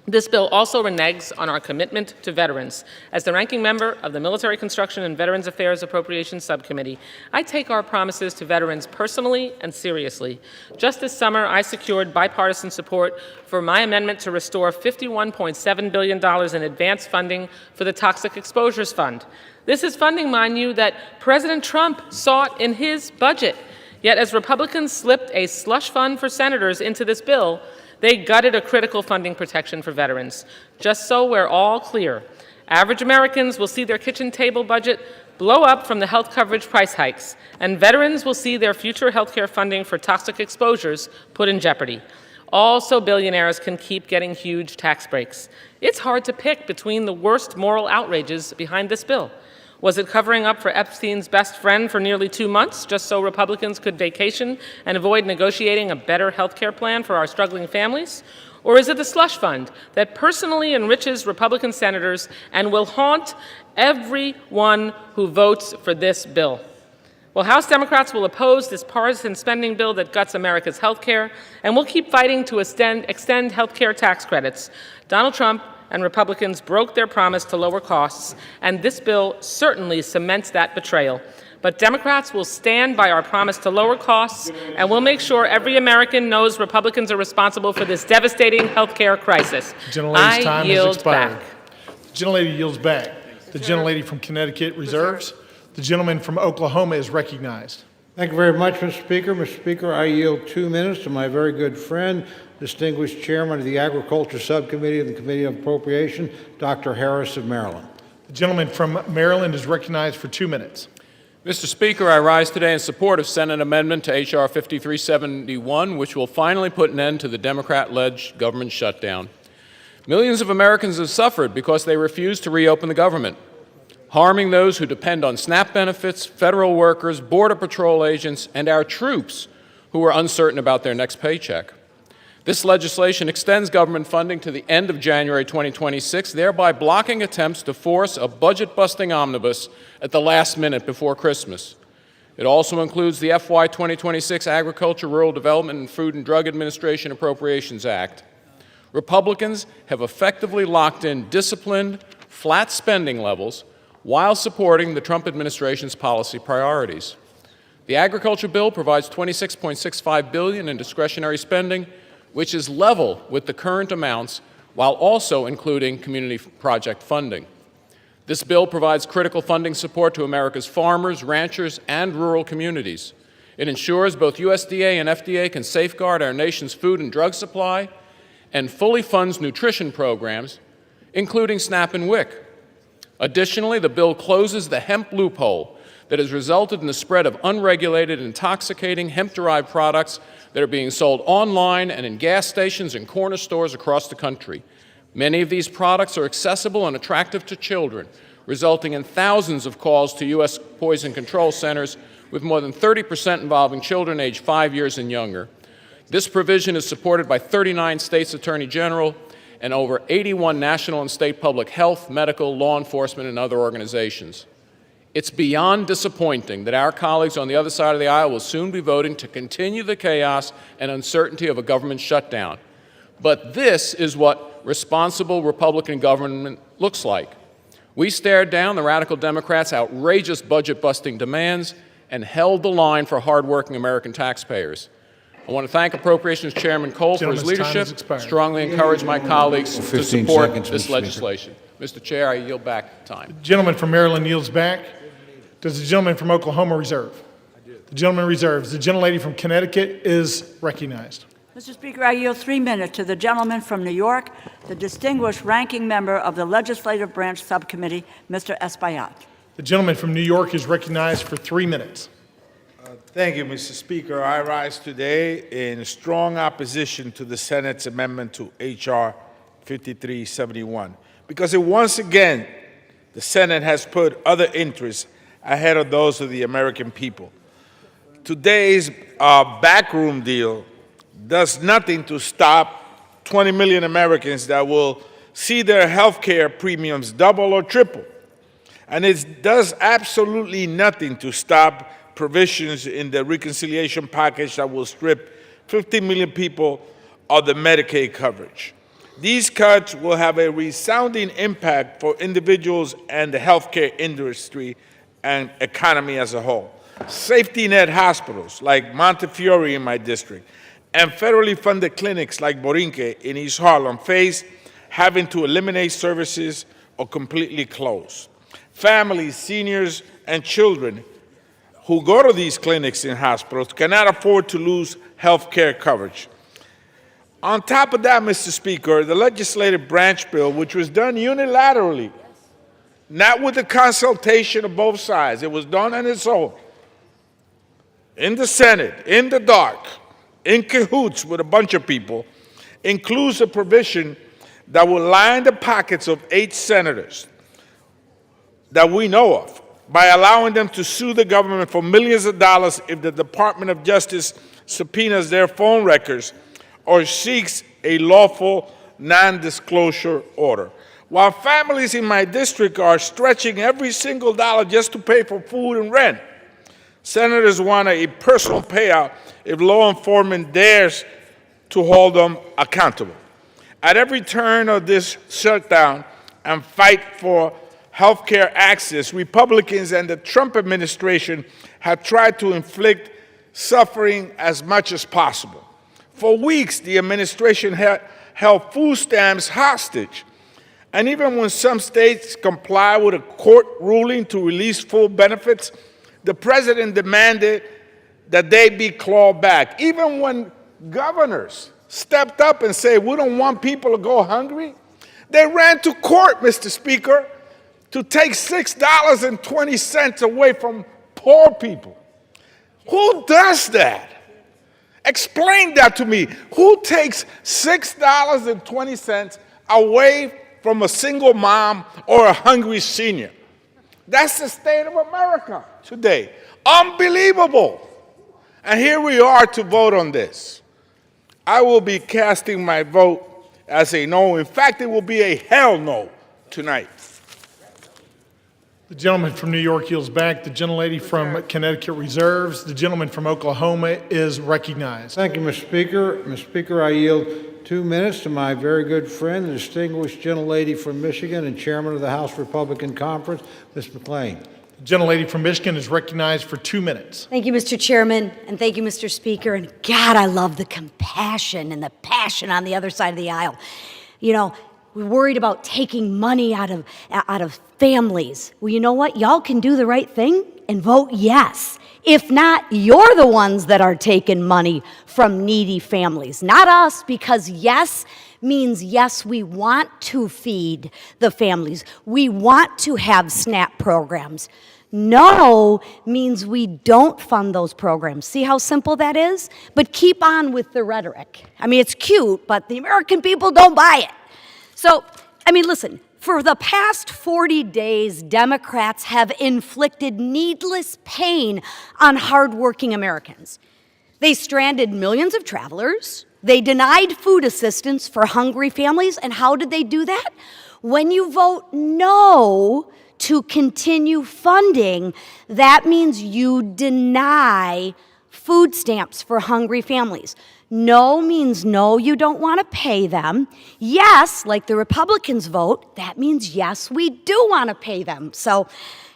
this bill also reneges on our commitment to veterans. As the ranking member of the Military Construction and Veterans Affairs Appropriations Subcommittee, I take our promises to veterans personally and seriously. Just this summer, I secured bipartisan support for my amendment to restore $51.7 billion in advance funding for the Toxic Exposures Fund. This is funding, mind you, that President Trump sought in his budget. Yet as Republicans slipped a slush fund for senators into this bill, they gutted a critical funding protection for veterans. Just so we're all clear, average Americans will see their kitchen table budget blow up from the health coverage price hikes, and veterans will see their future health care funding for toxic exposures put in jeopardy. All so billionaires can keep getting huge tax breaks. It's hard to pick between the worst moral outrages behind this bill. Was it covering up for Epstein's best friend for nearly 2 months, just so Republicans could vacation and avoid negotiating a better health care plan for our struggling families? Or is it the slush fund that personally enriches Republican senators and will haunt everyone who votes for this bill? Well, House Democrats will oppose this partisan spending bill that guts America's health care, and we'll keep fighting to extend health care tax credits. Donald Trump and Republicans broke their promise to lower costs, and this bill certainly cements that betrayal. But Democrats will stand by our promise to lower costs, and we'll make sure every American knows Republicans are responsible for this devastating health care crisis. The gentlelady's time has expired. Back. The gentlelady yields back. The gentlelady from Connecticut reserves. The gentleman from Oklahoma is recognized. Thank you very much, Mr. Speaker. Mr. Speaker, I yield 2 minutes to my very good friend, distinguished chairman of the Agriculture Subcommittee of the Committee on Appropriation, Dr. Harris of Maryland. The gentleman from Maryland is recognized for 2 minutes. Mr. Speaker, I rise today in support of Senate Amendment to H.R. 5371, which will finally put an end to the Democrat-led government shutdown. Millions of Americans have suffered because they refuse to reopen the government, harming those who depend on SNAP benefits, federal workers, Border Patrol agents, and our troops who are uncertain about their next paycheck. This legislation extends government funding to the end of January 2026, thereby blocking attempts to force a budget-busting omnibus at the last minute before Christmas. It also includes the FY 2026 Agriculture, Rural Development, and Food and Drug Administration Appropriations Act. Republicans have effectively locked in disciplined, flat spending levels while supporting the Trump administration's policy priorities. The agriculture bill provides $26.65 billion in discretionary spending, which is level with the current amounts, while also including community project funding. This bill provides critical funding support to America's farmers, ranchers, and rural communities. It ensures both USDA and FDA can safeguard our nation's food and drug supply, and fully funds nutrition programs, including SNAP and WIC. Additionally, the bill closes the hemp loophole that has resulted in the spread of unregulated, intoxicating hemp-derived products that are being sold online and in gas stations and corner stores across the country. Many of these products are accessible and attractive to children, resulting in thousands of calls to U.S. poison control centers, with more than 30% involving children aged 5 years and younger. This provision is supported by 39 states' attorney general and over 81 national and state public health, medical, law enforcement, and other organizations. It's beyond disappointing that our colleagues on the other side of the aisle will soon be voting to continue the chaos and uncertainty of a government shutdown. But this is what responsible Republican government looks like. We stared down the radical Democrats' outrageous budget-busting demands and held the line for hardworking American taxpayers. I want to thank Appropriations Chairman Cole for his leadership, strongly encourage my colleagues to support this legislation. Mr. Chair, I yield back time. The gentleman from Maryland yields back. Does the gentleman from Oklahoma reserve? The gentleman reserves. The gentlelady from Connecticut is recognized. Mr. Speaker, I yield 3 minutes to the gentleman from New York, the distinguished ranking member of the Legislative Branch Subcommittee, Mr. Espaillat. The gentleman from New York is recognized for 3 minutes. Thank you, Mr. Speaker. I rise today in strong opposition to the Senate's amendment to H.R. 5371, because once again, the Senate has put other interests ahead of those of the American people. Today's backroom deal does nothing to stop 20 million Americans that will see their health care premiums double or triple. And it does absolutely nothing to stop provisions in the reconciliation package that will strip 50 million people of the Medicaid coverage. These cuts will have a resounding impact for individuals and the healthcare industry and economy as a whole. Safety net hospitals like Montefiore in my district and federally funded clinics like Borinque in East Harlem face having to eliminate services or completely close. Families, seniors, and children who go to these clinics and hospitals cannot afford to lose health care coverage. On top of that, Mr. Speaker, the legislative branch bill, which was done unilaterally not with the consultation of both sides. It was done on its own, in the Senate, in the dark, in cahoots with a bunch of people, includes a provision that will line the pockets of 8 senators that we know of by allowing them to sue the government for millions of dollars if the Department of Justice subpoenas their phone records or seeks a lawful non-disclosure order. While families in my district are stretching every single dollar just to pay for food and rent, senators want a personal payout if law enforcement dares to hold them accountable. At every turn of this shutdown and fight for health care access, Republicans and the Trump administration have tried to inflict suffering as much as possible. For weeks, the administration held food stamps hostage. And even when some states comply with a court ruling to release full benefits, the president demanded that they be clawed back. Even when governors stepped up and said, we don't want people to go hungry, they ran to court, Mr. Speaker, to take $6.20 away from poor people. Who does that? Explain that to me. Who takes $6.20 away from a single mom or a hungry senior? That's the state of America today. Unbelievable. And here we are to vote on this. I will be casting my vote as a no. In fact, it will be a hell no tonight. The gentleman from New York yields back. The gentlelady from Connecticut reserves. The gentleman from Oklahoma is recognized. Thank you, Mr. Speaker. Mr. Speaker, I yield 2 minutes to my very good friend, the distinguished gentlelady from Michigan and chairman of the House Republican Conference, Ms. McClain. The gentlelady from Michigan is recognized for 2 minutes. Thank you, Mr. Chairman, and thank you, Mr. Speaker. And God, I love the compassion and the passion on the other side of the aisle. You know, we're worried about taking money out of families. Well, you know what? Y'all can do the right thing and vote yes. If not, you're the ones that are taking money from needy families, not us, because yes means yes, we want to feed the families. We want to have SNAP programs. No means we don't fund those programs. See how simple that is? But keep on with the rhetoric. I mean, it's cute, but the American people don't buy it. So, I mean, listen, for the past 40 days, Democrats have inflicted needless pain on hardworking Americans. They stranded millions of travelers. They denied food assistance for hungry families. And how did they do that? When you vote no to continue funding, that means you deny food stamps for hungry families. No means no, you don't want to pay them. Yes, like the Republicans vote, that means yes, we do want to pay them. So,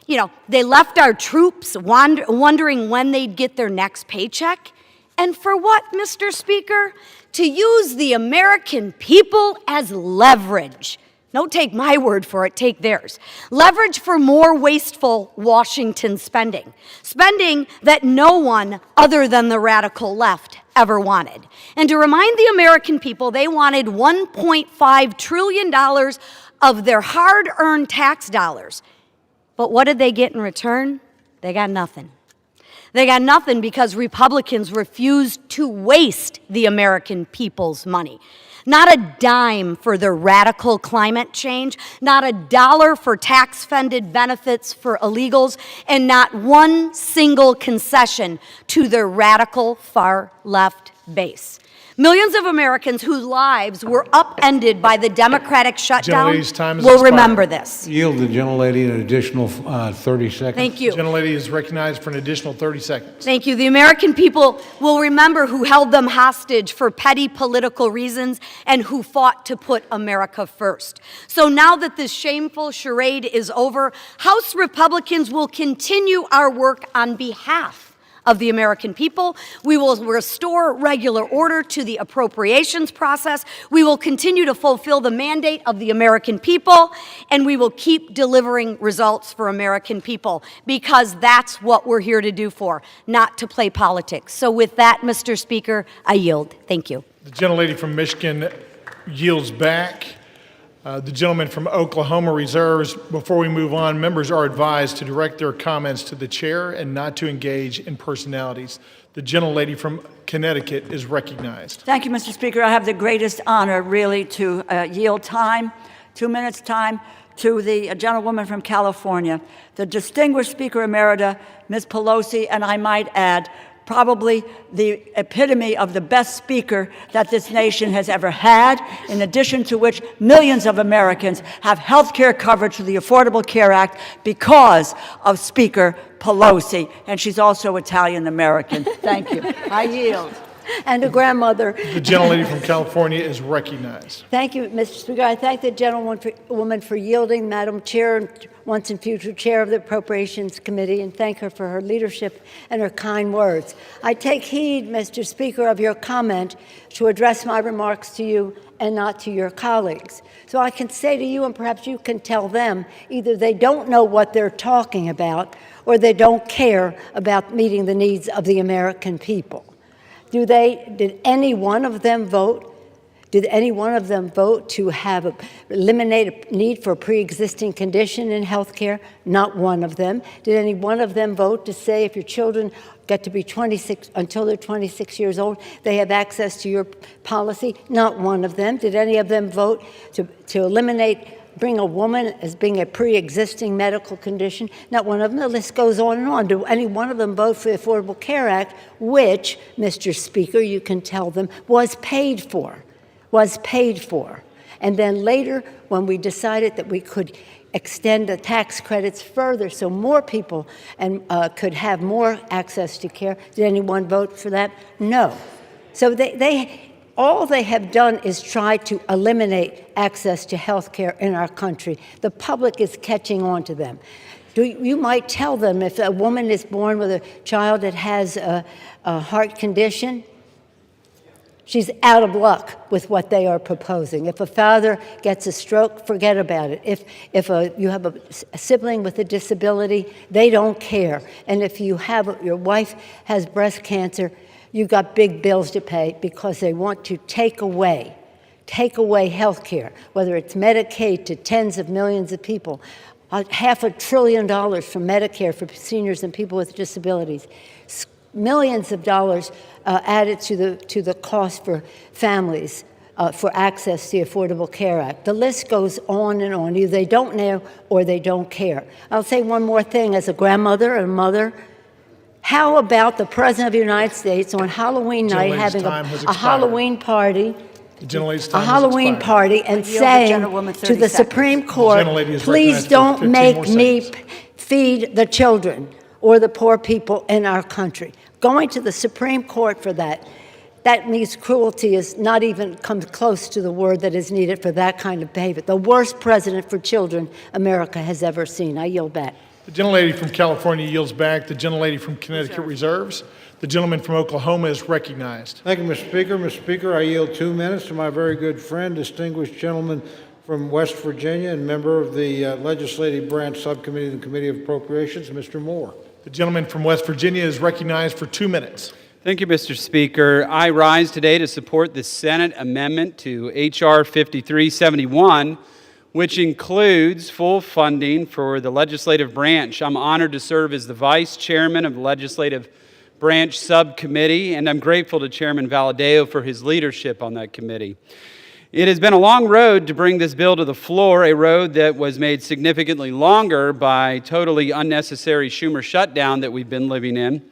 you know, they left our troops wondering when they'd get their next paycheck. And for what, Mr. Speaker? To use the American people as leverage. Don't take my word for it, take theirs. Leverage for more wasteful Washington spending. Spending that no one other than the radical left ever wanted. And to remind the American people, they wanted $1.5 trillion of their hard-earned tax dollars. But what did they get in return? They got nothing. They got nothing because Republicans refused to waste the American people's money. Not a dime for their radical climate change, not a dollar for tax-funded benefits for illegals, and not one single concession to their radical far-left base. Millions of Americans whose lives were upended by the Democratic shutdown will remember this. Yield the gentlelady an additional 30 seconds. Thank you. The gentlelady is recognized for an additional 30 seconds. Thank you. The American people will remember who held them hostage for petty political reasons and who fought to put America first. So now that this shameful charade is over, House Republicans will continue our work on behalf of the American people. We will restore regular order to the appropriations process. We will continue to fulfill the mandate of the American people, and we will keep delivering results for American people, because that's what we're here to do for, not to play politics. So with that, Mr. Speaker, I yield. Thank you. The gentlelady from Michigan yields back. The gentleman from Oklahoma reserves. Before we move on, members are advised to direct their comments to the chair and not to engage in personalities. The gentlelady from Connecticut is recognized. Thank you, Mr. Speaker. I have the greatest honor, really, to yield time, 2 minutes time, to the gentlewoman from California, the distinguished Speaker Emerita, Ms. Pelosi, and I might add, probably the epitome of the best speaker that this nation has ever had, in addition to which millions of Americans have health care coverage through the Affordable Care Act because of Speaker Pelosi, and she's also Italian-American. Thank you. I yield. And a grandmother. The gentlelady from California is recognized. Thank you, Mr. Speaker. I thank the gentlewoman for yielding, Madam Chair, and once and future Chair of the Appropriations Committee, and thank her for her leadership and her kind words. I take heed, Mr. Speaker, of your comment to address my remarks to you and not to your colleagues. So I can say to you, and perhaps you can tell them, either they don't know what they're talking about or they don't care about meeting the needs of the American people. Did any one of them vote? Did any one of them vote to eliminate a need for a pre-existing condition in health care? Not one of them. Did any one of them vote to say if your children get to be 26, until they're 26 years old, they have access to your policy? Not one of them. Did any of them vote to bring a woman as being a pre-existing medical condition? Not one of them. The list goes on and on. Do any one of them vote for the Affordable Care Act, which, Mr. Speaker, you can tell them, was paid for? And then later, when we decided that we could extend the tax credits further so more people could have more access to care, did anyone vote for that? No. So all they have done is try to eliminate access to health care in our country. The public is catching on to them. You might tell them if a woman is born with a child that has a heart condition, she's out of luck with what they are proposing. If a father gets a stroke, forget about it. If you have a sibling with a disability, they don't care. And if your wife has breast cancer, you've got big bills to pay because they want to take away health care, whether it's Medicaid to tens of millions of people, $500 billion from Medicare for seniors and people with disabilities, millions of dollars added to the cost for families for access to the Affordable Care Act. The list goes on and on. Either they don't know or they don't care. I'll say one more thing as a grandmother and a mother. How about the President of the United States on Halloween night having a Halloween party? A Halloween party and saying to the Supreme Court, please don't make me feed the children or the poor people in our country. Going to the Supreme Court for that means cruelty is not even comes close to the word that is needed for that kind of behavior. The worst president for children America has ever seen. I yield back. The gentlelady from California yields back. The gentlelady from Connecticut reserves. The gentleman from Oklahoma is recognized. Thank you, Mr. Speaker. Mr. Speaker, I yield 2 minutes to my very good friend, distinguished gentleman from West Virginia and member of the Legislative Branch Subcommittee of the Committee of Appropriations, Mr. Moore. The gentleman from West Virginia is recognized for 2 minutes. Thank you, Mr. Speaker. I rise today to support the Senate amendment to H.R. 5371, which includes full funding for the legislative branch. I'm honored to serve as the vice chairman of the Legislative Branch Subcommittee, and I'm grateful to Chairman Valadao for his leadership on that committee. It has been a long road to bring this bill to the floor, a road that was made significantly longer by totally unnecessary Schumer shutdown that we've been living in.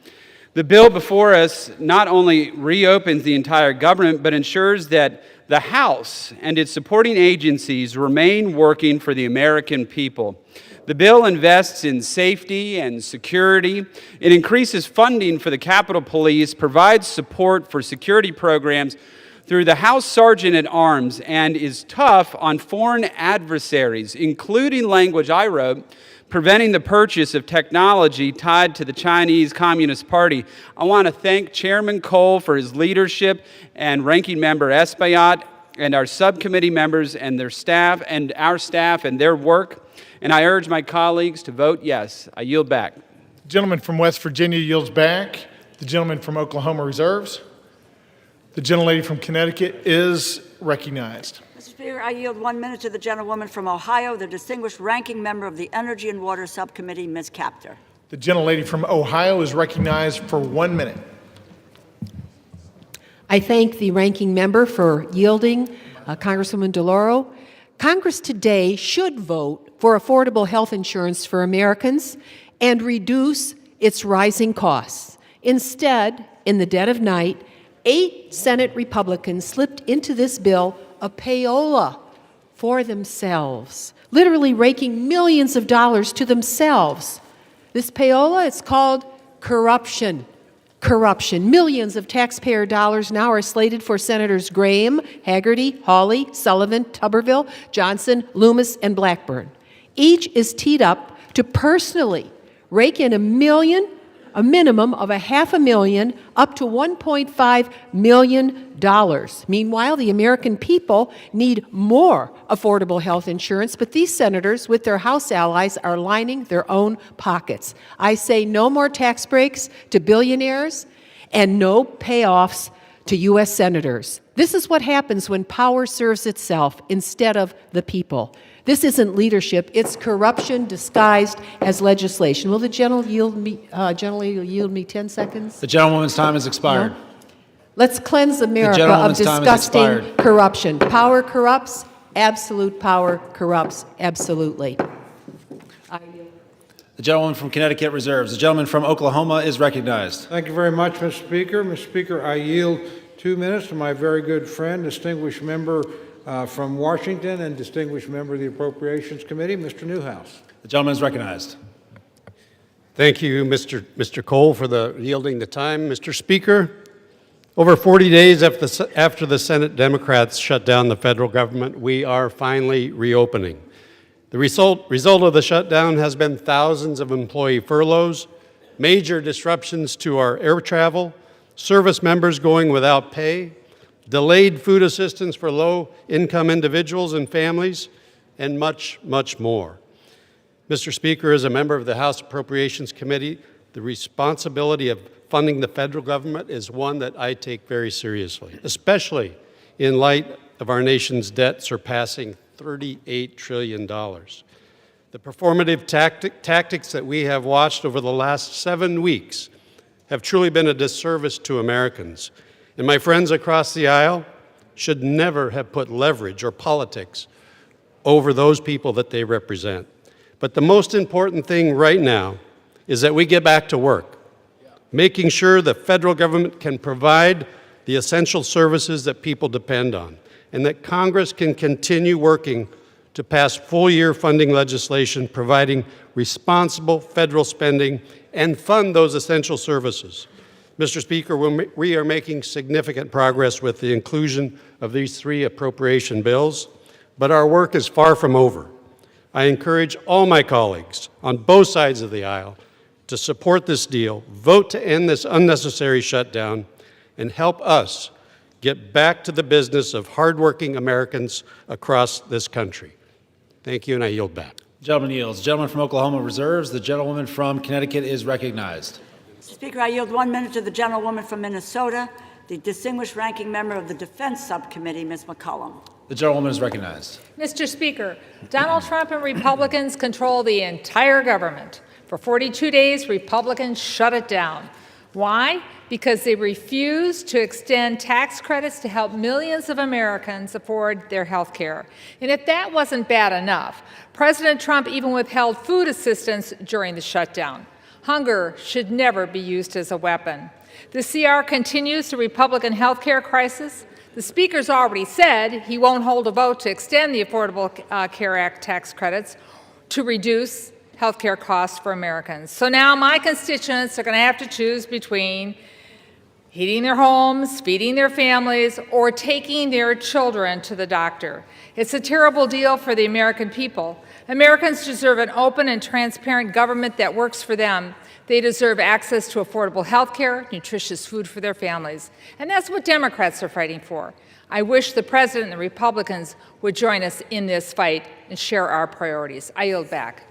The bill before us not only reopens the entire government, but ensures that the House and its supporting agencies remain working for the American people. The bill invests in safety and security. It increases funding for the Capitol Police, provides support for security programs through the House Sergeant at Arms, and is tough on foreign adversaries, including language I wrote, preventing the purchase of technology tied to the Chinese Communist Party. I want to thank Chairman Cole for his leadership and Ranking Member Espaillat and our subcommittee members and their staff and our staff and their work. And I urge my colleagues to vote yes. I yield back. The gentleman from West Virginia yields back. The gentleman from Oklahoma reserves. The gentlelady from Connecticut is recognized. Mr. Speaker, I yield 1 minute to the gentlewoman from Ohio, the distinguished ranking member of the Energy and Water Subcommittee, Ms. Capter. The gentlelady from Ohio is recognized for 1 minute. I thank the ranking member for yielding, Congresswoman DeLauro. Congress today should vote for affordable health insurance for Americans and reduce its rising costs. Instead, in the dead of night, 8 Senate Republicans slipped into this bill a payola for themselves, literally raking millions of dollars to themselves. This payola, it's called corruption. Corruption. Millions of taxpayer dollars now are slated for Senators Graham, Hagerty, Hawley, Sullivan, Tuberville, Johnson, Loomis, and Blackburn. Each is teed up to personally rake in a minimum of $500,000 up to $1.5 million. Meanwhile, the American people need more affordable health insurance, but these senators, with their House allies, are lining their own pockets. I say no more tax breaks to billionaires and no payoffs to U.S. senators. This is what happens when power serves itself instead of the people. This isn't leadership, it's corruption disguised as legislation. Will the gentleman yield me 10 seconds? The gentlewoman's time has expired. No? Let's cleanse America of disgusting corruption. Power corrupts, absolute power corrupts absolutely. The gentleman from Connecticut reserves. The gentleman from Oklahoma is recognized. Thank you very much, Mr. Speaker. Mr. Speaker, I yield 2 minutes to my very good friend, distinguished member from Washington and distinguished member of the Appropriations Committee, Mr. Newhouse. The gentleman is recognized. Thank you, Mr. Cole, for yielding the time. Mr. Speaker, over 40 days after the Senate Democrats shut down the federal government, we are finally reopening. The result of the shutdown has been thousands of employee furloughs, major disruptions to our air travel, service members going without pay, delayed food assistance for low-income individuals and families, and much, much more. Mr. Speaker, as a member of the House Appropriations Committee, the responsibility of funding the federal government is one that I take very seriously, especially in light of our nation's debt surpassing $38 trillion. The performative tactics that we have watched over the last 7 weeks have truly been a disservice to Americans. And my friends across the aisle should never have put leverage or politics over those people that they represent. But the most important thing right now is that we get back to work, making sure the federal government can provide the essential services that people depend on, and that Congress can continue working to pass full-year funding legislation providing responsible federal spending and fund those essential services. Mr. Speaker, we are making significant progress with the inclusion of these 3 appropriation bills, but our work is far from over. I encourage all my colleagues on both sides of the aisle to support this deal, vote to end this unnecessary shutdown, and help us get back to the business of hardworking Americans across this country. Thank you, and I yield back. Gentleman yields. The gentleman from Oklahoma reserves. The gentlewoman from Connecticut is recognized. Speaker, I yield 1 minute to the gentlewoman from Minnesota, the distinguished ranking member of the Defense Subcommittee, Ms. McCollum. The gentlewoman is recognized. Mr. Speaker, Donald Trump and Republicans control the entire government. For 42 days, Republicans shut it down. Why? Because they refuse to extend tax credits to help millions of Americans afford their health care. And if that wasn't bad enough, President Trump even withheld food assistance during the shutdown. Hunger should never be used as a weapon. The CR continues the Republican health care crisis. The Speaker's already said he won't hold a vote to extend the Affordable Care Act tax credits to reduce health care costs for Americans. So now my constituents are going to have to choose between heating their homes, feeding their families, or taking their children to the doctor. It's a terrible deal for the American people. Americans deserve an open and transparent government that works for them. They deserve access to affordable health care, nutritious food for their families. And that's what Democrats are fighting for. I wish the President and the Republicans would join us in this fight and share our priorities. I yield back.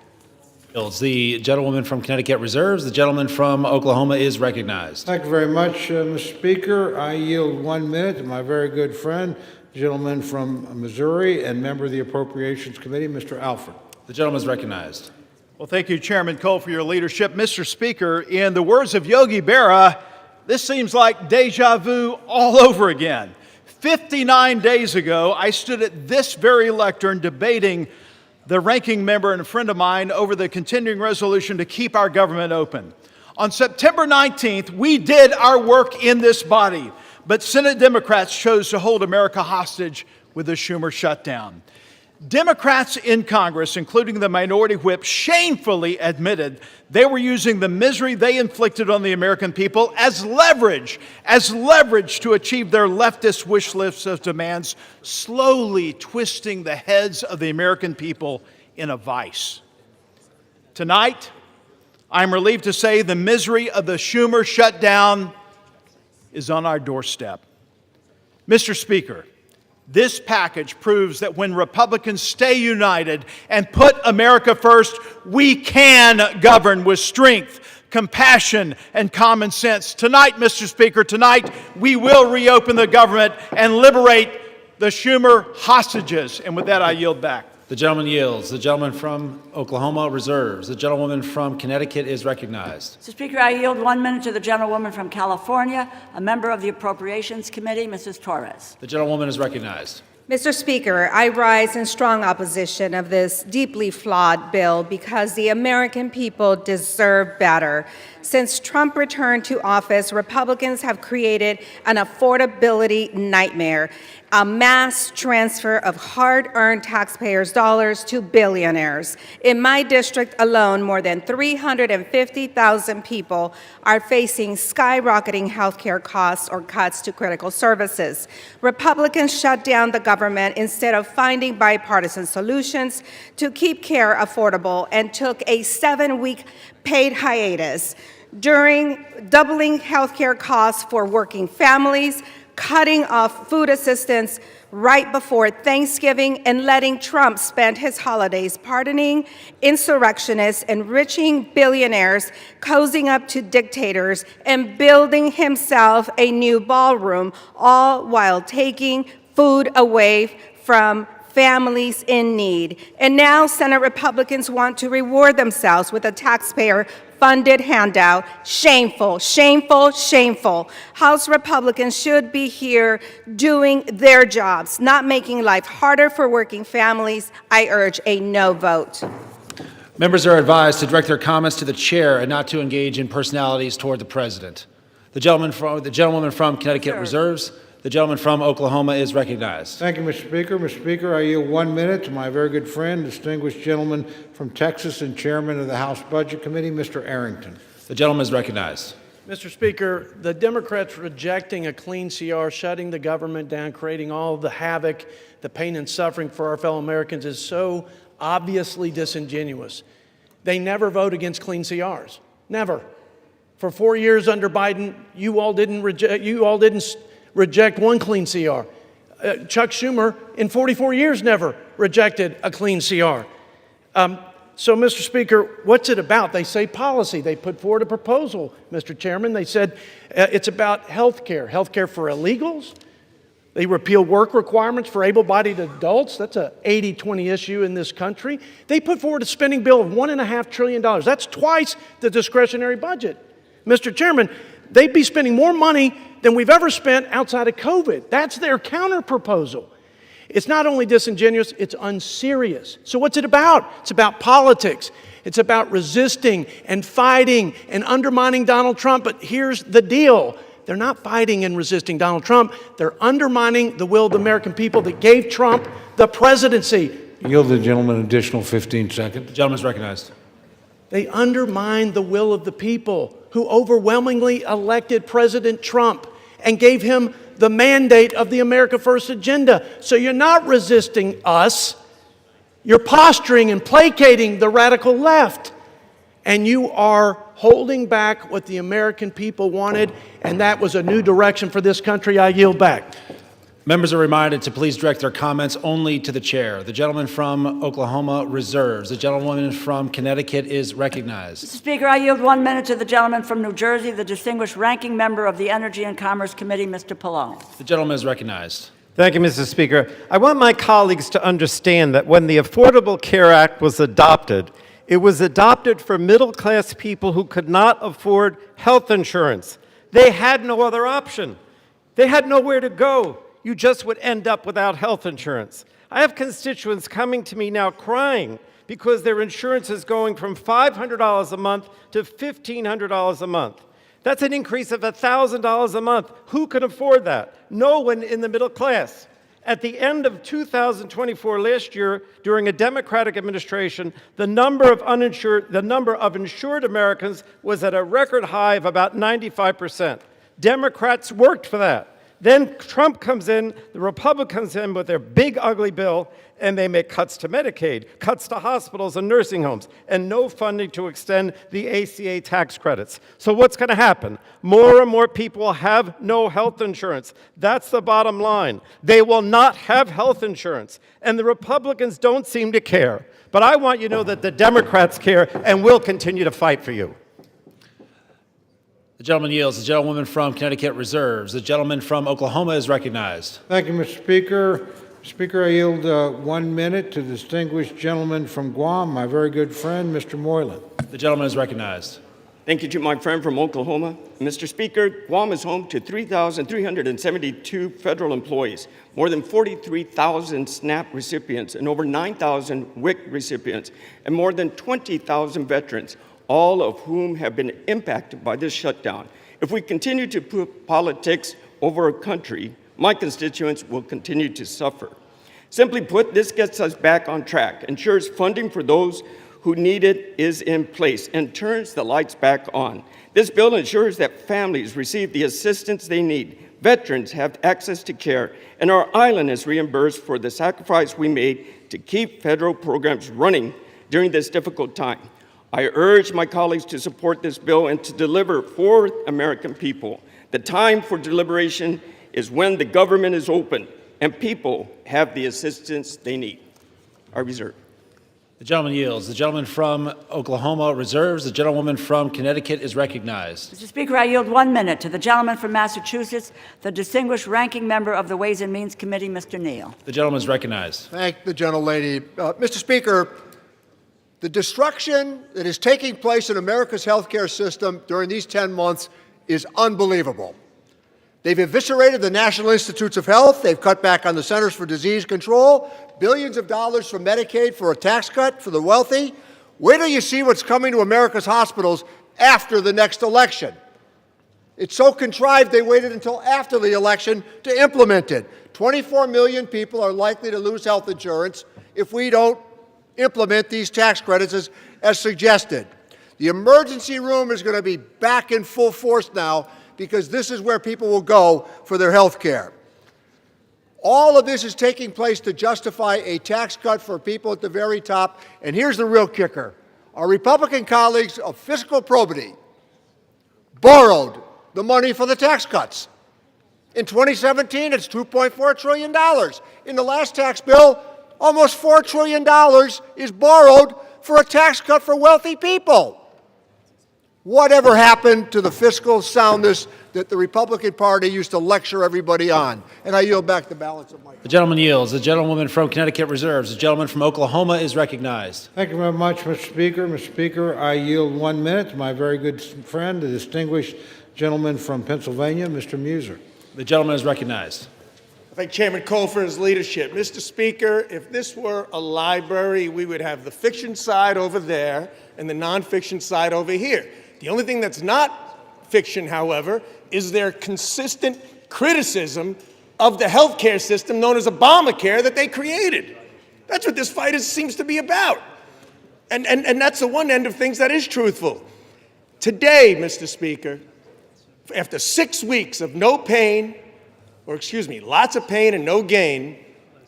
The gentlewoman from Connecticut reserves. The gentleman from Oklahoma is recognized. Thank you very much, Mr. Speaker. I yield 1 minute to my very good friend, the gentleman from Missouri and member of the Appropriations Committee, Mr. Alford. The gentleman is recognized. Well, thank you, Chairman Cole, for your leadership. Mr. Speaker, in the words of Yogi Berra, this seems like deja vu all over again. 59 days ago, I stood at this very lectern debating the ranking member and a friend of mine over the continuing resolution to keep our government open. On September 19th, we did our work in this body, but Senate Democrats chose to hold America hostage with the Schumer shutdown. Democrats in Congress, including the minority whip, shamefully admitted they were using the misery they inflicted on the American people as leverage to achieve their leftist wish list of demands, slowly twisting the heads of the American people in a vice. Tonight, I'm relieved to say the misery of the Schumer shutdown is on our doorstep. Mr. Speaker, this package proves that when Republicans stay united and put America first, we can govern with strength, compassion, and common sense. Tonight, Mr. Speaker, tonight we will reopen the government and liberate the Schumer hostages. And with that, I yield back. The gentleman yields. The gentleman from Oklahoma reserves. The gentlewoman from Connecticut is recognized. Mr. Speaker, I yield 1 minute to the gentlewoman from California, a member of the Appropriations Committee, Mrs. Torres. The gentlewoman is recognized. Mr. Speaker, I rise in strong opposition of this deeply flawed bill because the American people deserve better. Since Trump returned to office, Republicans have created an affordability nightmare, a mass transfer of hard-earned taxpayers' dollars to billionaires. In my district alone, more than 350,000 people are facing skyrocketing health care costs or cuts to critical services. Republicans shut down the government instead of finding bipartisan solutions to keep care affordable and took a 7-week paid hiatus, during doubling health care costs for working families, cutting off food assistance right before Thanksgiving, and letting Trump spend his holidays pardoning insurrectionists, enriching billionaires, cozying up to dictators, and building himself a new ballroom, all while taking food away from families in need. And now Senate Republicans want to reward themselves with a taxpayer-funded handout. Shameful, shameful, shameful. House Republicans should be here doing their jobs, not making life harder for working families. I urge a no vote. Members are advised to direct their comments to the chair and not to engage in personalities toward the president. The gentlewoman from Connecticut reserves. The gentleman from Oklahoma is recognized. Thank you, Mr. Speaker. Mr. Speaker, I yield 1 minute to my very good friend, distinguished gentleman from Texas and chairman of the House Budget Committee, Mr. Arrington. The gentleman is recognized. Mr. Speaker, the Democrats rejecting a clean CR, shutting the government down, creating all the havoc, the pain and suffering for our fellow Americans is so obviously disingenuous. They never vote against clean CRs. Never. For 4 years under Biden, you all didn't reject one clean CR. Chuck Schumer, in 44 years, never rejected a clean CR. So, Mr. Speaker, what's it about? They say policy. They put forward a proposal, Mr. Chairman. They said it's about health care for illegals. They repeal work requirements for able-bodied adults. That's an 80-20 issue in this country. They put forward a spending bill of $1.5 trillion. That's twice the discretionary budget. Mr. Chairman, they'd be spending more money than we've ever spent outside of COVID. That's their counter-proposal. It's not only disingenuous, it's unserious. So what's it about? It's about politics. It's about resisting and fighting and undermining Donald Trump. But here's the deal. They're not fighting and resisting Donald Trump. They're undermining the will of the American people that gave Trump the presidency. Yield the gentleman an additional 15 seconds. The gentleman is recognized. They undermined the will of the people who overwhelmingly elected President Trump and gave him the mandate of the America First agenda. So you're not resisting us. You're posturing and placating the radical left. And you are holding back what the American people wanted, and that was a new direction for this country. I yield back. Members are reminded to please direct their comments only to the chair. The gentleman from Oklahoma reserves. The gentlewoman from Connecticut is recognized. Mr. Speaker, I yield 1 minute to the gentleman from New Jersey, the distinguished ranking member of the Energy and Commerce Committee, Mr. Pallone. The gentleman is recognized. Thank you, Mr. Speaker. I want my colleagues to understand that when the Affordable Care Act was adopted, it was adopted for middle-class people who could not afford health insurance. They had no other option. They had nowhere to go. You just would end up without health insurance. I have constituents coming to me now crying because their insurance is going from $500 a month to $1,500 a month. That's an increase of $1,000 a month. Who can afford that? No one in the middle class. At the end of 2024 last year, during a Democratic administration, the number of insured Americans was at a record high of about 95%. Democrats worked for that. Then Trump comes in, the Republicans come in with their big, ugly bill, and they make cuts to Medicaid, cuts to hospitals and nursing homes, and no funding to extend the ACA tax credits. So what's going to happen? More and more people will have no health insurance. That's the bottom line. They will not have health insurance, and the Republicans don't seem to care. But I want you to know that the Democrats care and will continue to fight for you. The gentleman yields. The gentlewoman from Connecticut reserves. The gentleman from Oklahoma is recognized. Thank you, Mr. Speaker. Speaker, I yield 1 minute to the distinguished gentleman from Guam, my very good friend, Mr. Moylan. The gentleman is recognized. Thank you to my friend from Oklahoma. Mr. Speaker, Guam is home to 3,372 federal employees, more than 43,000 SNAP recipients, and over 9,000 WIC recipients, and more than 20,000 veterans, all of whom have been impacted by this shutdown. If we continue to put politics over our country, my constituents will continue to suffer. Simply put, this gets us back on track, ensures funding for those who need it is in place, and turns the lights back on. This bill ensures that families receive the assistance they need, veterans have access to care, and our island is reimbursed for the sacrifice we made to keep federal programs running during this difficult time. I urge my colleagues to support this bill and to deliver for American people. The time for deliberation is when the government is open and people have the assistance they need. I reserve. The gentleman yields. The gentleman from Oklahoma reserves. The gentlewoman from Connecticut is recognized. Mr. Speaker, I yield 1 minute to the gentleman from Massachusetts, the distinguished ranking member of the Ways and Means Committee, Mr. Neal. The gentleman is recognized. Thank the gentlelady. Mr. Speaker, the destruction that is taking place in America's healthcare system during these 10 months is unbelievable. They've eviscerated the National Institutes of Health. They've cut back on the Centers for Disease Control, billions of dollars from Medicaid for a tax cut for the wealthy. Wait till you see what's coming to America's hospitals after the next election. It's so contrived they waited until after the election to implement it. 24 million people are likely to lose health insurance if we don't implement these tax credits as suggested. The emergency room is going to be back in full force now because this is where people will go for their health care. All of this is taking place to justify a tax cut for people at the very top. And here's the real kicker. Our Republican colleagues of fiscal probity borrowed the money for the tax cuts. In 2017, it's $2.4 trillion. In the last tax bill, almost $4 trillion is borrowed for a tax cut for wealthy people. Whatever happened to the fiscal soundness that the Republican Party used to lecture everybody on? And I yield back the balance of my time. The gentleman yields. The gentlewoman from Connecticut reserves. The gentleman from Oklahoma is recognized. Thank you very much, Mr. Speaker. Mr. Speaker, I yield 1 minute to my very good friend, the distinguished gentleman from Pennsylvania, Mr. Muser. The gentleman is recognized. I thank Chairman Cole for his leadership. Mr. Speaker, if this were a library, we would have the fiction side over there and the nonfiction side over here. The only thing that's not fiction, however, is their consistent criticism of the healthcare system known as Obamacare that they created. That's what this fight seems to be about. And that's the one end of things that is truthful. Today, Mr. Speaker, after 6 weeks of no pain, or excuse me, lots of pain and no gain,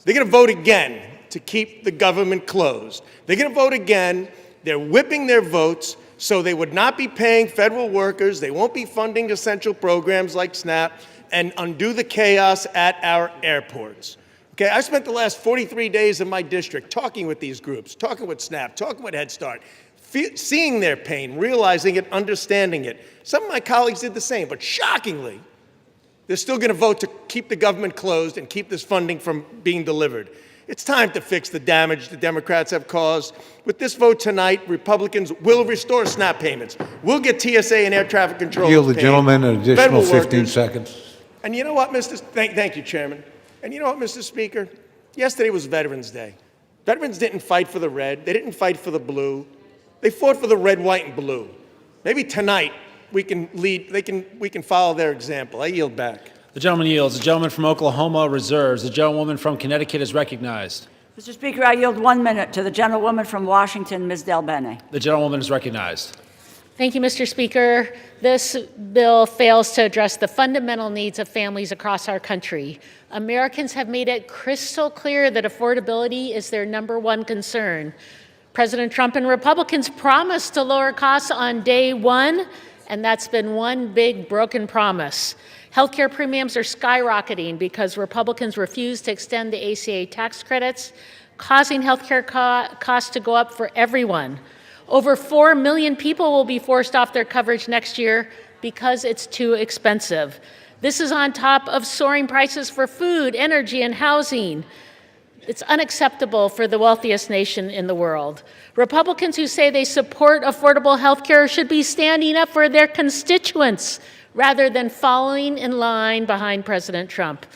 they're going to vote again to keep the government closed. They're going to vote again. They're whipping their votes so they would not be paying federal workers. They won't be funding essential programs like SNAP. and undo the chaos at our airports. Okay, I spent the last 43 days in my district talking with these groups, talking with SNAP, talking with Head Start, seeing their pain, realizing it, understanding it. Some of my colleagues did the same, but shockingly, they're still going to vote to keep the government closed and keep this funding from being delivered. It's time to fix the damage the Democrats have caused. With this vote tonight, Republicans will restore SNAP payments. We'll get TSA and air traffic control. Yield the gentleman an additional 15 seconds. And you know what, Thank you, Chairman. And you know what, Mr. Speaker? Yesterday was Veterans Day. Veterans didn't fight for the red. They didn't fight for the blue. They fought for the red, white, and blue. Maybe tonight we can follow their example. I yield back. The gentleman yields. The gentleman from Oklahoma reserves. The gentlewoman from Connecticut is recognized. Mr. Speaker, I yield 1 minute to the gentlewoman from Washington, Ms. Del Bene. The gentlewoman is recognized. Thank you, Mr. Speaker. This bill fails to address the fundamental needs of families across our country. Americans have made it crystal clear that affordability is their #1 concern. President Trump and Republicans promised to lower costs on day one, and that's been one big broken promise. Healthcare premiums are skyrocketing because Republicans refuse to extend the ACA tax credits, causing healthcare costs to go up for everyone. Over 4 million people will be forced off their coverage next year because it's too expensive. This is on top of soaring prices for food, energy, and housing. It's unacceptable for the wealthiest nation in the world. Republicans who say they support affordable health care should be standing up for their constituents rather than following in line behind President Trump.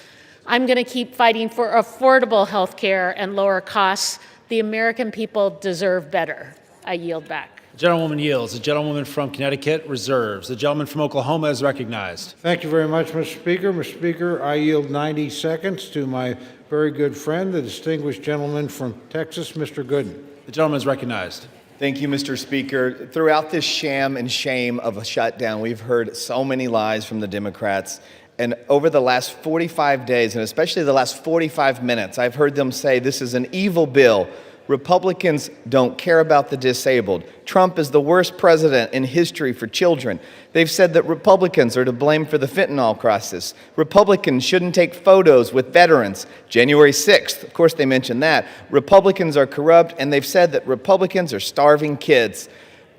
I'm going to keep fighting for affordable health care and lower costs. The American people deserve better. I yield back. The gentlewoman yields. The gentlewoman from Connecticut reserves. The gentleman from Oklahoma is recognized. Thank you very much, Mr. Speaker. Mr. Speaker, I yield 90 seconds to my very good friend, the distinguished gentleman from Texas, Mr. Gooden. The gentleman is recognized. Thank you, Mr. Speaker. Throughout this sham and shame of a shutdown, we've heard so many lies from the Democrats. And over the last 45 days, and especially the last 45 minutes, I've heard them say this is an evil bill. Republicans don't care about the disabled. Trump is the worst president in history for children. They've said that Republicans are to blame for the fentanyl crisis. Republicans shouldn't take photos with veterans. January 6th, of course they mentioned that. Republicans are corrupt, and they've said that Republicans are starving kids.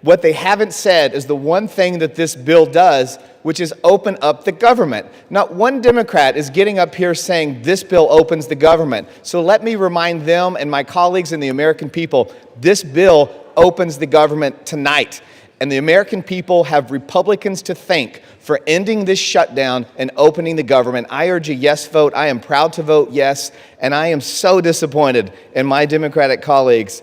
What they haven't said is the one thing that this bill does, which is open up the government. Not one Democrat is getting up here saying this bill opens the government. So let me remind them and my colleagues and the American people, this bill opens the government tonight. And the American people have Republicans to thank for ending this shutdown and opening the government. I urge a yes vote. I am proud to vote yes, and I am so disappointed in my Democratic colleagues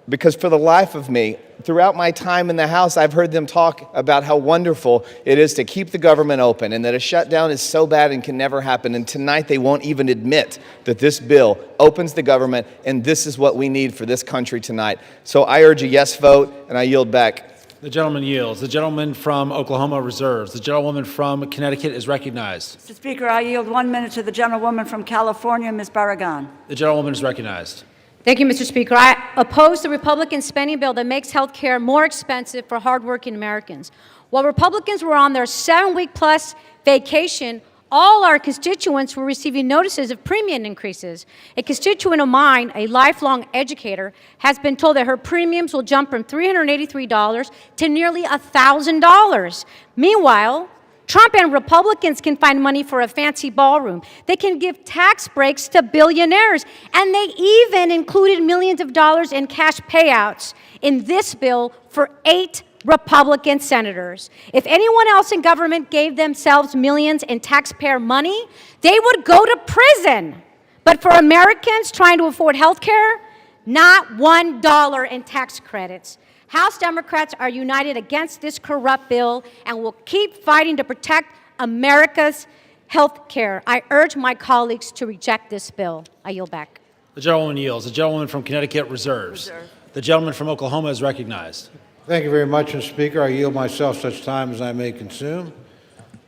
because for the life of me, throughout my time in the House, I've heard them talk about how wonderful it is to keep the government open and that a shutdown is so bad and can never happen. And tonight they won't even admit that this bill opens the government, and this is what we need for this country tonight. So I urge a yes vote, and I yield back. The gentleman yields. The gentleman from Oklahoma reserves. The gentlewoman from Connecticut is recognized. Mr. Speaker, I yield 1 minute to the gentlewoman from California, Ms. Barragan. The gentlewoman is recognized. Thank you, Mr. Speaker. I oppose the Republican spending bill that makes health care more expensive for hardworking Americans. While Republicans were on their 7-week-plus vacation, all our constituents were receiving notices of premium increases. A constituent of mine, a lifelong educator, has been told that her premiums will jump from $383 to nearly $1,000. Meanwhile, Trump and Republicans can find money for a fancy ballroom. They can give tax breaks to billionaires. And they even included millions of dollars in cash payouts in this bill for 8 Republican senators. If anyone else in government gave themselves millions in taxpayer money, they would go to prison. But for Americans trying to afford health care, not $1 in tax credits. House Democrats are united against this corrupt bill and will keep fighting to protect America's health care. I urge my colleagues to reject this bill. I yield back. The gentlewoman yields. The gentlewoman from Connecticut reserves. The gentleman from Oklahoma is recognized. Thank you very much, Mr. Speaker. I yield myself such time as I may consume.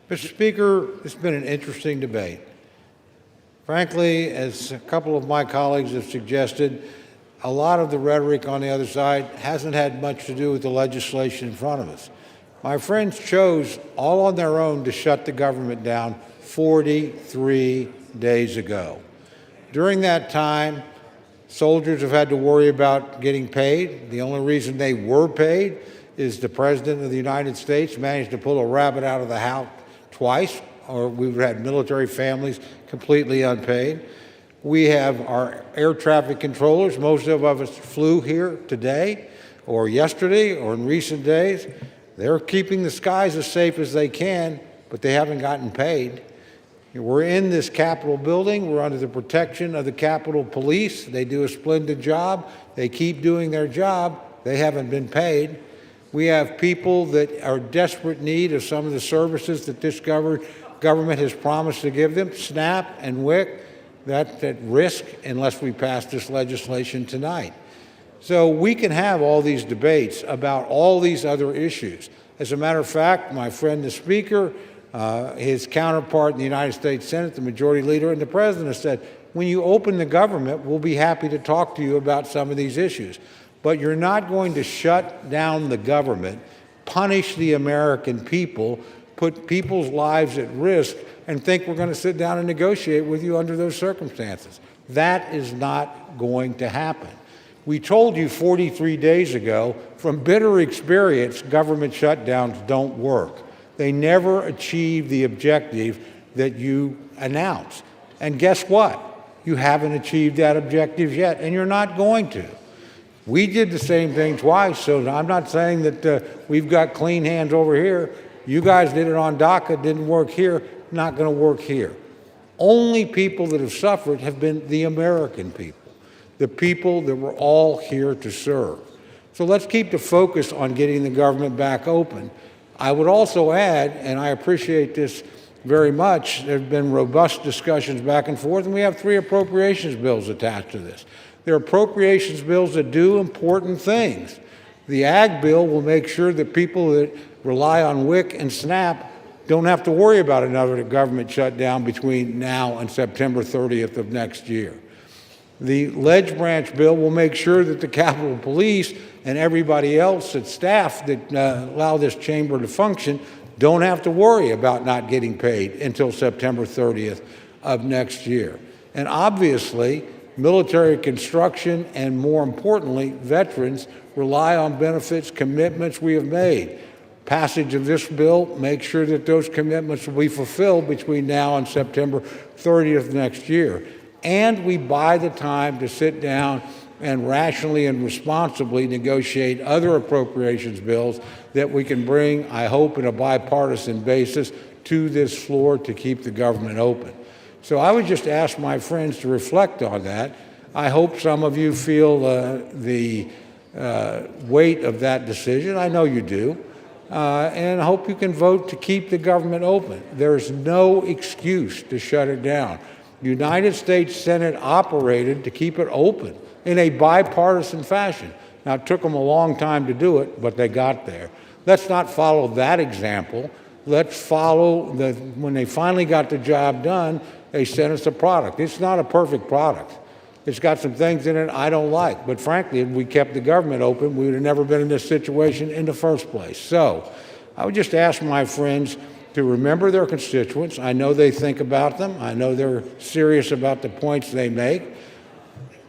Mr. Speaker, it's been an interesting debate. Frankly, as a couple of my colleagues have suggested, a lot of the rhetoric on the other side hasn't had much to do with the legislation in front of us. My friends chose all on their own to shut the government down 43 days ago. During that time, soldiers have had to worry about getting paid. The only reason they were paid is the President of the United States managed to pull a rabbit out of the hat twice, or we've had military families completely unpaid. We have our air traffic controllers. Most of us flew here today or yesterday or in recent days. They're keeping the skies as safe as they can, but they haven't gotten paid. We're in this Capitol building. We're under the protection of the Capitol Police. They do a splendid job. They keep doing their job. They haven't been paid. We have people that are in desperate need of some of the services that this government has promised to give them. SNAP and WIC, that's at risk unless we pass this legislation tonight. So we can have all these debates about all these other issues. As a matter of fact, my friend the Speaker, his counterpart in the United States Senate, the Majority Leader, and the President have said, when you open the government, we'll be happy to talk to you about some of these issues. But you're not going to shut down the government, punish the American people, put people's lives at risk, and think we're going to sit down and negotiate with you under those circumstances. That is not going to happen. We told you 43 days ago, from bitter experience, government shutdowns don't work. They never achieve the objective that you announced. And guess what? You haven't achieved that objective yet, and you're not going to. We did the same thing twice, so I'm not saying that we've got clean hands over here. You guys did it on DACA, didn't work here, not going to work here. Only people that have suffered have been the American people, the people that we're all here to serve. So let's keep the focus on getting the government back open. I would also add, and I appreciate this very much, there have been robust discussions back and forth, and we have 3 appropriations bills attached to this. They're appropriations bills that do important things. The Ag bill will make sure that people that rely on WIC and SNAP don't have to worry about another government shutdown between now and September 30th of next year. The Ledge Branch bill will make sure that the Capitol Police and everybody else at staff that allow this chamber to function don't have to worry about not getting paid until September 30th of next year. And obviously, military construction and, more importantly, veterans rely on benefits commitments we have made. Passage of this bill makes sure that those commitments will be fulfilled between now and September 30th next year. And we buy the time to sit down and rationally and responsibly negotiate other appropriations bills that we can bring, I hope, in a bipartisan basis to this floor to keep the government open. So I would just ask my friends to reflect on that. I hope some of you feel the weight of that decision. I know you do. And I hope you can vote to keep the government open. There's no excuse to shut it down. The United States Senate operated to keep it open in a bipartisan fashion. Now, it took them a long time to do it, but they got there. Let's not follow that example. Let's follow when they finally got the job done, they sent us a product. It's not a perfect product. It's got some things in it I don't like. But frankly, if we kept the government open, we would have never been in this situation in the first place. So I would just ask my friends to remember their constituents. I know they think about them. I know they're serious about the points they make.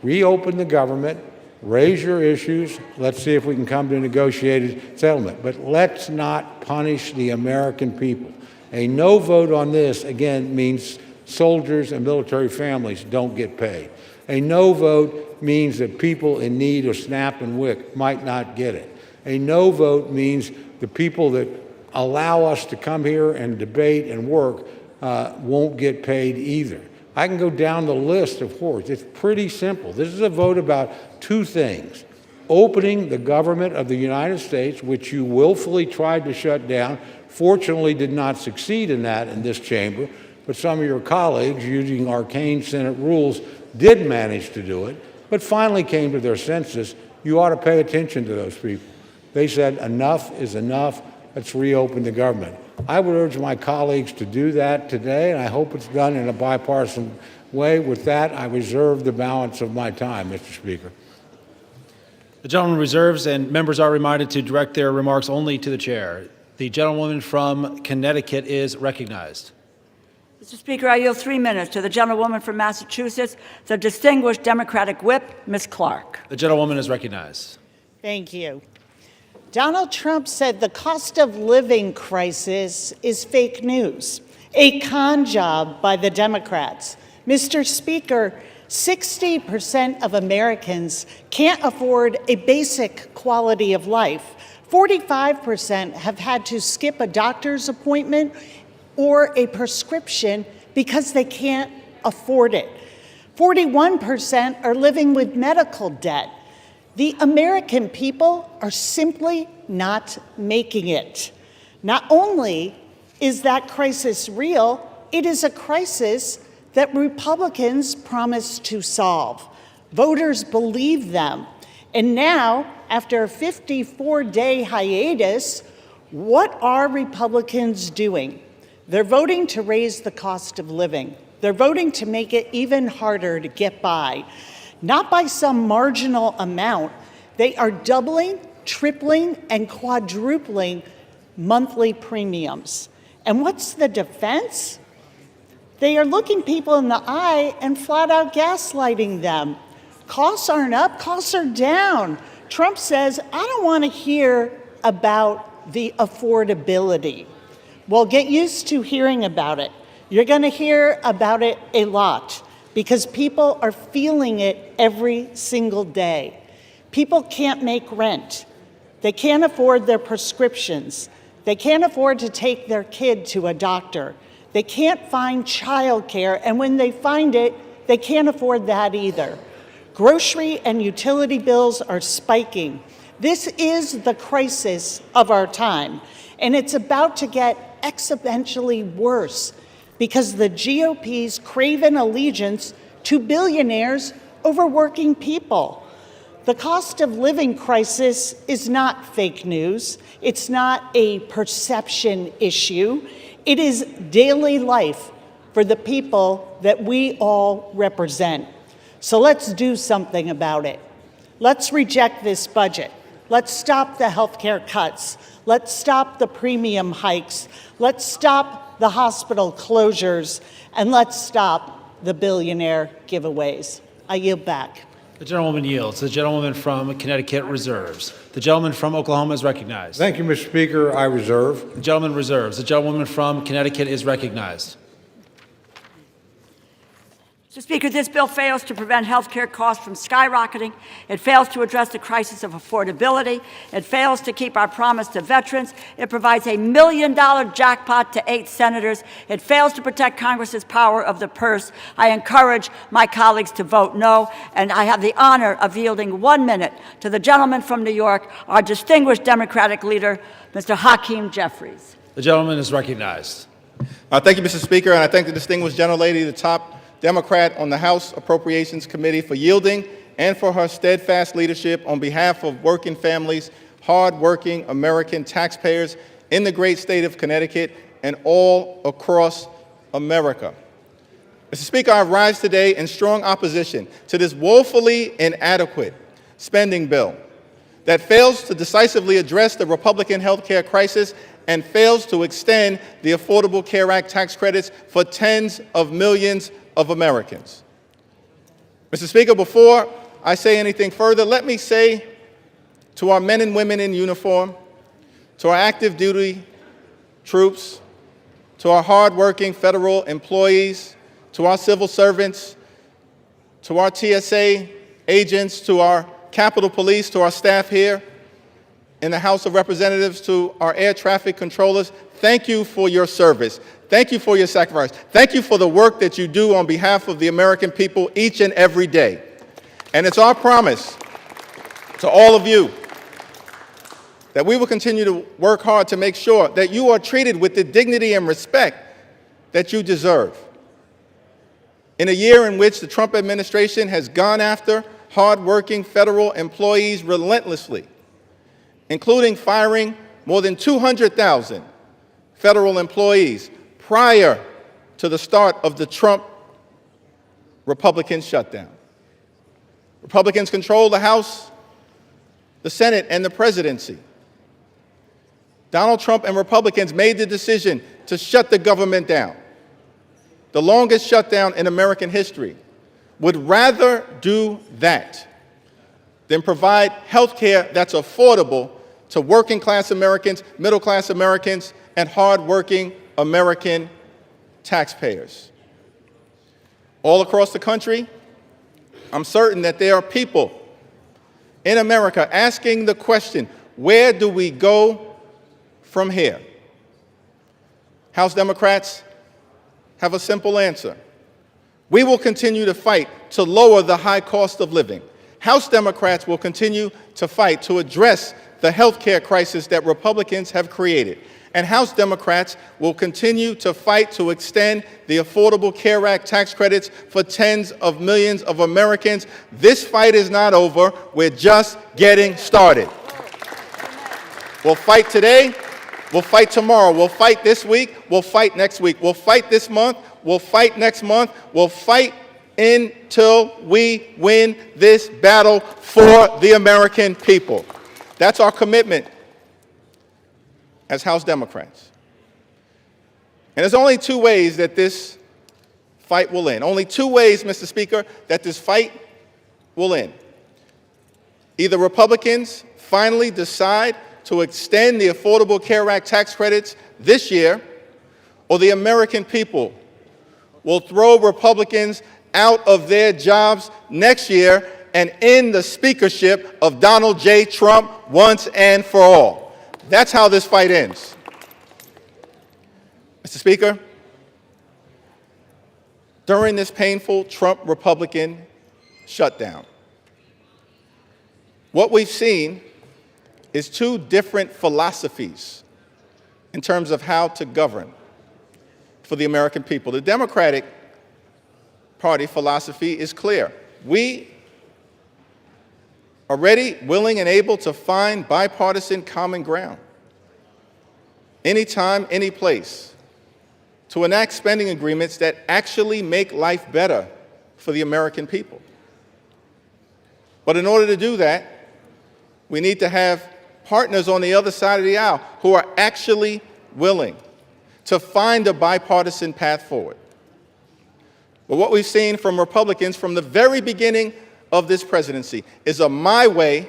Reopen the government. Raise your issues. Let's see if we can come to a negotiated settlement. But let's not punish the American people. A no vote on this, again, means soldiers and military families don't get paid. A no vote means that people in need of SNAP and WIC might not get it. A no vote means the people that allow us to come here and debate and work won't get paid either. I can go down the list of horrors. It's pretty simple. This is a vote about 2 things. Opening the government of the United States, which you willfully tried to shut down, fortunately did not succeed in that in this chamber, but some of your colleagues, using arcane Senate rules, did manage to do it, but finally came to their senses. You ought to pay attention to those people. They said, enough is enough. Let's reopen the government. I would urge my colleagues to do that today, and I hope it's done in a bipartisan way. With that, I reserve the balance of my time, Mr. Speaker. The gentleman reserves, and members are reminded to direct their remarks only to the chair. The gentlewoman from Connecticut is recognized. Mr. Speaker, I yield 3 minutes to the gentlewoman from Massachusetts, the distinguished Democratic whip, Ms. Clark. The gentlewoman is recognized. Thank you. Donald Trump said the cost of living crisis is fake news, a con job by the Democrats. Mr. Speaker, 60% of Americans can't afford a basic quality of life. 45% have had to skip a doctor's appointment or a prescription because they can't afford it. 41% are living with medical debt. The American people are simply not making it. Not only is that crisis real, it is a crisis that Republicans promised to solve. Voters believe them. And now, after a 54-day hiatus, what are Republicans doing? They're voting to raise the cost of living. They're voting to make it even harder to get by. Not by some marginal amount. They are doubling, tripling, and quadrupling monthly premiums. And what's the defense? They are looking people in the eye and flat out gaslighting them. Costs aren't up, costs are down. Trump says, I don't want to hear about the affordability. Well, get used to hearing about it. You're going to hear about it a lot because people are feeling it every single day. People can't make rent. They can't afford their prescriptions. They can't afford to take their kid to a doctor. They can't find childcare, and when they find it, they can't afford that either. Grocery and utility bills are spiking. This is the crisis of our time, and it's about to get exponentially worse because the GOP's craven allegiance to billionaires over working people. The cost of living crisis is not fake news. It's not a perception issue. It is daily life for the people that we all represent. So let's do something about it. Let's reject this budget. Let's stop the health care cuts. Let's stop the premium hikes. Let's stop the hospital closures. And let's stop the billionaire giveaways. I yield back. The gentlewoman yields. The gentlewoman from Connecticut reserves. The gentleman from Oklahoma is recognized. Thank you, Mr. Speaker. I reserve. The gentleman reserves. The gentlewoman from Connecticut is recognized. Mr. Speaker, this bill fails to prevent health care costs from skyrocketing. It fails to address the crisis of affordability. It fails to keep our promise to veterans. It provides $1 million jackpot to 8 senators. It fails to protect Congress's power of the purse. I encourage my colleagues to vote no, and I have the honor of yielding 1 minute to the gentleman from New York, our distinguished Democratic leader, Mr. Hakeem Jeffries. The gentleman is recognized. Thank you, Mr. Speaker, and I thank the distinguished gentlelady, the top Democrat on the House Appropriations Committee, for yielding and for her steadfast leadership on behalf of working families, hard-working American taxpayers in the great state of Connecticut and all across America. Mr. Speaker, I rise today in strong opposition to this woefully inadequate spending bill that fails to decisively address the Republican health care crisis and fails to extend the Affordable Care Act tax credits for tens of millions of Americans. Mr. Speaker, before I say anything further, let me say to our men and women in uniform, to our active duty troops, to our hardworking federal employees, to our civil servants, to our TSA agents, to our Capitol Police, to our staff here in the House of Representatives, to our air traffic controllers, thank you for your service. Thank you for your sacrifice. Thank you for the work that you do on behalf of the American people each and every day. And it's our promise to all of you that we will continue to work hard to make sure that you are treated with the dignity and respect that you deserve. In a year in which the Trump administration has gone after hardworking federal employees relentlessly, including firing more than 200,000 federal employees prior to the start of the Trump Republican shutdown. Republicans control the House, the Senate, and the presidency. Donald Trump and Republicans made the decision to shut the government down. the longest shutdown in American history, would rather do that than provide health care that's affordable to working class Americans, middle class Americans, and hardworking American taxpayers. All across the country, I'm certain that there are people in America asking the question, where do we go from here? House Democrats have a simple answer. We will continue to fight to lower the high cost of living. House Democrats will continue to fight to address the health care crisis that Republicans have created. And House Democrats will continue to fight to extend the Affordable Care Act tax credits for tens of millions of Americans. This fight is not over. We're just getting started. We'll fight today. We'll fight tomorrow. We'll fight this week. We'll fight next week. We'll fight this month. We'll fight next month. We'll fight until we win this battle for the American people. That's our commitment as House Democrats. And there's only two ways that this fight will end. Only two ways, Mr. Speaker, that this fight will end. Either Republicans finally decide to extend the Affordable Care Act tax credits this year, or the American people will throw Republicans out of their jobs next year and end the speakership of Donald J. Trump once and for all. That's how this fight ends. Mr. Speaker, during this painful Trump-Republican shutdown, what we've seen is two different philosophies in terms of how to govern for the American people. The Democratic Party philosophy is clear. We are ready, willing, and able to find bipartisan common ground anytime, any place, to enact spending agreements that actually make life better for the American people. But in order to do that, we need to have partners on the other side of the aisle who are actually willing to find a bipartisan path forward. But what we've seen from Republicans from the very beginning of this presidency is a my way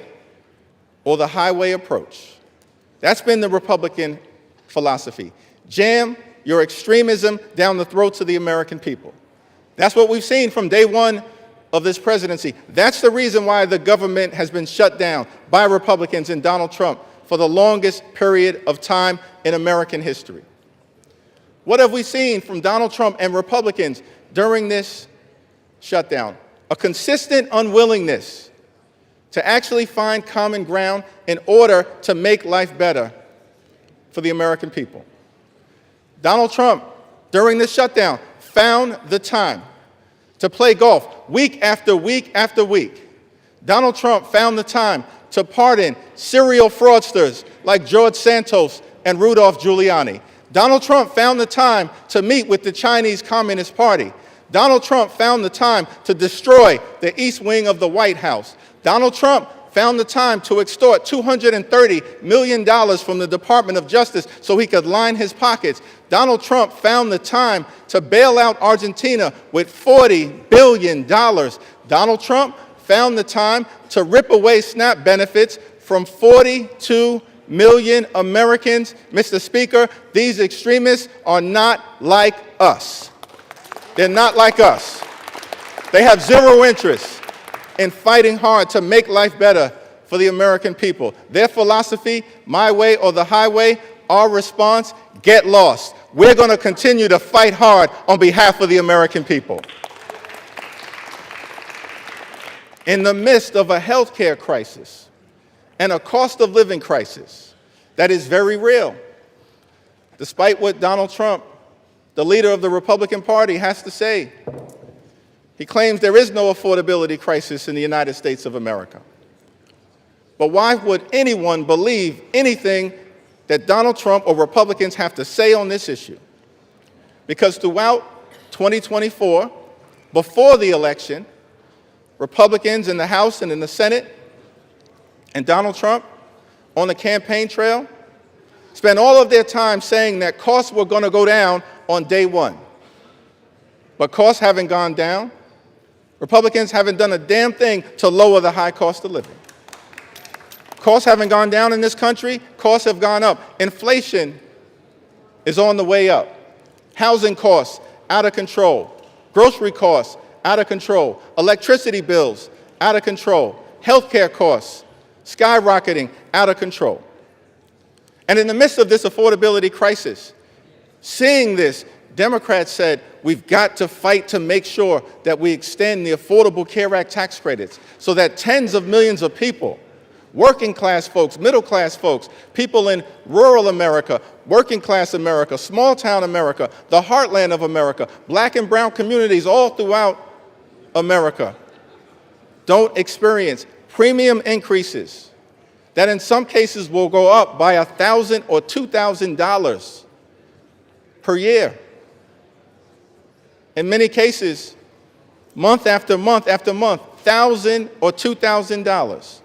or the highway approach. That's been the Republican philosophy. Jam your extremism down the throats of the American people. That's what we've seen from day one of this presidency. That's the reason why the government has been shut down by Republicans and Donald Trump for the longest period of time in American history. What have we seen from Donald Trump and Republicans during this shutdown? A consistent unwillingness to actually find common ground in order to make life better for the American people. Donald Trump, during this shutdown, found the time to play golf week after week after week. Donald Trump found the time to pardon serial fraudsters like George Santos and Rudolph Giuliani. Donald Trump found the time to meet with the Chinese Communist Party. Donald Trump found the time to destroy the East Wing of the White House. Donald Trump found the time to extort $230 million from the Department of Justice so he could line his pockets. Donald Trump found the time to bail out Argentina with $40 billion. Donald Trump found the time to rip away SNAP benefits from 42 million Americans. Mr. Speaker, these extremists are not like us. They're not like us. They have zero interest in fighting hard to make life better for the American people. Their philosophy, my way or the highway, our response, get lost. We're going to continue to fight hard on behalf of the American people. In the midst of a health care crisis and a cost of living crisis that is very real, despite what Donald Trump, the leader of the Republican Party, has to say. He claims there is no affordability crisis in the United States of America. But why would anyone believe anything that Donald Trump or Republicans have to say on this issue? Because throughout 2024, before the election, Republicans in the House and in the Senate and Donald Trump on the campaign trail spent all of their time saying that costs were going to go down on day one. But costs haven't gone down. Republicans haven't done a damn thing to lower the high cost of living. Costs haven't gone down in this country. Costs have gone up. Inflation is on the way up. Housing costs, out of control. Grocery costs, out of control. Electricity bills, out of control. Healthcare costs, skyrocketing, out of control. And in the midst of this affordability crisis, seeing this, Democrats said, we've got to fight to make sure that we extend the Affordable Care Act tax credits so that tens of millions of people, working class folks, middle class folks, people in rural America, working class America, small town America, the heartland of America, black and brown communities all throughout America, don't experience premium increases that in some cases will go up by $1,000 or $2,000 per year. In many cases, month after month after month, $1,000 or $2,000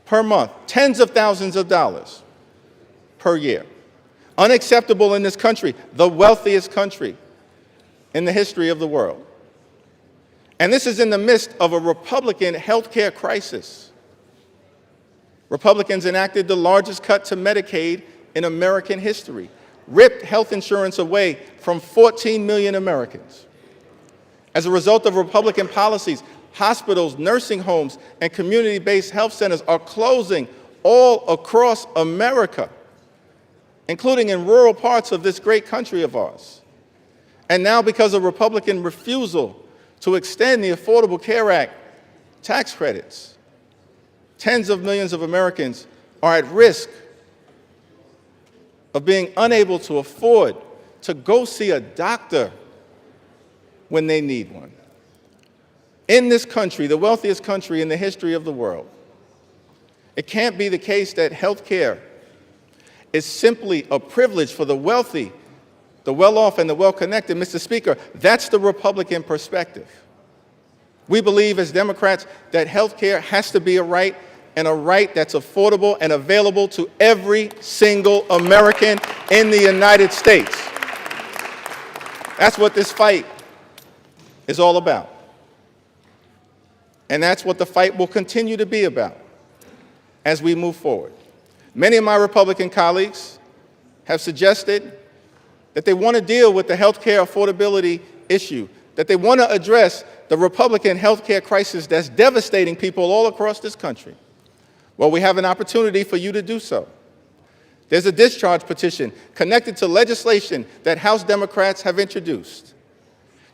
per month, tens of thousands of dollars per year. Unacceptable in this country, the wealthiest country in the history of the world. And this is in the midst of a Republican health care crisis. Republicans enacted the largest cut to Medicaid in American history, ripped health insurance away from 14 million Americans. As a result of Republican policies, hospitals, nursing homes, and community-based health centers are closing all across America, including in rural parts of this great country of ours. And now, because of Republican refusal to extend the Affordable Care Act tax credits, tens of millions of Americans are at risk of being unable to afford to go see a doctor when they need one. In this country, the wealthiest country in the history of the world, it can't be the case that health care is simply a privilege for the wealthy, the well-off, and the well-connected. Mr. Speaker, that's the Republican perspective. We believe as Democrats that health care has to be a right, and a right that's affordable and available to every single American in the United States. That's what this fight is all about. And that's what the fight will continue to be about as we move forward. Many of my Republican colleagues have suggested that they want to deal with the health care affordability issue, that they want to address the Republican health care crisis that's devastating people all across this country. Well, we have an opportunity for you to do so. There's a discharge petition connected to legislation that House Democrats have introduced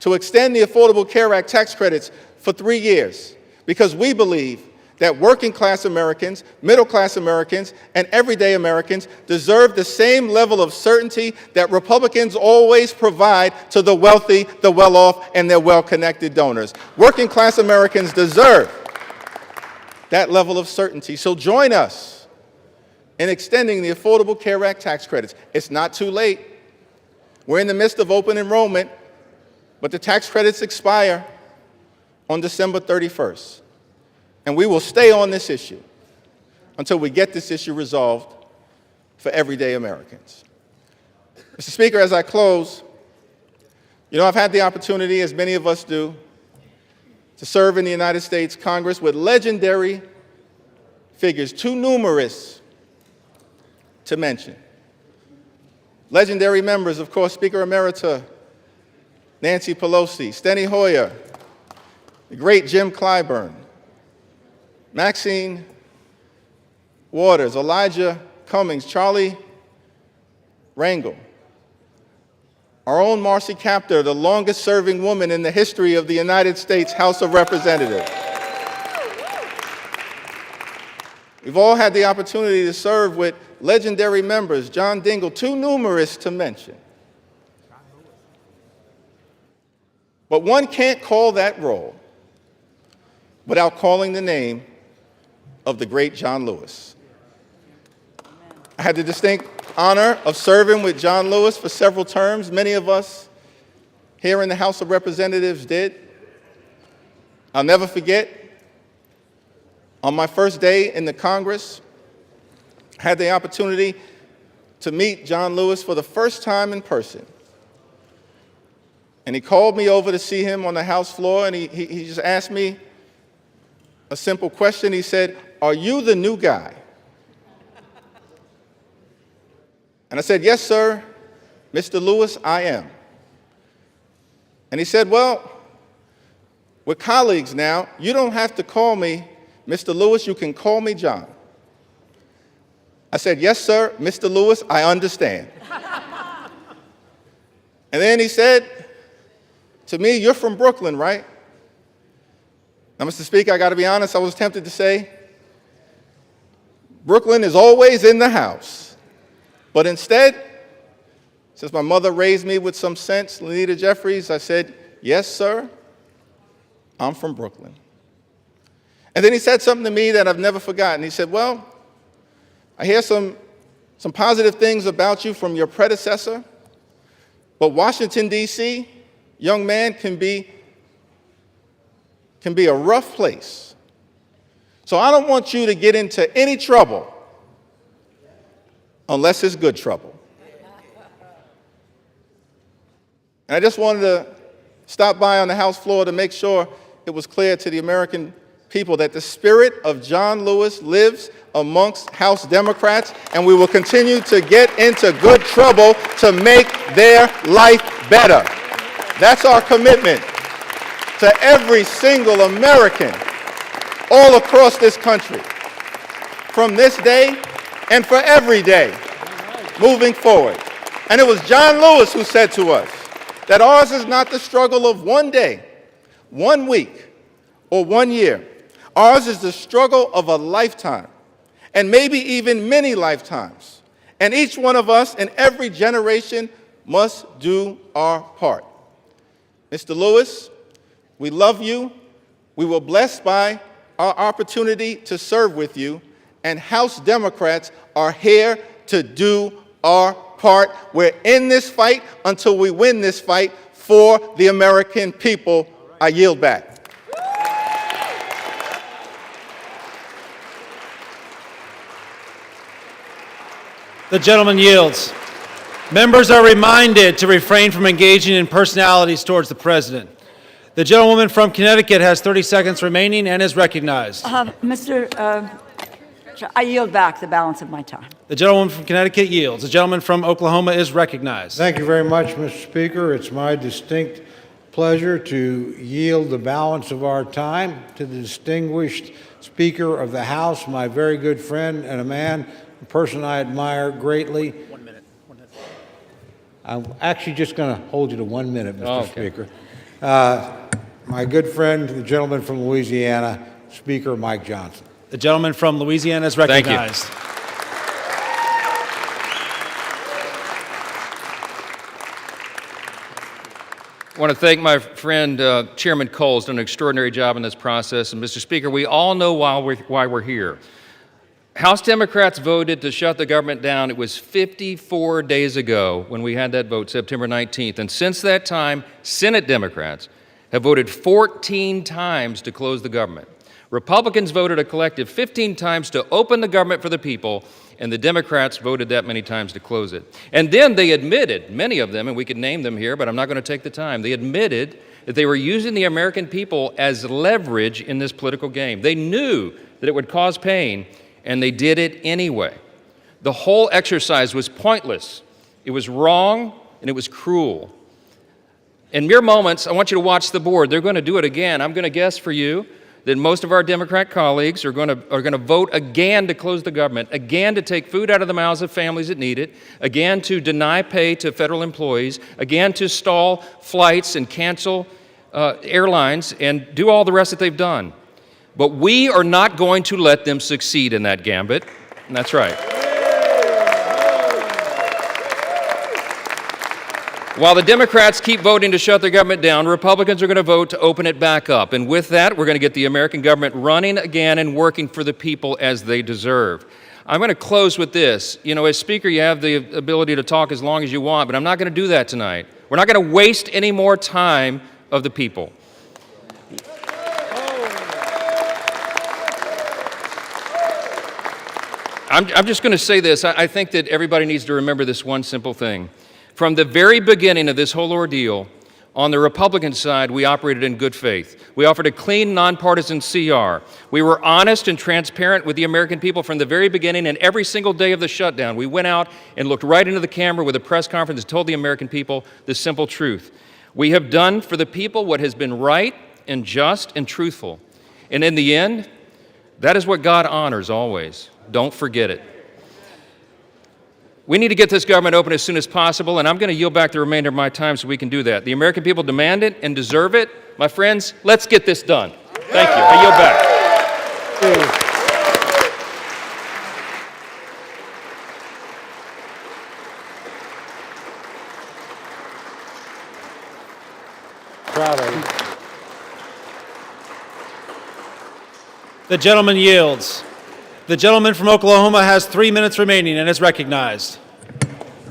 to extend the Affordable Care Act tax credits for 3 years, because we believe that working class Americans, middle class Americans, and everyday Americans deserve the same level of certainty that Republicans always provide to the wealthy, the well-off, and their well-connected donors. Working class Americans deserve that level of certainty. So join us in extending the Affordable Care Act tax credits. It's not too late. We're in the midst of open enrollment, but the tax credits expire on December 31st. And we will stay on this issue until we get this issue resolved for everyday Americans. Mr. Speaker, as I close, I've had the opportunity, as many of us do, to serve in the United States Congress with legendary figures, too numerous to mention. Legendary members, of course, Speaker Emerita Nancy Pelosi, Steny Hoyer, the great Jim Clyburn, Maxine Waters, Elijah Cummings, Charlie Rangel, our own Marcy Kaptur, the longest-serving woman in the history of the United States House of Representatives. We've all had the opportunity to serve with legendary members, John Dingell, too numerous to mention. But one can't call that roll without calling the name of the great John Lewis. I had the distinct honor of serving with John Lewis for several terms. Many of us here in the House of Representatives did. I'll never forget, on my first day in the Congress, I had the opportunity to meet John Lewis for the first time in person. And he called me over to see him on the House floor, and he just asked me a simple question. He said, "Are you the new guy?" And I said, "Yes, sir, Mr. Lewis, I am." And he said, "Well, we're colleagues now. You don't have to call me Mr. Lewis, you can call me John." I said, "Yes, sir, Mr. Lewis, I understand." And then he said to me, "You're from Brooklyn, right?" Now, Mr. Speaker, I got to be honest, I was tempted to say, Brooklyn is always in the house. But instead, since my mother raised me with some sense, Lenita Jeffries, I said, "Yes, sir, I'm from Brooklyn." And then he said something to me that I've never forgotten. He said, "Well, I hear some positive things about you from your predecessor, but Washington, D.C., young man, can be a rough place. So I don't want you to get into any trouble unless it's good trouble." And I just wanted to stop by on the House floor to make sure it was clear to the American people that the spirit of John Lewis lives amongst House Democrats, and we will continue to get into good trouble to make their life better. That's our commitment to every single American all across this country, from this day and for every day moving forward. And it was John Lewis who said to us that ours is not the struggle of one day, 1 week, or 1 year. Ours is the struggle of a lifetime, and maybe even many lifetimes. And each one of us in every generation must do our part. Mr. Lewis, we love you. We were blessed by our opportunity to serve with you, and House Democrats are here to do our part. We're in this fight until we win this fight for the American people. I yield back. The gentleman yields. Members are reminded to refrain from engaging in personalities towards the president. The gentlewoman from Connecticut has 30 seconds remaining and is recognized. I yield back the balance of my time. The gentlewoman from Connecticut yields. The gentleman from Oklahoma is recognized. Thank you very much, Mr. Speaker. It's my distinct pleasure to yield the balance of our time to the distinguished Speaker of the House, my very good friend and a person I admire greatly. 1 minute. 1 minute. I'm actually just going to hold you to 1 minute, Mr. Okay. Speaker. My good friend, the gentleman from Louisiana, Speaker Mike Johnson. The gentleman from Louisiana is recognized. Thank you. I want to thank my friend Chairman Cole. Has done an extraordinary job in this process. And Mr. Speaker, we all know why we're here. House Democrats voted to shut the government down. It was 54 days ago when we had that vote, September 19th. And since that time, Senate Democrats have voted 14 times to close the government. Republicans voted a collective 15 times to open the government for the people, and the Democrats voted that many times to close it. And then they admitted, many of them, and we could name them here, but I'm not going to take the time, they admitted that they were using the American people as leverage in this political game. They knew that it would cause pain, and they did it anyway. The whole exercise was pointless. It was wrong, and it was cruel. In mere moments, I want you to watch the board. They're going to do it again. I'm going to guess for you that most of our Democrat colleagues are going to vote again to close the government, again to take food out of the mouths of families that need it, again to deny pay to federal employees, again to stall flights and cancel airlines and do all the rest that they've done. But we are not going to let them succeed in that gambit. And that's right. While the Democrats keep voting to shut the government down, Republicans are going to vote to open it back up. And with that, we're going to get the American government running again and working for the people as they deserve. I'm going to close with this. You know, as Speaker, you have the ability to talk as long as you want, but I'm not going to do that tonight. We're not going to waste any more time of the people. I'm just going to say this. I think that everybody needs to remember this one simple thing. From the very beginning of this whole ordeal, On the Republican side, we operated in good faith. We offered a clean, nonpartisan CR. We were honest and transparent with the American people from the very beginning and every single day of the shutdown. We went out and looked right into the camera with a press conference and told the American people the simple truth. We have done for the people what has been right and just and truthful. And in the end, that is what God honors always. Don't forget it. We need to get this government open as soon as possible, and I'm going to yield back the remainder of my time so we can do that. The American people demand it and deserve it. My friends, let's get this done. Thank you. I yield back. Proud of you. The gentleman yields. The gentleman from Oklahoma has 3 minutes remaining and is recognized.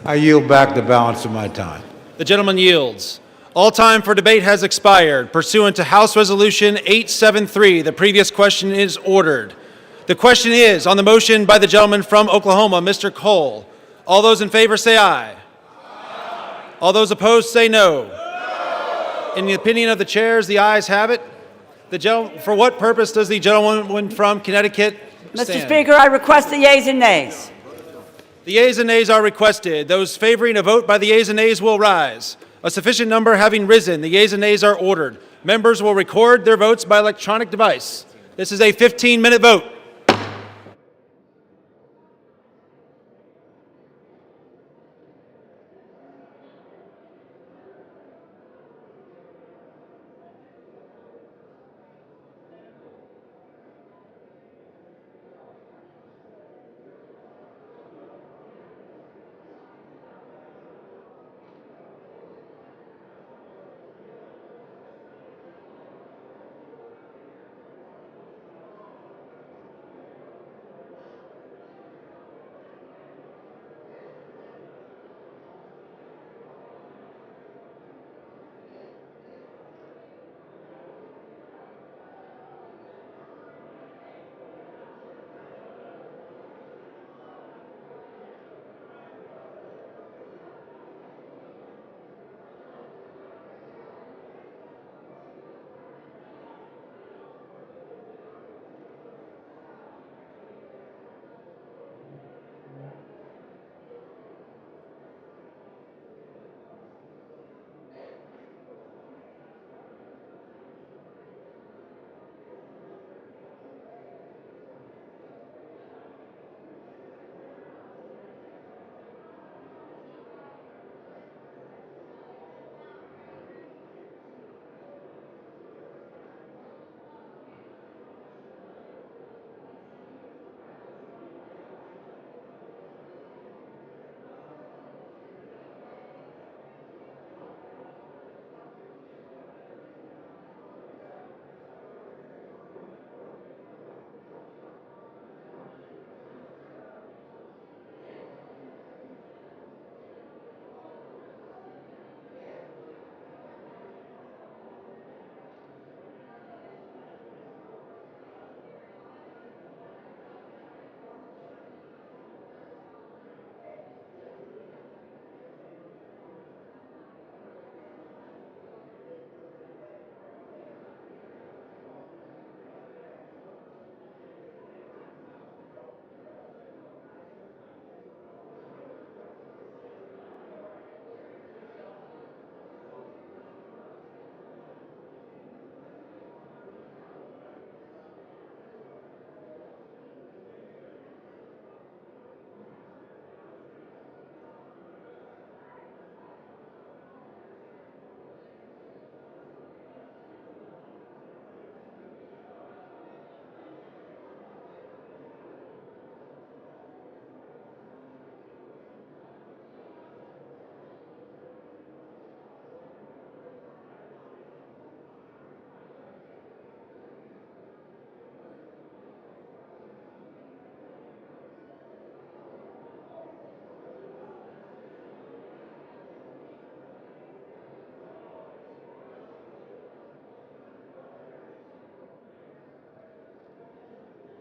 I yield back the balance of my time. The gentleman yields. All time for debate has expired. Pursuant to House Resolution 873, the previous question is ordered. The question is on the motion by the gentleman from Oklahoma, Mr. Cole. All those in favor say aye. Aye. All those opposed say no. No. In the opinion of the chairs, the ayes have it. For what purpose does the gentleman from Connecticut stand? Mr. Speaker, I request the yeas and nays. The yeas and nays are requested. Those favoring a vote by the yeas and nays will rise. A sufficient number having risen, the yeas and nays are ordered. Members will record their votes by electronic device. This is a 15-minute vote.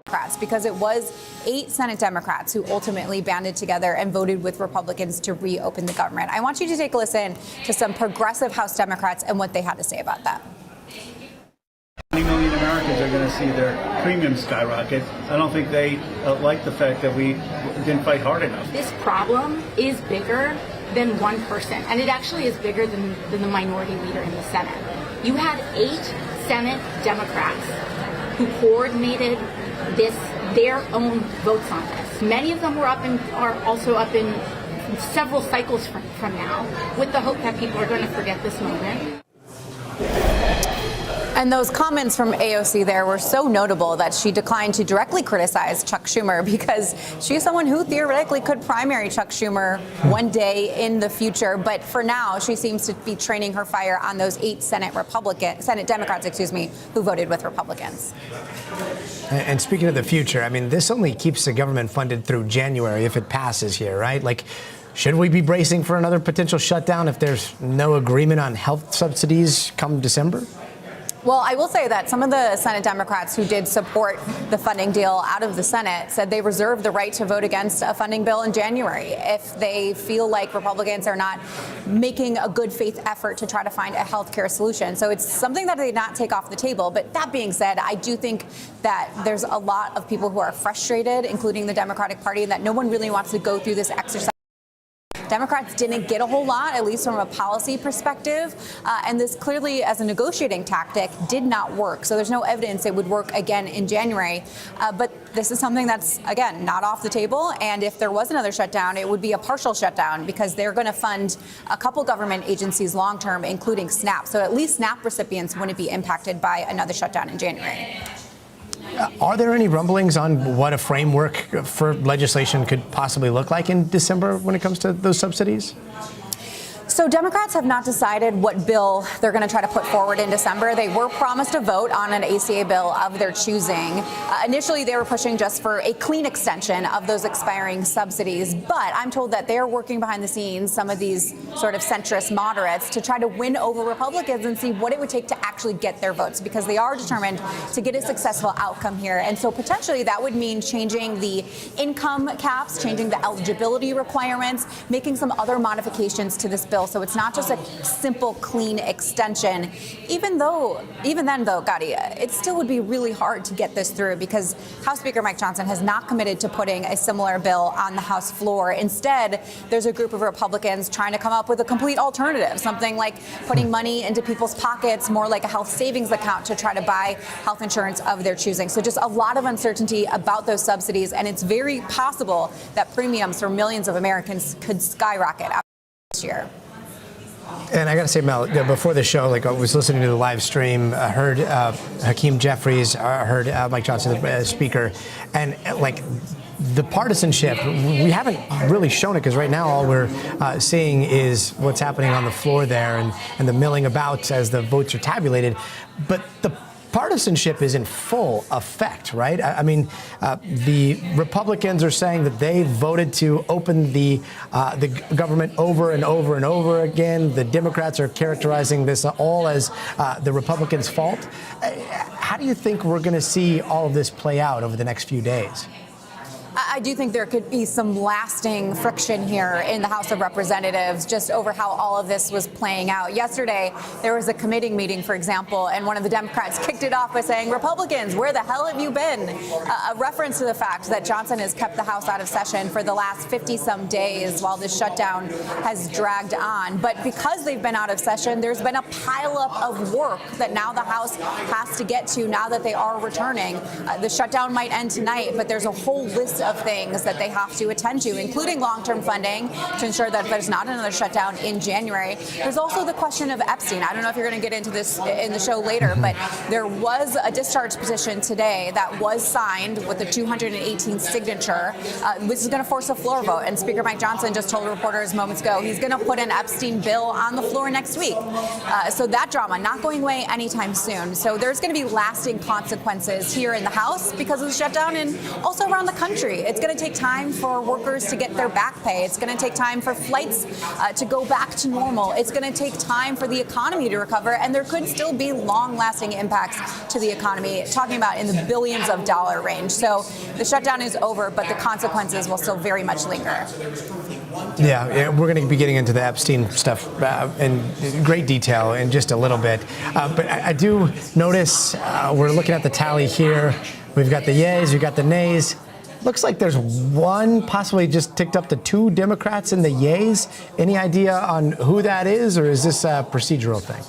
Democrats, because it was 8 Senate Democrats who ultimately banded together and voted with Republicans to reopen the government. I want you to take a listen to some progressive House Democrats and what they had to say about that. 20 million Americans are going to see their premiums skyrocket. I don't think they like the fact that we didn't fight hard enough. This problem is bigger than one person, and it actually is bigger than the minority leader in the Senate. You had 8 Senate Democrats who coordinated their own votes on this. Many of them are also up in several cycles from now, with the hope that people are going to forget this moment. And those comments from AOC there were so notable that she declined to directly criticize Chuck Schumer, because she's someone who theoretically could primary Chuck Schumer one day in the future. But for now, she seems to be training her fire on those 8 Senate Democrats, who voted with Republicans. And speaking of the future, I mean, this only keeps the government funded through January if it passes here, right? Like, should we be bracing for another potential shutdown if there's no agreement on health subsidies come December? Well, I will say that some of the Senate Democrats who did support the funding deal out of the Senate said they reserve the right to vote against a funding bill in January if they feel like Republicans are not making a good faith effort to try to find a health care solution. So it's something that they not take off the table. But that being said, I do think that there's a lot of people who are frustrated, including the Democratic Party, and that no one really wants to go through this exercise. Democrats didn't get a whole lot, at least from a policy perspective, and this clearly, as a negotiating tactic, did not work. So there's no evidence it would work again in January. But this is something that's, again, not off the table. And if there was another shutdown, it would be a partial shutdown, because they're going to fund a couple government agencies long term, including SNAP. So at least SNAP recipients wouldn't be impacted by another shutdown in January. Are there any rumblings on what a framework for legislation could possibly look like in December when it comes to those subsidies? So Democrats have not decided what bill they're going to try to put forward in December. They were promised a vote on an ACA bill of their choosing. Initially, they were pushing just for a clean extension of those expiring subsidies. But I'm told that they're working behind the scenes, some of these sort of centrist moderates, to try to win over Republicans and see what it would take to actually get their votes, because they are determined to get a successful outcome here. And so potentially that would mean changing the income caps, changing the eligibility requirements, making some other modifications to this bill. So it's not just a simple, clean extension. Even then, though, Gadi, it still would be really hard to get this through, because House Speaker Mike Johnson has not committed to putting a similar bill on the House floor. Instead, there's a group of Republicans trying to come up with a complete alternative, something like putting money into people's pockets, more like a health savings account to try to buy health insurance of their choosing. So just a lot of uncertainty about those subsidies, and it's very possible that premiums for millions of Americans could skyrocket after this year. And I got to say, Mel, before the show, I was listening to the live stream, I heard Hakeem Jeffries, I heard Mike Johnson, the speaker, and the partisanship, we haven't really shown it, because right now all we're seeing is what's happening on the floor there and the milling about as the votes are tabulated. But the partisanship is in full effect, right? I mean, the Republicans are saying that they voted to open the government over and over and over again. The Democrats are characterizing this all as the Republicans' fault. How do you think we're going to see all of this play out over the next few days? I do think there could be some lasting friction here in the House of Representatives just over how all of this was playing out. Yesterday, there was a committee meeting, for example, and one of the Democrats kicked it off by saying, "Republicans, where the hell have you been?" A reference to the fact that Johnson has kept the House out of session for the last 50-some days while this shutdown has dragged on. But because they've been out of session, there's been a pileup of work that now the House has to get to now that they are returning. The shutdown might end tonight, but there's a whole list of things that they have to attend to, including long-term funding to ensure that there's not another shutdown in January. There's also the question of Epstein. I don't know if you're going to get into this in the show later, but there was a discharge petition today that was signed with a 218 signature. This is going to force a floor vote, and Speaker Mike Johnson just told reporters moments ago he's going to put an Epstein bill on the floor next week. So that drama not going away anytime soon. So there's going to be lasting consequences here in the House because of the shutdown, and also around the country. It's going to take time for workers to get their back pay. It's going to take time for flights to go back to normal. It's going to take time for the economy to recover, and there could still be long-lasting impacts to the economy, talking about in the billions of dollar range. So the shutdown is over, but the consequences will still very much linger. Yeah, we're going to be getting into the Epstein stuff in great detail in just a little bit. But I do notice we're looking at the tally here. We've got the yays, we've got the nays. Looks like there's one, possibly just ticked up to 2 Democrats in the yays. Any idea on who that is, or is this a procedural thing?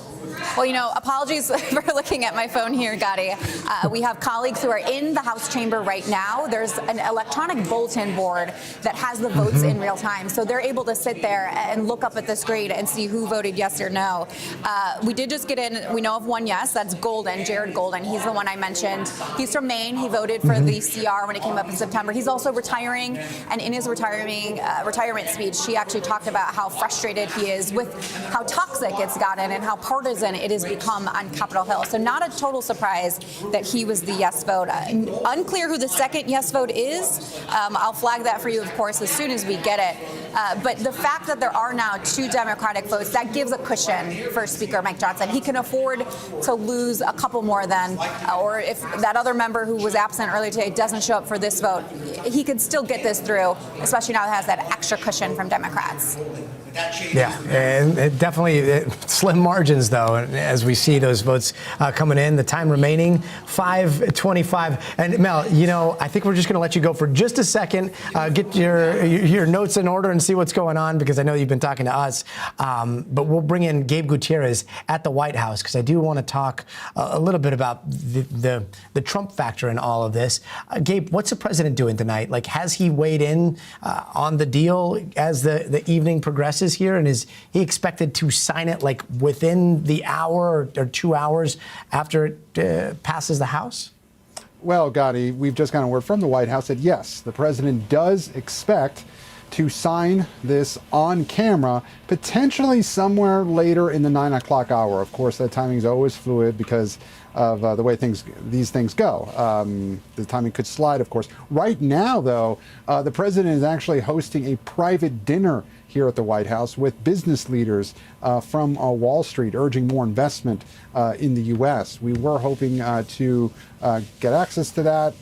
Well, apologies for looking at my phone here, Gotti. We have colleagues who are in the House chamber right now. There's an electronic bulletin board that has the votes in real time. So they're able to sit there and look up at the screen and see who voted yes or no. We did just get in, we know of one yes, that's Golden, Jared Golden. He's the one I mentioned. He's from Maine. He voted for the CR when it came up in September. He's also retiring, and in his retirement speech, he actually talked about how frustrated he is with how toxic it's gotten and how partisan it has become on Capitol Hill. So not a total surprise that he was the yes vote. Unclear who the second yes vote is. I'll flag that for you, of course, as soon as we get it. But the fact that there are now 2 Democratic votes, that gives a cushion for Speaker Mike Johnson. He can afford to lose a couple more then, or if that other member who was absent earlier today doesn't show up for this vote, he could still get this through, especially now that it has that extra cushion from Democrats. Yeah, and it definitely slim margins, though, as we see those votes coming in. The time remaining, 5:25. And Mel, I think we're just going to let you go for just a second, get your notes in order and see what's going on, because I know you've been talking to us. But we'll bring in Gabe Gutierrez at the White House, because I do want to talk a little bit about the Trump factor in all of this. Gabe, what's the president doing tonight? Like, has he weighed in on the deal as the evening progresses here, and is he expected to sign it like within the hour or 2 hours after it passes the House? Well, Gotti, we've just gotten word from the White House that yes, the president does expect to sign this on camera, potentially somewhere later in the 9 o'clock hour. Of course, that timing is always fluid because of the way these things go. The timing could slide, of course. Right now, though, the president is actually hosting a private dinner here at the White House with business leaders from Wall Street, urging more investment in the U.S. We were hoping to get access to that.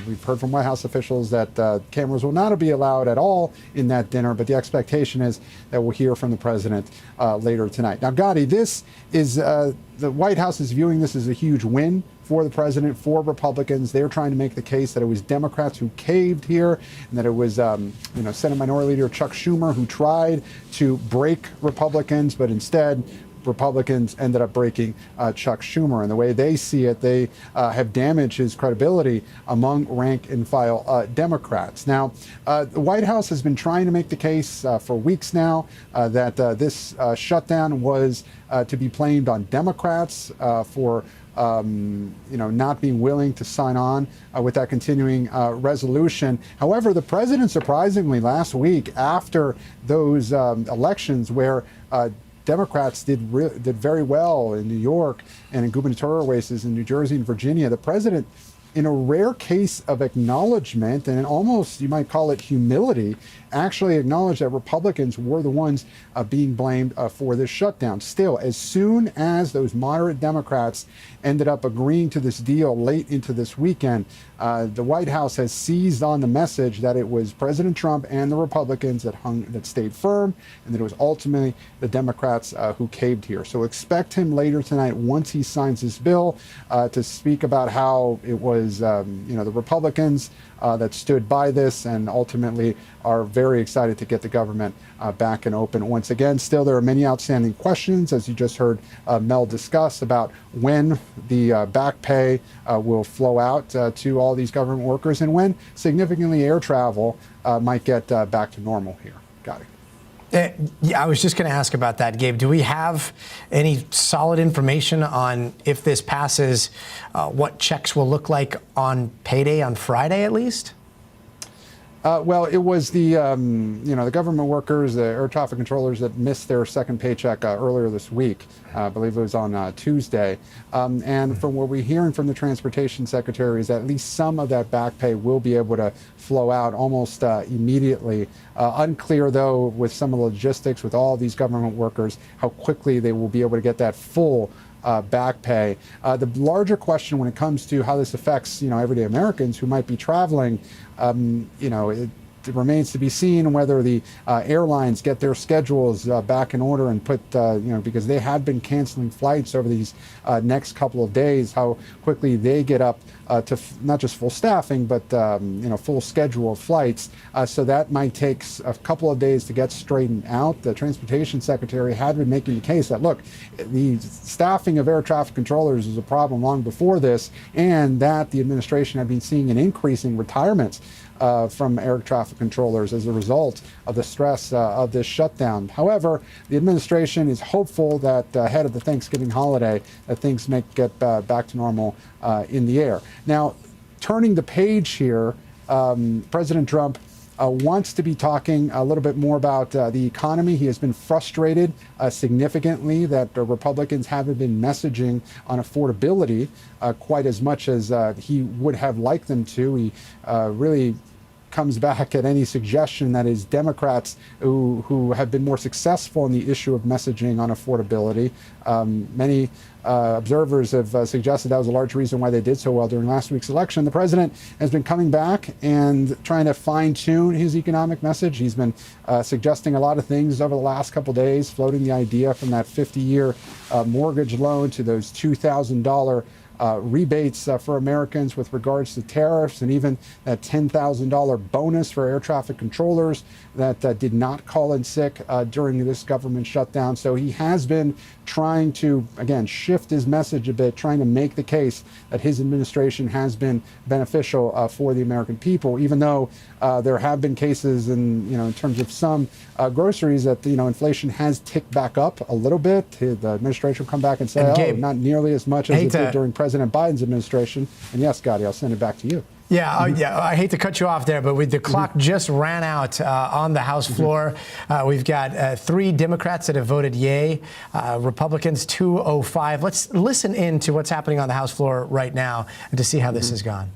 We've heard from White House officials that cameras will not be allowed at all in that dinner, but the expectation is that we'll hear from the president later tonight. Now, Gotti, this is the White House is viewing this as a huge win for the president, for Republicans. They're trying to make the case that it was Democrats who caved here, and that it was Senate Minority Leader Chuck Schumer who tried to break Republicans, but instead Republicans ended up breaking Chuck Schumer. And the way they see it, they have damaged his credibility among rank and file Democrats. Now, the White House has been trying to make the case for weeks now that this shutdown was to be blamed on Democrats for not being willing to sign on with that continuing resolution. However, the president, surprisingly, last week, after those elections where Democrats did very well in New York and in gubernatorial races in New Jersey and Virginia, the president, in a rare case of acknowledgement, and almost you might call it humility, actually acknowledged that Republicans were the ones being blamed for this shutdown. Still, as soon as those moderate Democrats ended up agreeing to this deal late into this weekend, the White House has seized on the message that it was President Trump and the Republicans that stayed firm, and that it was ultimately the Democrats who caved here. So expect him later tonight, once he signs this bill, to speak about how it was the Republicans that stood by this and ultimately are very excited to get the government back and open once again. Still, there are many outstanding questions, as you just heard Mel discuss, about when the back pay will flow out to all these government workers, and when significantly air travel might get back to normal here. Got it. Yeah, I was just going to ask about that, Gabe. Do we have any solid information on if this passes, what checks will look like on payday on Friday at least? Well, it was the the government workers, the air traffic controllers that missed their second paycheck earlier this week. I believe it was on Tuesday. And from what we're hearing from the transportation secretary is that at least some of that back pay will be able to flow out almost immediately. Unclear, though, with some of the logistics with all these government workers, how quickly they will be able to get that full back pay. The larger question when it comes to how this affects, everyday Americans who might be traveling, it remains to be seen whether the airlines get their schedules back in order and put, because they have been canceling flights over these next couple of days, how quickly they get up to not just full staffing, but full schedule of flights. So that might take a couple of days to get straightened out. The transportation secretary had been making the case that, look, the staffing of air traffic controllers is a problem long before this, and that the administration had been seeing an increase in retirements from air traffic controllers as a result of the stress of this shutdown. However, the administration is hopeful that ahead of the Thanksgiving holiday, that things may get back to normal in the air. Now, turning the page here, President Trump wants to be talking a little bit more about the economy. He has been frustrated significantly that the Republicans haven't been messaging on affordability quite as much as he would have liked them to. He really comes back at any suggestion that is Democrats who have been more successful in the issue of messaging on affordability. Many observers have suggested that was a large reason why they did so well during last week's election. The president has been coming back and trying to fine-tune his economic message. He's been suggesting a lot of things over the last couple of days, floating the idea from that 50-year mortgage loan to those $2,000 rebates for Americans with regards to tariffs, and even that $10,000 bonus for air traffic controllers that did not call in sick during this government shutdown. So he has been trying to, again, shift his message a bit, trying to make the case that his administration has been beneficial for the American people, even though there have been cases in terms of some groceries that, inflation has ticked back up a little bit. The administration will come back and say, Gabe, not nearly as much as it did during President Biden's administration. And yes, Gotti, I'll send it back to you. Yeah, I hate to cut you off there, but the clock just ran out on the House floor. We've got 3 Democrats that have voted yay, Republicans 205. Let's listen in to what's happening on the House floor right now and to see how this has gone.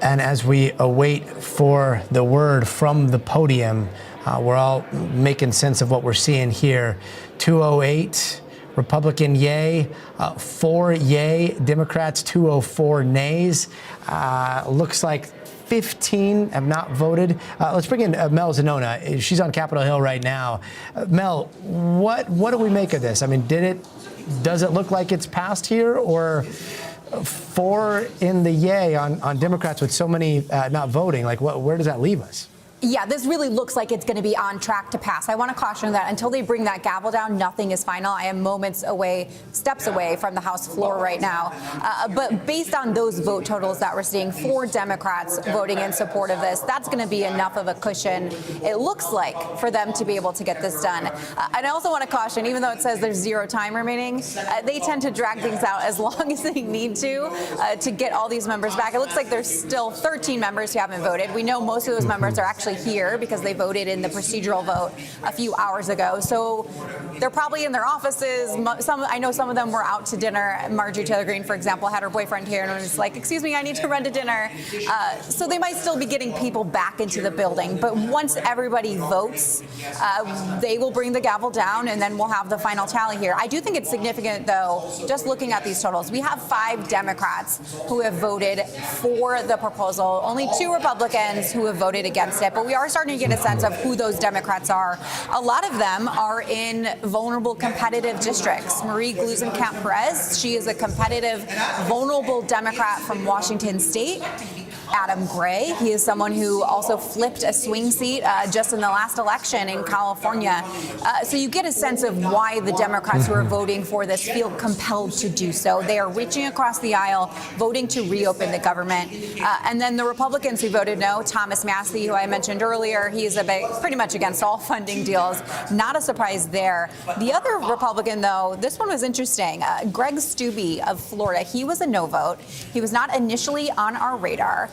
And as we await for the word from the podium, we're all making sense of what we're seeing here. 208, Republican yay, 4 yay, Democrats 204 nays. Looks like 15 have not voted. Let's bring in Mel Zanona. She's on Capitol Hill right now. Mel, what do we make of this? I mean, does it look like it's passed here, or 4 in the yay on Democrats with so many not voting? Like, where does that leave us? Yeah, this really looks like it's going to be on track to pass. I want to caution that until they bring that gavel down, nothing is final. I am steps away from the House floor right now. But based on those vote totals that we're seeing, 4 Democrats voting in support of this, that's going to be enough of a cushion, it looks like, for them to be able to get this done. And I also want to caution, even though it says there's 0 time remaining, they tend to drag things out as long as they need to get all these members back. It looks like there's still 13 members who haven't voted. We know most of those members are actually here because they voted in the procedural vote a few hours ago. So they're probably in their offices. I know some of them were out to dinner. Marjorie Taylor Greene, for example, had her boyfriend here and was like, excuse me, I need to run to dinner. So they might still be getting people back into the building. But once everybody votes, they will bring the gavel down and then we'll have the final tally here. I do think it's significant, though, just looking at these totals. We have 5 Democrats who have voted for the proposal, only 2 Republicans who have voted against it. but we are starting to get a sense of who those Democrats are. A lot of them are in vulnerable competitive districts. Marie Gluesenkamp-Perez, she is a competitive, vulnerable Democrat from Washington State. Adam Gray, he is someone who also flipped a swing seat just in the last election in California. So you get a sense of why the Democrats who are voting for this feel compelled to do so. They are reaching across the aisle, voting to reopen the government. And then the Republicans who voted no, Thomas Massie, who I mentioned earlier, he is pretty much against all funding deals. Not a surprise there. The other Republican, though, this one was interesting. Greg Steube of Florida, he was a no vote. He was not initially on our radar.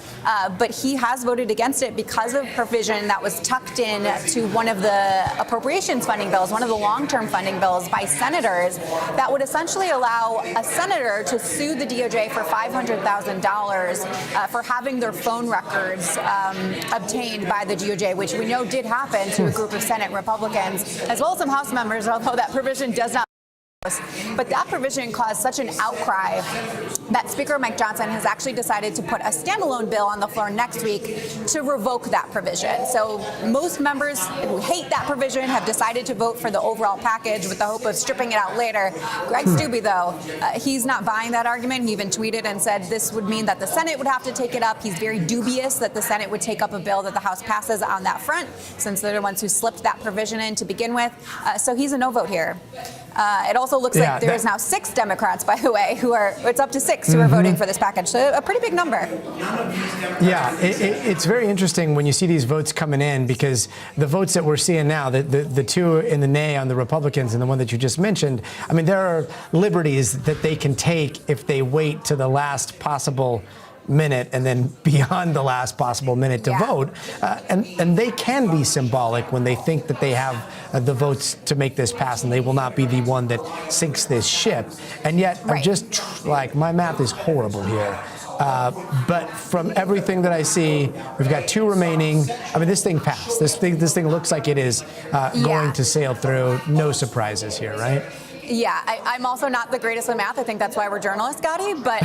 But he has voted against it because of provision that was tucked in to one of the appropriations funding bills, one of the long-term funding bills by senators that would essentially allow a senator to sue the DOJ for $500,000 for having their phone records obtained by the DOJ, which we know did happen to a group of Senate Republicans, as well as some House members, although that provision does not. But that provision caused such an outcry that Speaker Mike Johnson has actually decided to put a standalone bill on the floor next week to revoke that provision. So most members who hate that provision have decided to vote for the overall package with the hope of stripping it out later. Greg Steube, though, he's not buying that argument. He even tweeted and said this would mean that the Senate would have to take it up. He's very dubious that the Senate would take up a bill that the House passes on that front, since they're the ones who slipped that provision in to begin with. So he's a no vote here. It also looks like there is now 6 Democrats, by the way, it's up to 6 who are voting for this package. So a pretty big number. Yeah, it's very interesting when you see these votes coming in, because the votes that we're seeing now, the 2 in the nay on the Republicans and the one that you just mentioned, I mean, there are liberties that they can take if they wait to the last possible minute and then beyond the last possible minute to vote. And they can be symbolic when they think that they have the votes to make this pass, and they will not be the one that sinks this ship. And yet, I'm just like, my math is horrible here. But from everything that I see, we've got 2 remaining. I mean, this thing passed. This thing looks like it is going to sail through. No surprises here, right? Yeah, I'm also not the greatest at math. I think that's why we're journalists, Gotti. But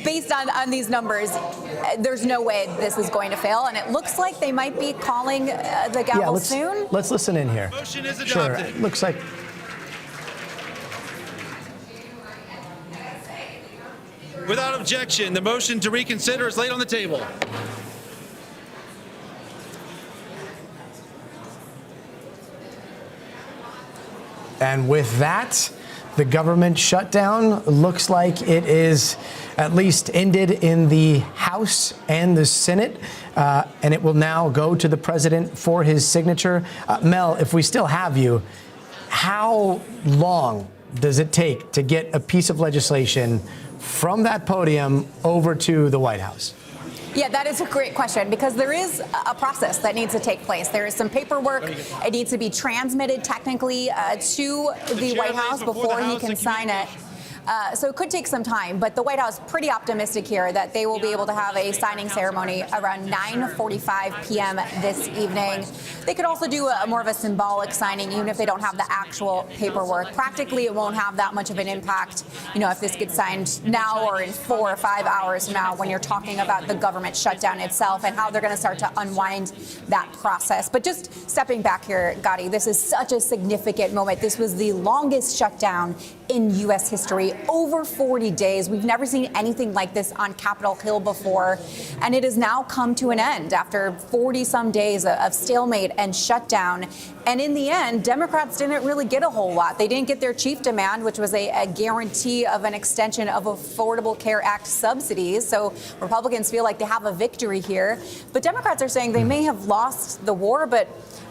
based on these numbers, there's no way this is going to fail. And it looks like they might be calling the gavel soon. Let's listen in here. Motion is adopted. Sure. Looks like. Without objection, the motion to reconsider is laid on the table. And with that, the government shutdown looks like it is at least ended in the House and the Senate, and it will now go to the president for his signature. Mel, if we still have you, how long does it take to get a piece of legislation from that podium over to the White House? Yeah, that is a great question, because there is a process that needs to take place. There is some paperwork. It needs to be transmitted technically to the White House before he can sign it. So it could take some time, but the White House pretty optimistic here that they will be able to have a signing ceremony around 9:45 p.m. this evening. They could also do more of a symbolic signing, even if they don't have the actual paperwork. Practically, it won't have that much of an impact, if this gets signed now or in 4 or 5 hours from now, when you're talking about the government shutdown itself and how they're going to start to unwind that process. But just stepping back here, Gotti, this is such a significant moment. This was the longest shutdown in U.S. history, over 40 days. We've never seen anything like this on Capitol Hill before, and it has now come to an end after 40-some days of stalemate and shutdown. And in the end, Democrats didn't really get a whole lot. They didn't get their chief demand, which was a guarantee of an extension of Affordable Care Act subsidies. So Republicans feel like they have a victory here. But Democrats are saying they may have lost the war,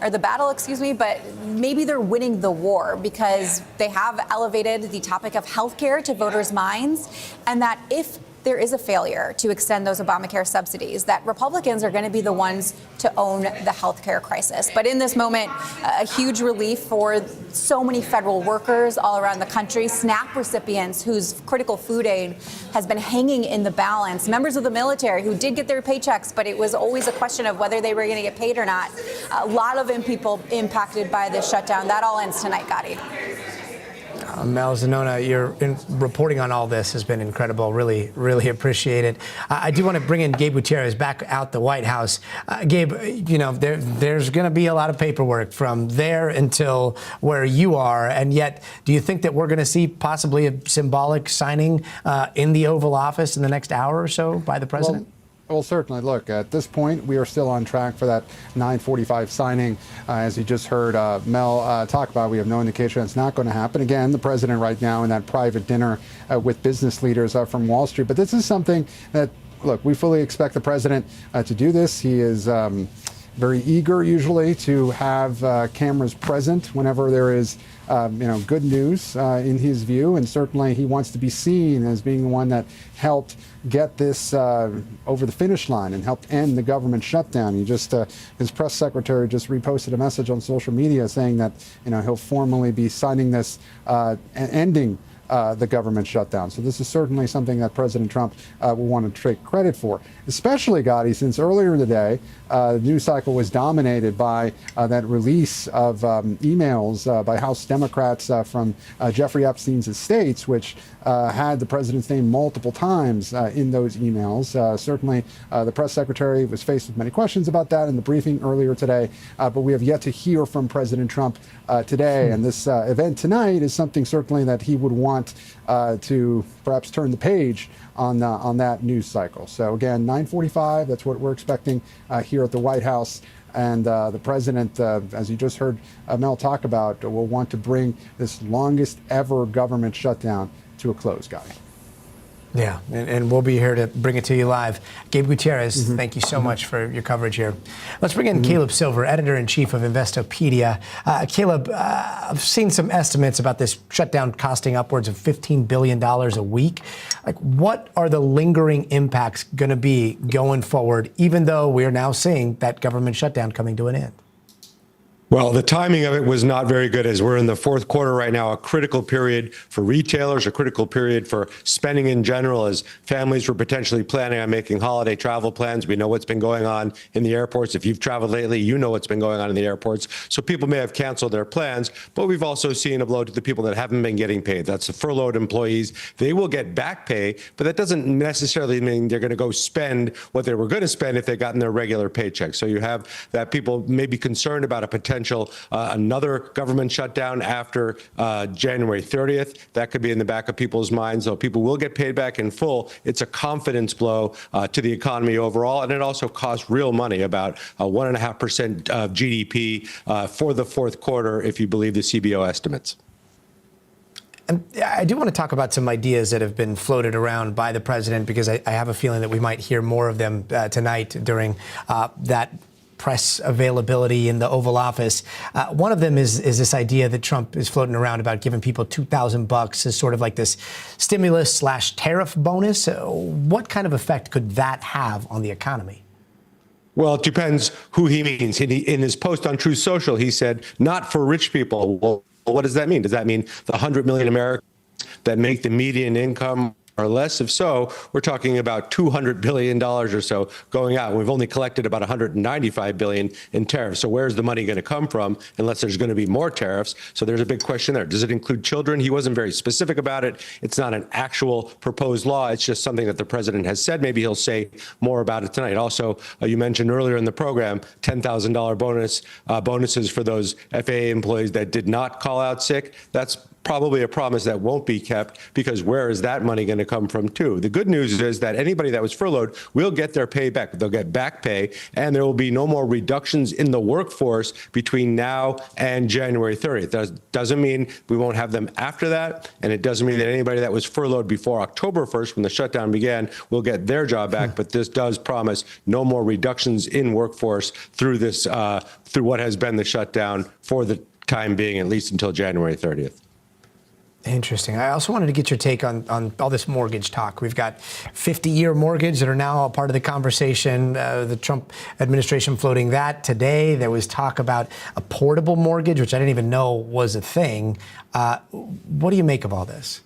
or the battle, excuse me, but maybe they're winning the war, because they have elevated the topic of health care to voters' minds, and that if there is a failure to extend those Obamacare subsidies, that Republicans are going to be the ones to own the health care crisis. But in this moment, a huge relief for so many federal workers all around the country, SNAP recipients whose critical food aid has been hanging in the balance, members of the military who did get their paychecks, but it was always a question of whether they were going to get paid or not. A lot of people impacted by this shutdown. That all ends tonight, Gotti. Mel Zanona, your reporting on all this has been incredible. Really, really appreciate it. I do want to bring in Gabe Gutierrez back out the White House. Gabe, you know, there's going to be a lot of paperwork from there until where you are, and yet, do you think that we're going to see possibly a symbolic signing in the Oval Office in the next hour or so by the president? Well, certainly. Look, at this point, we are still on track for that 9:45 signing. As you just heard Mel talk about, we have no indication it's not going to happen. Again, the president right now in that private dinner with business leaders from Wall Street. But this is something that, look, we fully expect the president to do this. He is very eager usually to have cameras present whenever there is good news in his view, and certainly he wants to be seen as being the one that helped get this over the finish line and helped end the government shutdown. He just his press secretary just reposted a message on social media saying that he'll formally be signing this and ending the government shutdown. So this is certainly something that President Trump will want to take credit for, especially, Gotti, since earlier today, the news cycle was dominated by that release of emails by House Democrats from Jeffrey Epstein's estates, which had the president's name multiple times in those emails. Certainly, the press secretary was faced with many questions about that in the briefing earlier today, but we have yet to hear from President Trump today. And this event tonight is something certainly that he would want to perhaps turn the page on that news cycle. So again, 9:45, that's what we're expecting here at the White House. And the president, as you just heard Mel talk about, will want to bring this longest ever government shutdown to a close, Guy. Yeah, and we'll be here to bring it to you live. Gabe Gutierrez, thank you so much for your coverage here. Let's bring in Caleb Silver, editor-in-chief of Investopedia. Caleb, I've seen some estimates about this shutdown costing upwards of $15 billion a week. Like, what are the lingering impacts going to be going forward, even though we are now seeing that government shutdown coming to an end? Well, the timing of it was not very good, as we're in the fourth quarter right now, a critical period for retailers, a critical period for spending in general, as families were potentially planning on making holiday travel plans. We know what's been going on in the airports. If you've traveled lately, you know what's been going on in the airports. So people may have canceled their plans, but we've also seen a blow to the people that haven't been getting paid. That's the furloughed employees. They will get back pay, but that doesn't necessarily mean they're going to go spend what they were going to spend if they got in their regular paycheck. So you have that people may be concerned about a potential another government shutdown after January 30th. That could be in the back of people's minds, though people will get paid back in full. It's a confidence blow to the economy overall, and it also costs real money, about 1.5% of GDP for the fourth quarter, if you believe the CBO estimates. And I do want to talk about some ideas that have been floated around by the president, because I have a feeling that we might hear more of them tonight during that press availability in the Oval Office. One of them is this idea that Trump is floating around about giving people $2,000 as sort of like this stimulus/tariff bonus. What kind of effect could that have on the economy? Well, it depends who he means. In his post on Truth Social, he said, not for rich people. Well, what does that mean? Does that mean the 100 million Americans that make the median income or less? If so, we're talking about $200 billion or so going out. We've only collected about $195 billion in tariffs. So where's the money going to come from unless there's going to be more tariffs? So there's a big question there. Does it include children? He wasn't very specific about it. It's not an actual proposed law. It's just something that the president has said. Maybe he'll say more about it tonight. Also, you mentioned earlier in the program, $10,000 bonuses for those FAA employees that did not call out sick. That's probably a promise that won't be kept, because where is that money going to come from too? The good news is that anybody that was furloughed will get their pay back. They'll get back pay, and there will be no more reductions in the workforce between now and January 30th. That doesn't mean we won't have them after that, and it doesn't mean that anybody that was furloughed before October 1st, when the shutdown began, will get their job back. But this does promise no more reductions in workforce through this, through what has been the shutdown for the time being, at least until January 30th. Interesting. I also wanted to get your take on all this mortgage talk. We've got 50-year mortgage that are now a part of the conversation. The Trump administration floating that today. There was talk about a portable mortgage, which I didn't even know was a thing. What do you make of all this?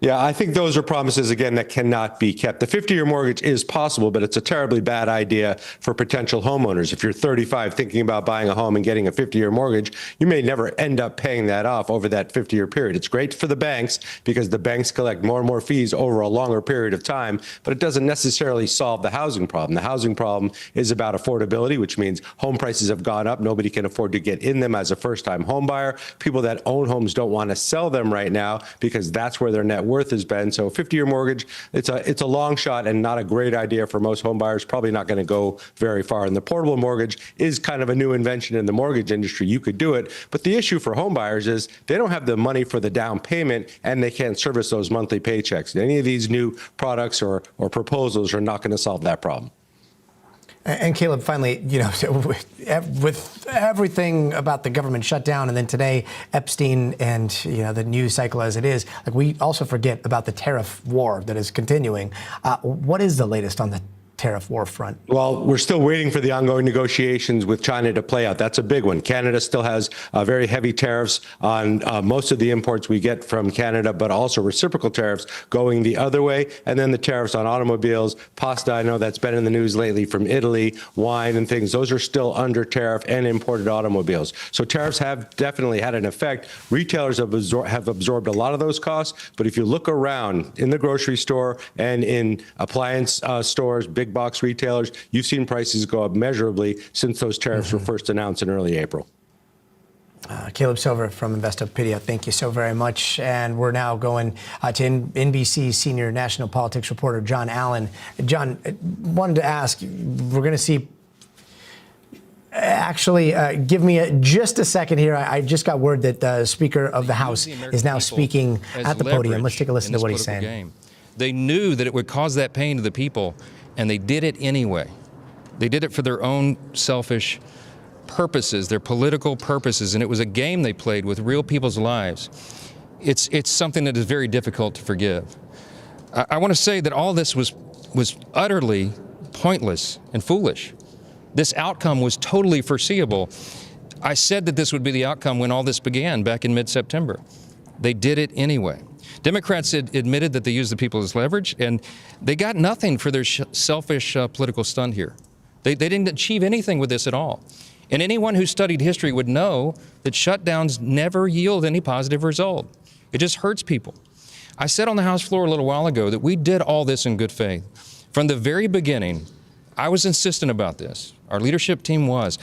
Yeah, I think those are promises, again, that cannot be kept. The 50-year mortgage is possible, but it's a terribly bad idea for potential homeowners. If you're 35 thinking about buying a home and getting a 50-year mortgage, you may never end up paying that off over that 50-year period. It's great for the banks because the banks collect more and more fees over a longer period of time, but it doesn't necessarily solve the housing problem. The housing problem is about affordability, which means home prices have gone up. Nobody can afford to get in them as a first-time home buyer. People that own homes don't want to sell them right now because that's where their net worth has been. So a 50-year mortgage, it's a long shot and not a great idea for most home buyers, probably not going to go very far. And the portable mortgage is kind of a new invention in the mortgage industry. You could do it, but the issue for home buyers is they don't have the money for the down payment and they can't service those monthly paychecks. Any of these new products or proposals are not going to solve that problem. And Caleb, finally, with everything about the government shutdown, and then today Epstein and the news cycle as it is, like we also forget about the tariff war that is continuing. What is the latest on the tariff war front? Well, we're still waiting for the ongoing negotiations with China to play out. That's a big one. Canada still has very heavy tariffs on most of the imports we get from Canada, but also reciprocal tariffs going the other way. And then the tariffs on automobiles, pasta, I know that's been in the news lately from Italy, wine and things. Those are still under tariff, and imported automobiles. So tariffs have definitely had an effect. Retailers have absorbed a lot of those costs. But if you look around in the grocery store and in appliance stores, big box retailers, you've seen prices go up measurably since those tariffs were first announced in early April. Caleb Silver from Investopedia, thank you so very much. And we're now going to NBC senior national politics reporter John Allen. John, wanted to ask, we're going to see, actually, give me just a second here. I just got word that the Speaker of the House is now speaking at the podium. Let's take a listen to what he's saying. Game. They knew that it would cause that pain to the people, and they did it anyway. They did it for their own selfish purposes, their political purposes, and it was a game they played with real people's lives. It's something that is very difficult to forgive. I want to say that all this was utterly pointless and foolish. This outcome was totally foreseeable. I said that this would be the outcome when all this began back in mid-September. They did it anyway. Democrats admitted that they used the people as leverage, and they got nothing for their selfish political stunt here. They didn't achieve anything with this at all. And anyone who studied history would know that shutdowns never yield any positive result. It just hurts people. I said on the House floor a little while ago that we did all this in good faith. From the very beginning, I was insistent about this. Our leadership team was.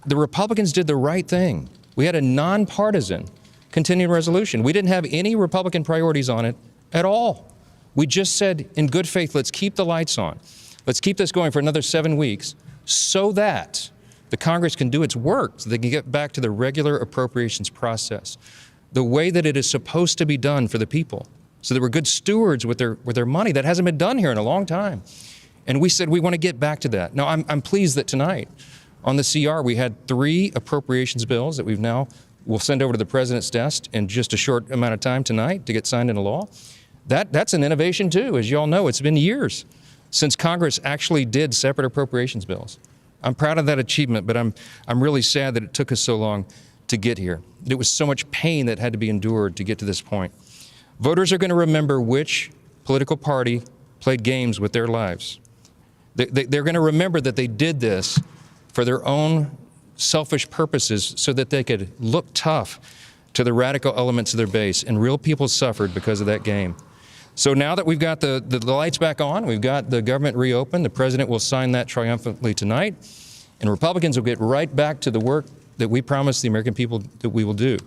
The Republicans did the right thing. We had a nonpartisan continuing resolution. We didn't have any Republican priorities on it at all. We just said, in good faith, let's keep the lights on. Let's keep this going for another 7 weeks so that the Congress can do its work, so they can get back to the regular appropriations process, the way that it is supposed to be done for the people, so that we're good stewards with their money. That hasn't been done here in a long time. And we said we want to get back to that. Now, I'm pleased that tonight on the CR we had 3 appropriations bills that we'll send over to the president's desk in just a short amount of time tonight to get signed into law. That's an innovation too. As you all know, it's been years since Congress actually did separate appropriations bills. I'm proud of that achievement, but I'm really sad that it took us so long to get here. There was so much pain that had to be endured to get to this point. Voters are going to remember which political party played games with their lives. They're going to remember that they did this for their own selfish purposes so that they could look tough to the radical elements of their base, and real people suffered because of that game. So now that we've got the lights back on, we've got the government reopened, the president will sign that triumphantly tonight, and Republicans will get right back to the work that we promised the American people that we will do.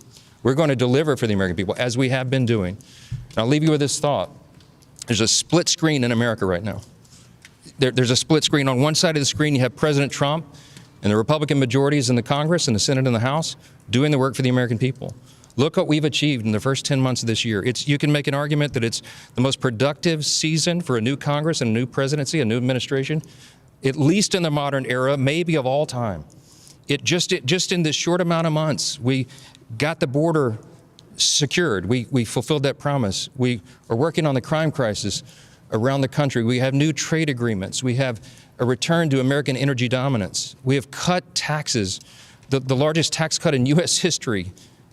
We're going to deliver for the American people, as we have been doing. And I'll leave you with this thought. There's a split screen in America right now. There's a split screen. On one side of the screen, you have President Trump and the Republican majorities in the Congress and the Senate and the House doing the work for the American people. Look what we've achieved in the first 10 months of this year. You can make an argument that it's the most productive season for a new Congress and a new presidency, a new administration, at least in the modern era, maybe of all time. Just in this short amount of months, we got the border secured. We fulfilled that promise. We are working on the crime crisis around the country. We have new trade agreements. We have a return to American energy dominance. We have cut taxes, the largest tax cut in U.S. history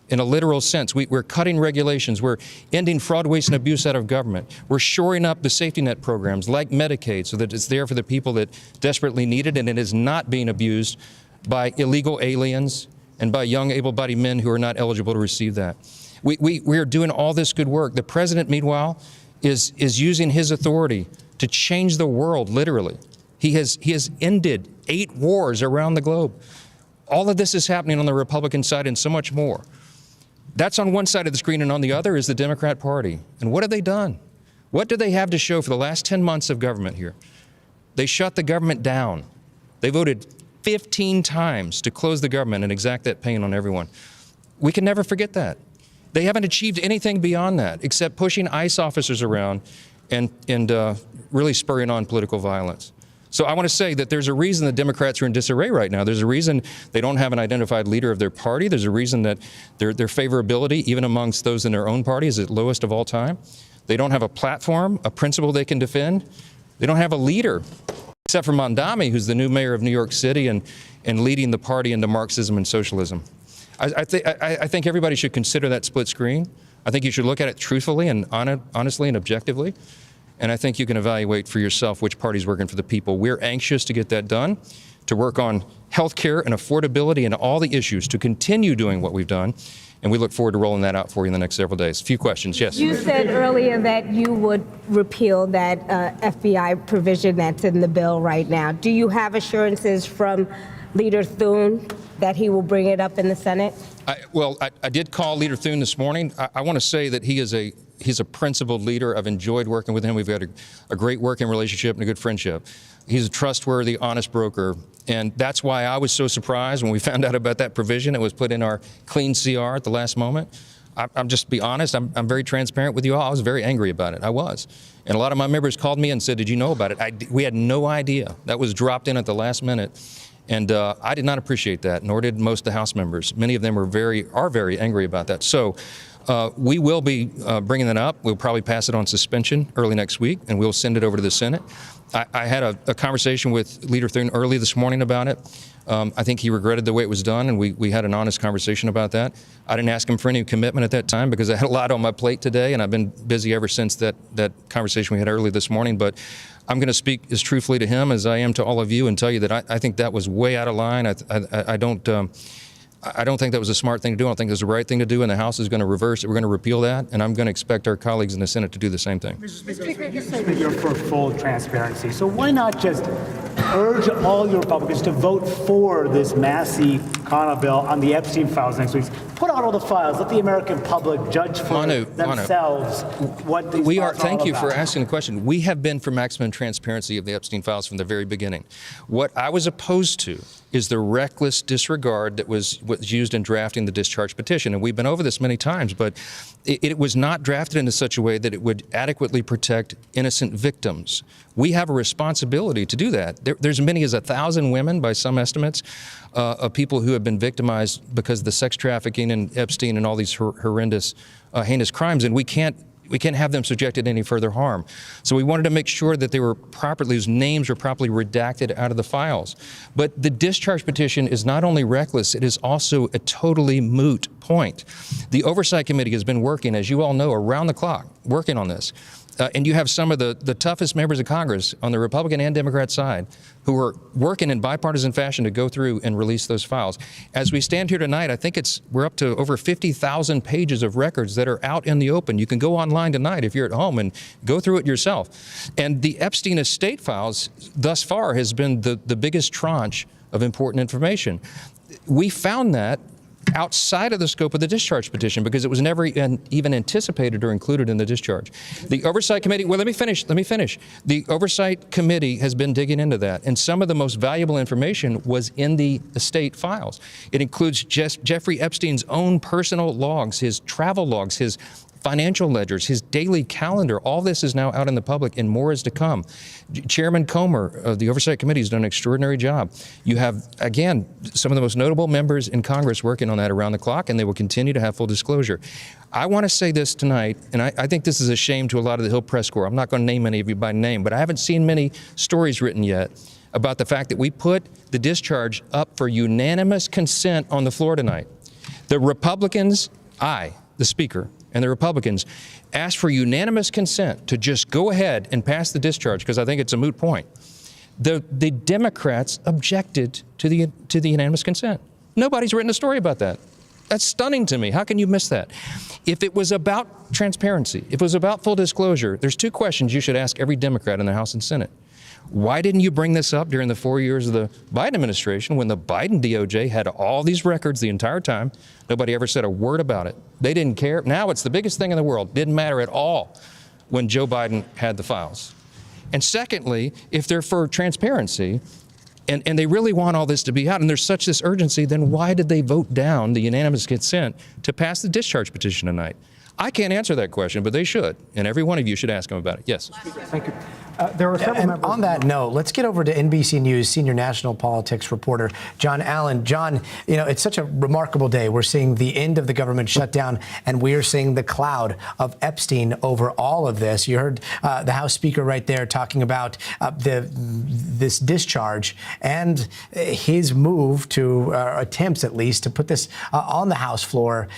in a literal sense. We're cutting regulations. We're ending fraud, waste, and abuse out of government. We're shoring up the safety net programs like Medicaid so that it's there for the people that desperately need it, and it is not being abused by illegal aliens and by young able-bodied men who are not eligible to receive that. We are doing all this good work. The president, meanwhile, is using his authority to change the world, literally. He has ended 8 wars around the globe. All of this is happening on the Republican side and so much more. That's on one side of the screen, and on the other is the Democrat Party. And what have they done? What do they have to show for the last 10 months of government here? They shut the government down. They voted 15 times to close the government and exact that pain on everyone. We can never forget that. They haven't achieved anything beyond that except pushing ICE officers around and really spurring on political violence. So I want to say that there's a reason the Democrats are in disarray right now. There's a reason they don't have an identified leader of their party. There's a reason that their favorability, even amongst those in their own party, is at lowest of all time. They don't have a platform, a principle they can defend. They don't have a leader, except for Mondami, who's the new mayor of New York City and leading the party into Marxism and socialism. I think everybody should consider that split screen. I think you should look at it truthfully and honestly and objectively. And I think you can evaluate for yourself which party's working for the people. We're anxious to get that done, to work on health care and affordability and all the issues, to continue doing what we've done. And we look forward to rolling that out for you in the next several days. A few questions, yes? You said earlier that you would repeal that FBI provision that's in the bill right now. Do you have assurances from Leader Thune that he will bring it up in the Senate? I did call Leader Thune this morning. I want to say that he's a principled leader. I've enjoyed working with him. We've got a great working relationship and a good friendship. He's a trustworthy, honest broker. And that's why I was so surprised when we found out about that provision. It was put in our clean CR at the last moment. I'm just be honest, I'm very transparent with you all. I was very angry about it. I was. And a lot of my members called me and said, did you know about it? We had no idea. That was dropped in at the last minute. And I did not appreciate that, nor did most of the House members. Many of them are very angry about that. So we will be bringing that up. We'll probably pass it on suspension early next week, and we'll send it over to the Senate. I had a conversation with Leader Thune early this morning about it. I think he regretted the way it was done, and we had an honest conversation about that. I didn't ask him for any commitment at that time because I had a lot on my plate today, and I've been busy ever since that conversation we had early this morning. But I'm going to speak as truthfully to him as I am to all of you and tell you that I think that was way out of line. I don't think that was a smart thing to do. I don't think it was the right thing to do, and the House is going to reverse it. We're going to repeal that, and I'm going to expect our colleagues in the Senate to do the same thing. Mr. Speaker, you said that you're for full transparency. So why not just urge all your Republicans to vote for this massive Connell bill on the Epstein files next week? Put out all the files. Let the American public judge for themselves what these files are all about. Thank you for asking the question. We have been for maximum transparency of the Epstein files from the very beginning. What I was opposed to is the reckless disregard that was used in drafting the discharge petition. And we've been over this many times, but it was not drafted in such a way that it would adequately protect innocent victims. We have a responsibility to do that. There's as many as 1,000 women, by some estimates, of people who have been victimized because of the sex trafficking and Epstein and all these horrendous, heinous crimes, and we can't have them subjected to any further harm. So we wanted to make sure that they were whose names were properly redacted out of the files. But the discharge petition is not only reckless, it is also a totally moot point. The Oversight Committee has been working, as you all know, around the clock, working on this. And you have some of the toughest members of Congress on the Republican and Democrat side who are working in bipartisan fashion to go through and release those files. As we stand here tonight, I think we're up to over 50,000 pages of records that are out in the open. You can go online tonight if you're at home and go through it yourself. And the Epstein estate files thus far has been the biggest tranche of important information. We found that outside of the scope of the discharge petition because it was never even anticipated or included in the discharge. The Oversight Committee, well, let me finish. The Oversight Committee has been digging into that, and some of the most valuable information was in the estate files. It includes Jeffrey Epstein's own personal logs, his travel logs, his financial ledgers, his daily calendar. All this is now out in the public, and more is to come. Chairman Comer of the Oversight Committee has done an extraordinary job. You have, again, some of the most notable members in Congress working on that around the clock, and they will continue to have full disclosure. I want to say this tonight, and I think this is a shame to a lot of the Hill Press Corps. I'm not going to name any of you by name, but I haven't seen many stories written yet about the fact that we put the discharge up for unanimous consent on the floor tonight. The Republicans I, the Speaker, and the Republicans asked for unanimous consent to just go ahead and pass the discharge, because I think it's a moot point, the Democrats objected to the unanimous consent. Nobody's written a story about that. That's stunning to me. How can you miss that? If it was about transparency, if it was about full disclosure, there's two questions you should ask every Democrat in the House and Senate. Why didn't you bring this up during the 4 years of the Biden administration when the Biden DOJ had all these records the entire time? Nobody ever said a word about it. They didn't care. Now it's the biggest thing in the world. Didn't matter at all when Joe Biden had the files. And secondly, if they're for transparency, and they really want all this to be out, and there's such this urgency, then why did they vote down the unanimous consent to pass the discharge petition tonight? I can't answer that question, but they should, and every one of you should ask them about it. Yes. Thank you. There are several members. On that note, let's get over to NBC News senior national politics reporter John Allen. John, you know, it's such a remarkable day. We're seeing the end of the government shutdown, and we are seeing the cloud of Epstein over all of this. You heard the House Speaker right there talking about this discharge and his move to attempts, at least, to put this on the House floor.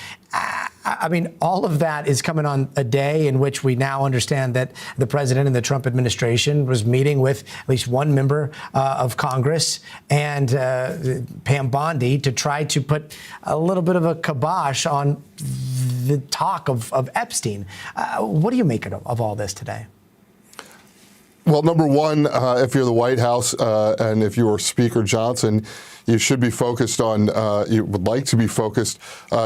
I mean, all of that is coming on a day in which we now understand that the president and the Trump administration was meeting with at least one member of Congress and Pam Bondi to try to put a little bit of a kibosh on the talk of Epstein. What do you make of all this today? Well, number one, if you're the White House and if you're Speaker Johnson, you should be focused on, you would like to be focused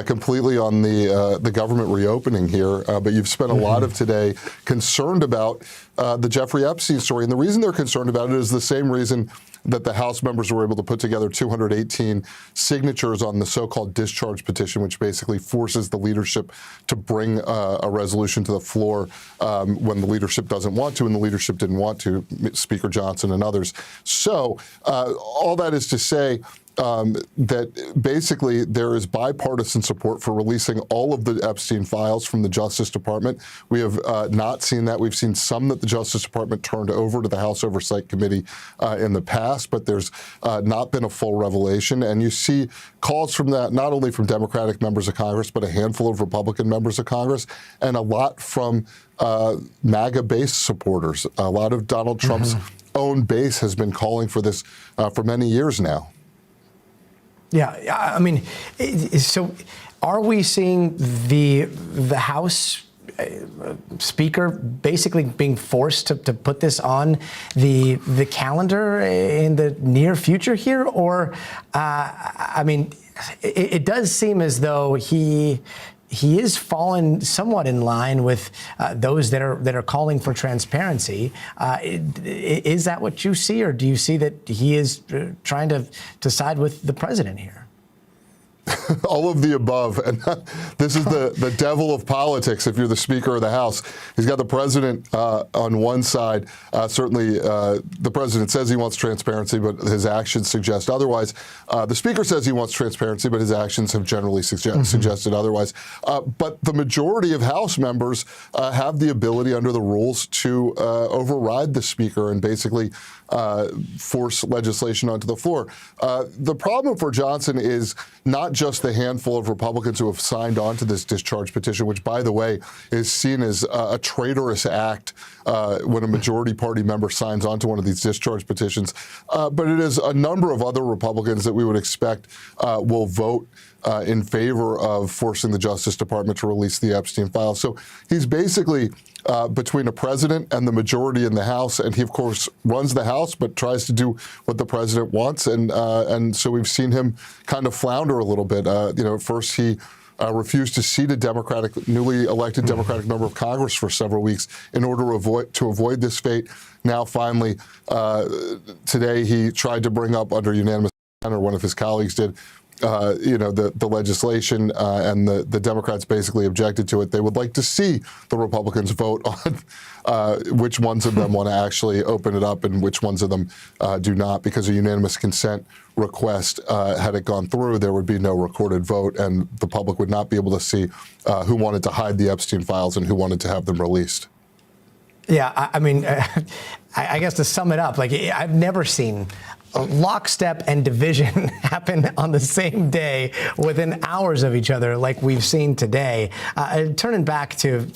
completely on the government reopening here. But you've spent a lot of today concerned about the Jeffrey Epstein story. And the reason they're concerned about it is the same reason that the House members were able to put together 218 signatures on the so-called discharge petition, which basically forces the leadership to bring a resolution to the floor when the leadership doesn't want to, and the leadership didn't want to, Speaker Johnson and others. So all that is to say that basically there is bipartisan support for releasing all of the Epstein files from the Justice Department. We have not seen that. We've seen some that the Justice Department turned over to the House Oversight Committee in the past, but there's not been a full revelation. And you see calls from that, not only from Democratic members of Congress, but a handful of Republican members of Congress, and a lot from MAGA-based supporters. A lot of Donald Trump's own base has been calling for this for many years now. Yeah, I mean, so are we seeing the House Speaker basically being forced to put this on the calendar in the near future here? Or, I mean, it does seem as though he is falling somewhat in line with those that are calling for transparency. Is that what you see, or do you see that he is trying to side with the president here? All of the above. And this is the devil of politics if you're the Speaker of the House. He's got the president on one side. Certainly, the president says he wants transparency, but his actions suggest otherwise. The Speaker says he wants transparency, but his actions have generally suggested otherwise. But the majority of House members have the ability under the rules to override the Speaker and basically force legislation onto the floor. The problem for Johnson is not just the handful of Republicans who have signed on to this discharge petition, which, by the way, is seen as a traitorous act when a majority party member signs on to one of these discharge petitions, but it is a number of other Republicans that we would expect will vote in favor of forcing the Justice Department to release the Epstein files. So he's basically between a president and the majority in the House, and he, of course, runs the House, but tries to do what the president wants, and so we've seen him kind of flounder a little bit. First he refused to seat a newly elected Democratic member of Congress for several weeks in order to avoid this fate. Now, finally, today he tried to bring up under unanimous consent, or one of his colleagues did, the legislation, and the Democrats basically objected to it. They would like to see the Republicans vote on which ones of them want to actually open it up and which ones of them do not, because a unanimous consent request, had it gone through, there would be no recorded vote, and the public would not be able to see who wanted to hide the Epstein files and who wanted to have them released. Yeah, I mean, I guess to sum it up, like, I've never seen lockstep and division happen on the same day within hours of each other, like we've seen today. Turning back to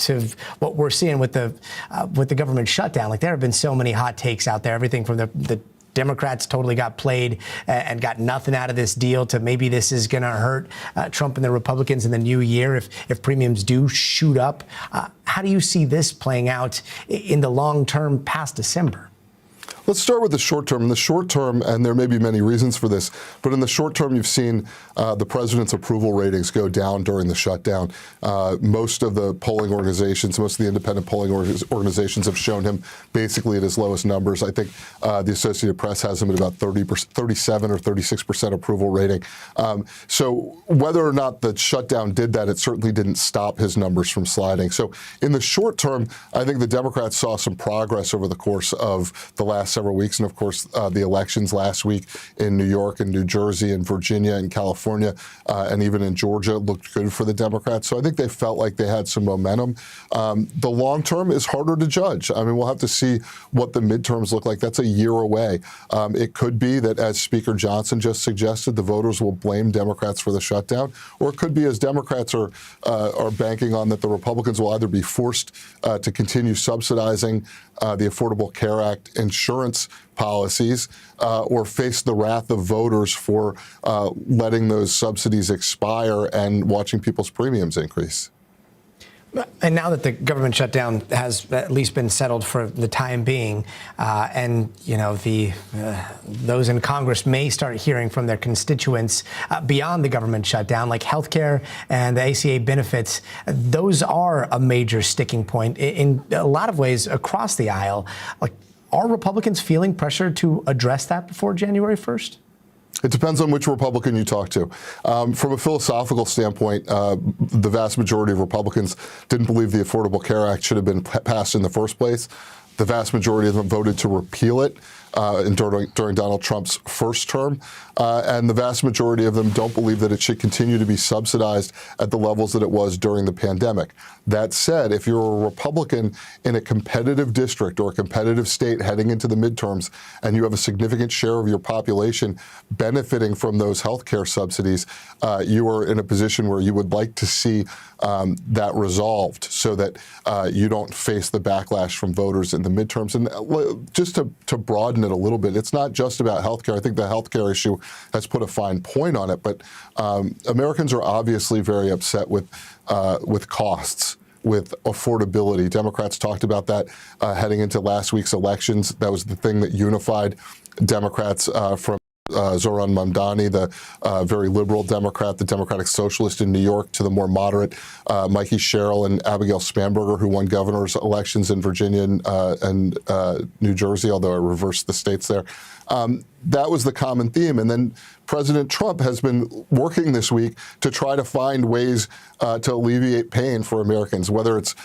what we're seeing with the government shutdown, like there have been so many hot takes out there, everything from the Democrats totally got played and got nothing out of this deal to maybe this is going to hurt Trump and the Republicans in the new year if premiums do shoot up. How do you see this playing out in the long term past December? Let's start with the short term. In the short term, and there may be many reasons for this, but in the short term, you've seen the president's approval ratings go down during the shutdown. Most of the polling organizations, most of the independent polling organizations have shown him basically at his lowest numbers. I think the Associated Press has him at about 37 or 36% approval rating. So whether or not the shutdown did that, it certainly didn't stop his numbers from sliding. So in the short term, I think the Democrats saw some progress over the course of the last several weeks, and of course the elections last week in New York and New Jersey and Virginia and California and even in Georgia looked good for the Democrats. So I think they felt like they had some momentum. The long term is harder to judge. I mean, we'll have to see what the midterms look like. That's a year away. It could be that, as Speaker Johnson just suggested, the voters will blame Democrats for the shutdown, or it could be, as Democrats are banking on, that the Republicans will either be forced to continue subsidizing the Affordable Care Act insurance policies or face the wrath of voters for letting those subsidies expire and watching people's premiums increase. And now that the government shutdown has at least been settled for the time being, and those in Congress may start hearing from their constituents beyond the government shutdown, like healthcare and the ACA benefits, those are a major sticking point in a lot of ways across the aisle. Like, are Republicans feeling pressure to address that before January 1st? It depends on which Republican you talk to. From a philosophical standpoint, the vast majority of Republicans didn't believe the Affordable Care Act should have been passed in the first place. The vast majority of them voted to repeal it during Donald Trump's first term. And the vast majority of them don't believe that it should continue to be subsidized at the levels that it was during the pandemic. That said, if you're a Republican in a competitive district or a competitive state heading into the midterms, and you have a significant share of your population benefiting from those health care subsidies, you are in a position where you would like to see that resolved so that you don't face the backlash from voters in the midterms. And just to broaden it a little bit, it's not just about healthcare. I think the healthcare issue has put a fine point on it, but Americans are obviously very upset with costs, with affordability. Democrats talked about that heading into last week's elections. That was the thing that unified Democrats from Zohran Mamdani, the very liberal Democrat, the Democratic Socialist in New York, to the more moderate Mikey Sherrill and Abigail Spanberger, who won governor's elections in Virginia and New Jersey, although I reversed the states there. That was the common theme. And then President Trump has been working this week to try to find ways to alleviate pain for Americans, whether it's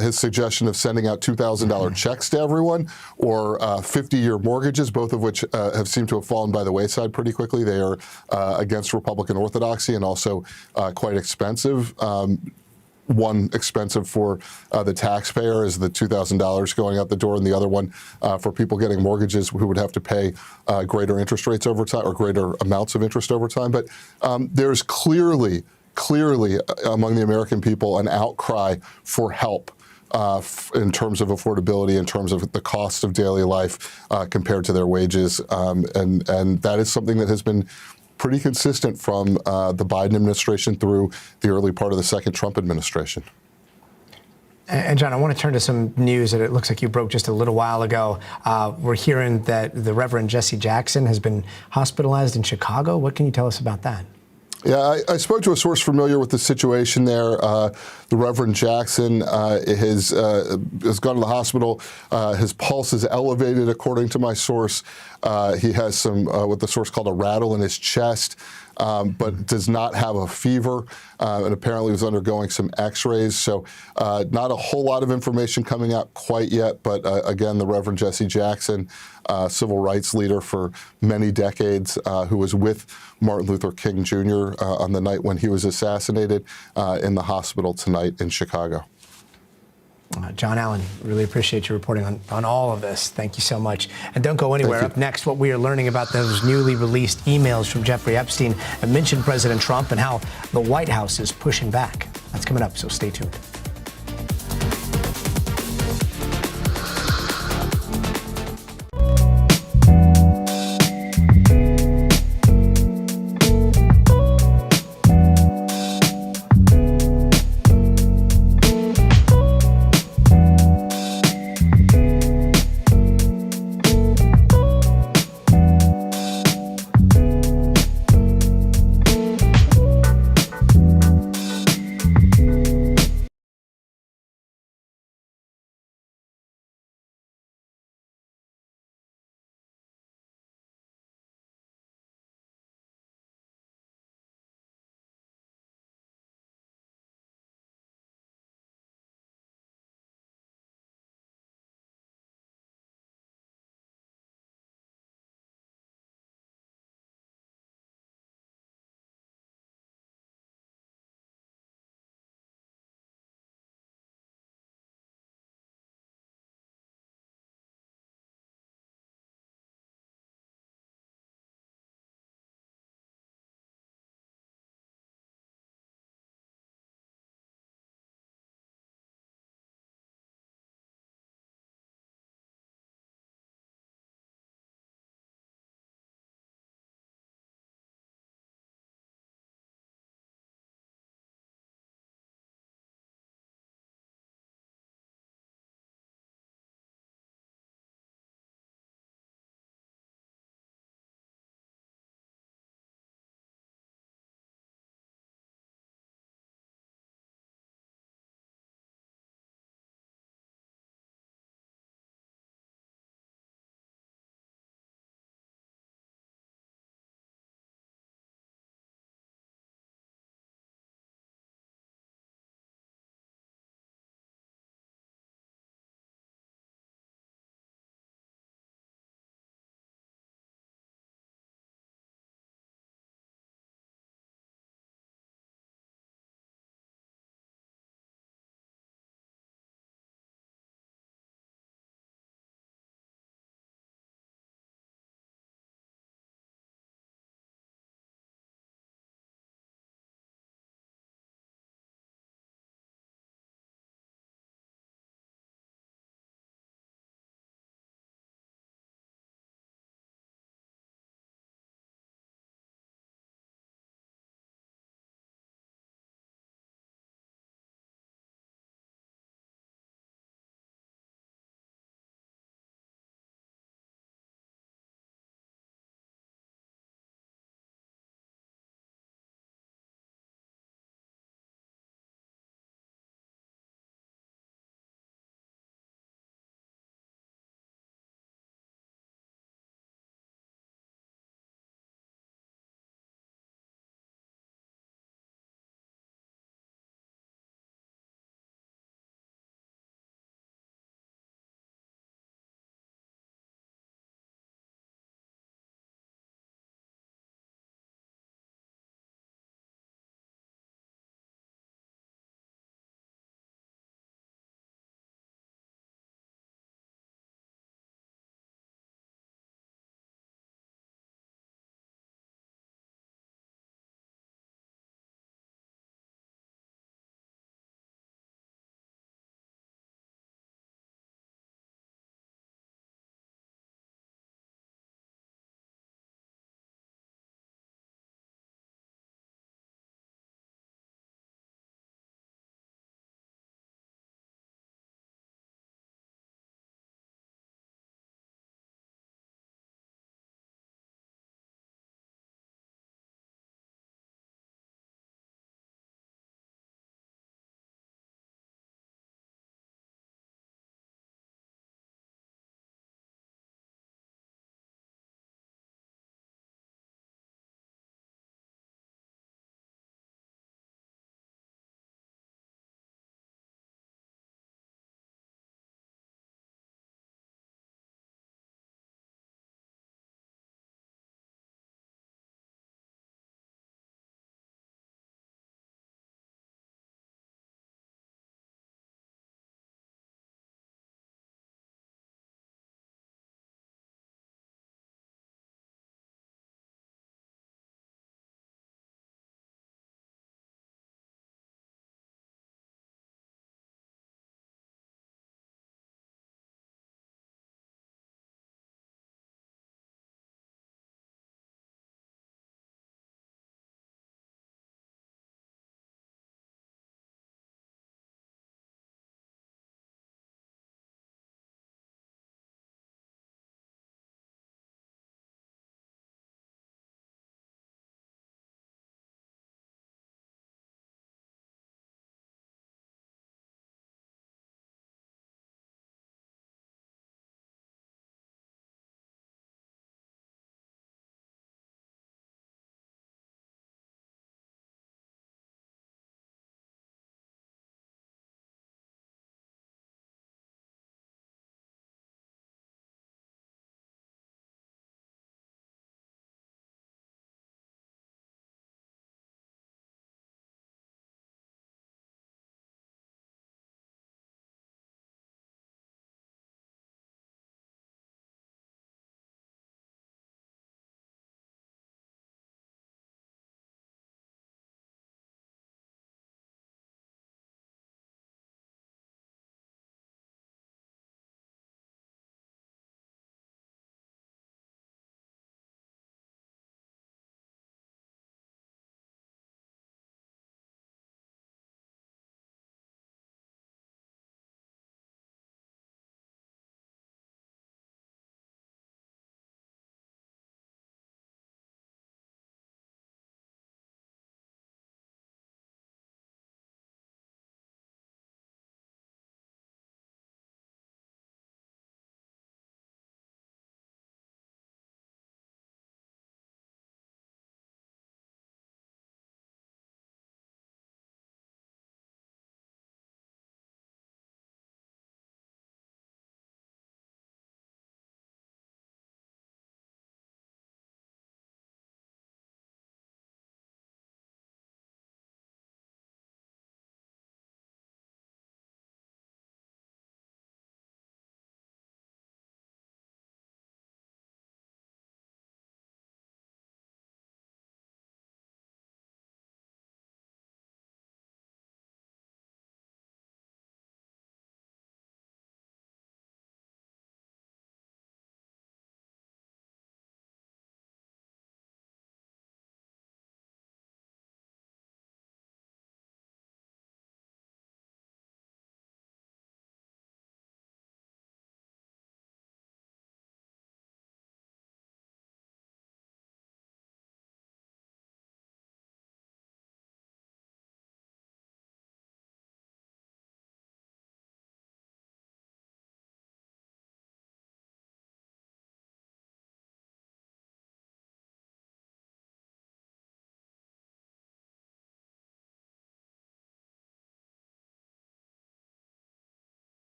his suggestion of sending out $2,000 checks to everyone, or 50-year mortgages, both of which have seemed to have fallen by the wayside pretty quickly. They are against Republican orthodoxy and also quite expensive. One expensive for the taxpayer is the $2,000 going out the door, and the other one for people getting mortgages who would have to pay greater interest rates over time, or greater amounts of interest over time. But there's clearly among the American people an outcry for help in terms of affordability, in terms of the cost of daily life compared to their wages. And that is something that has been pretty consistent from the Biden administration through the early part of the second Trump administration. And John, I want to turn to some news that it looks like you broke just a little while ago. We're hearing that the Reverend Jesse Jackson has been hospitalized in Chicago. What can you tell us about that? Yeah, I spoke to a source familiar with the situation there. The Reverend Jackson has gone to the hospital. His pulse is elevated, according to my source. He has some, what the source called a rattle in his chest, but does not have a fever, and apparently was undergoing some x-rays. So not a whole lot of information coming out quite yet, but again, the Reverend Jesse Jackson, civil rights leader for many decades, who was with Martin Luther King Jr. On the night when he was assassinated, in the hospital tonight in Chicago. John Allen, really appreciate you reporting on all of this. Thank you so much. And don't go anywhere. Up next, what we are learning about those newly released emails from Jeffrey Epstein that mentioned President Trump and how the White House is pushing back. That's coming up, so stay tuned.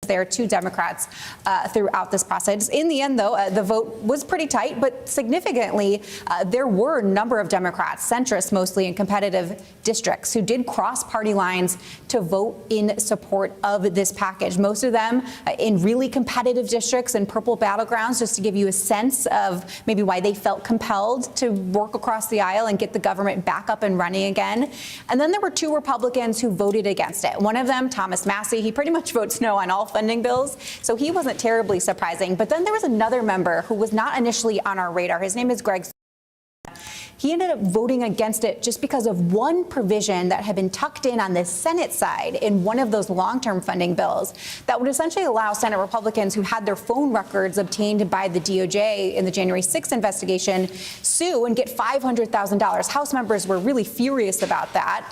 there to Democrats throughout this process. In the end, though, the vote was pretty tight, but significantly, there were a number of Democrats, centrists mostly in competitive districts, who did cross party lines to vote in support of this package. Most of them in really competitive districts and purple battlegrounds, just to give you a sense of maybe why they felt compelled to work across the aisle and get the government back up and running again. And then there were 2 Republicans who voted against it. One of them, Thomas Massey, he pretty much votes no on all funding bills, so he wasn't terribly surprising. But then there was another member who was not initially on our radar. His name is Greg. He ended up voting against it just because of one provision that had been tucked in on the Senate side in one of those long-term funding bills that would essentially allow Senate Republicans who had their phone records obtained by the DOJ in the January 6th investigation sue and get $500,000. House members were really furious about that.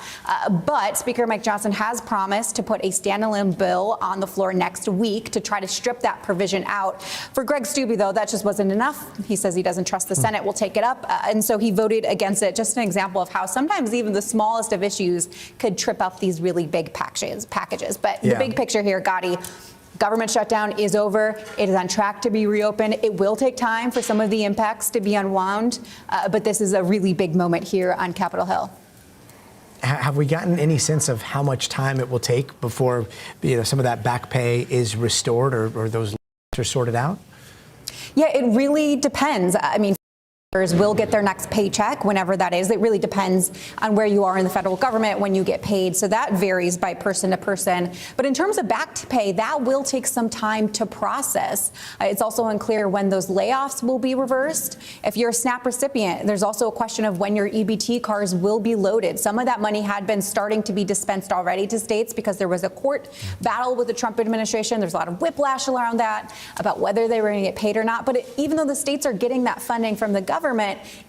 But Speaker Mike Johnson has promised to put a standalone bill on the floor next week to try to strip that provision out. For Greg Steube, though, that just wasn't enough. He says he doesn't trust the Senate will take it up. And so he voted against it. Just an example of how sometimes even the smallest of issues could trip up these really big packages. But the big picture here, Gotti, government shutdown is over. It is on track to be reopened. It will take time for some of the impacts to be unwound, but this is a really big moment here on Capitol Hill. Have we gotten any sense of how much time it will take before some of that back pay is restored or those are sorted out? Yeah, it really depends. I mean, will get their next paycheck whenever that is. It really depends on where you are in the federal government when you get paid. So that varies by person to person. But in terms of back pay, that will take some time to process. It's also unclear when those layoffs will be reversed. If you're a SNAP recipient, there's also a question of when your EBT cards will be loaded. Some of that money had been starting to be dispensed already to states because there was a court battle with the Trump administration. There's a lot of whiplash around that about whether they were going to get paid or not. But even though the states are getting that funding from the government,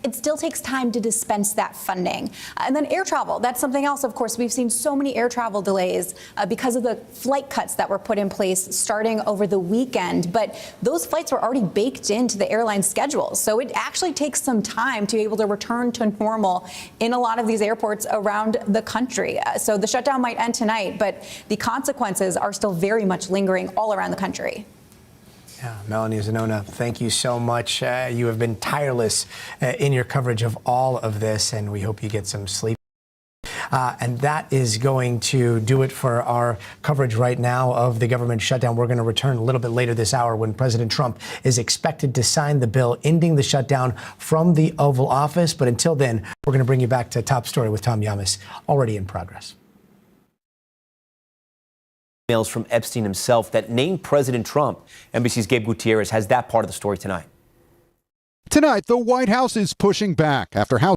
it still takes time to dispense that funding. And then air travel, that's something else. Of course, we've seen so many air travel delays because of the flight cuts that were put in place starting over the weekend. But those flights were already baked into the airline schedules. So it actually takes some time to be able to return to normal in a lot of these airports around the country. So the shutdown might end tonight, but the consequences are still very much lingering all around the country. Yeah, Melanie Zanona, thank you so much. You have been tireless in your coverage of all of this, and we hope you get some sleep. And that is going to do it for our coverage right now of the government shutdown. We're going to return a little bit later this hour when President Trump is expected to sign the bill ending the shutdown from the Oval Office. But until then, we're going to bring you back to Top Story with Tom Yamas, already in progress. Emails from Epstein himself that named President Trump. NBC's Gabe Gutierrez has that part of the story tonight. Tonight, the White House is pushing back after House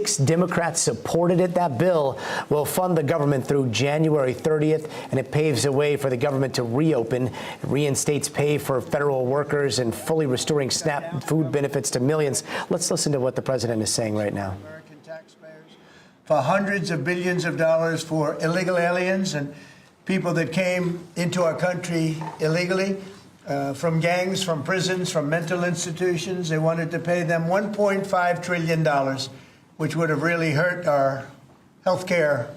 Democrats supported it. That bill will fund the government through January 30th, and it paves the way for the government to reopen. It reinstates pay for federal workers and fully restoring SNAP food benefits to millions. Let's listen to what the president is saying right now. American taxpayers for hundreds of billions of dollars for illegal aliens and people that came into our country illegally. From gangs, from prisons, from mental institutions. They wanted to pay them $1.5 trillion, which would have really hurt our healthcare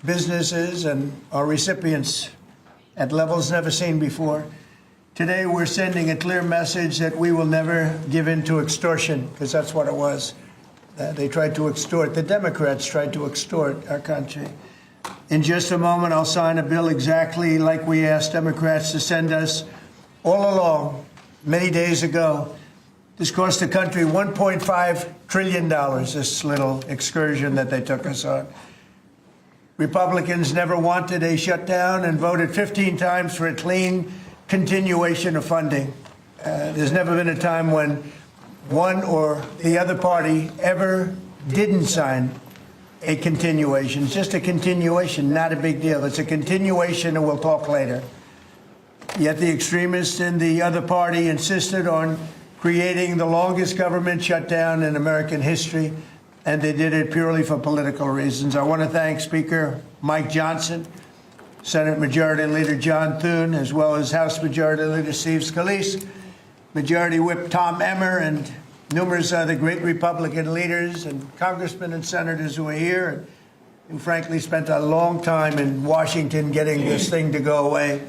businesses and our recipients at levels never seen before. Today, we're sending a clear message that we will never give in to extortion, because that's what it was. They tried to extort. The Democrats tried to extort our country. In just a moment, I'll sign a bill exactly like we asked Democrats to send us all along, many days ago. This cost the country $1.5 trillion, this little excursion that they took us on. Republicans never wanted a shutdown and voted 15 times for a clean continuation of funding. There's never been a time when one or the other party ever didn't sign a continuation. It's just a continuation, not a big deal. It's a continuation, and we'll talk later. Yet the extremists in the other party insisted on creating the longest government shutdown in American history, and they did it purely for political reasons. I want to thank Speaker Mike Johnson, Senate Majority Leader John Thune, as well as House Majority Leader Steve Scalise, Majority Whip Tom Emmer, and numerous other great Republican leaders and congressmen and senators who are here and who frankly spent a long time in Washington getting this thing to go away.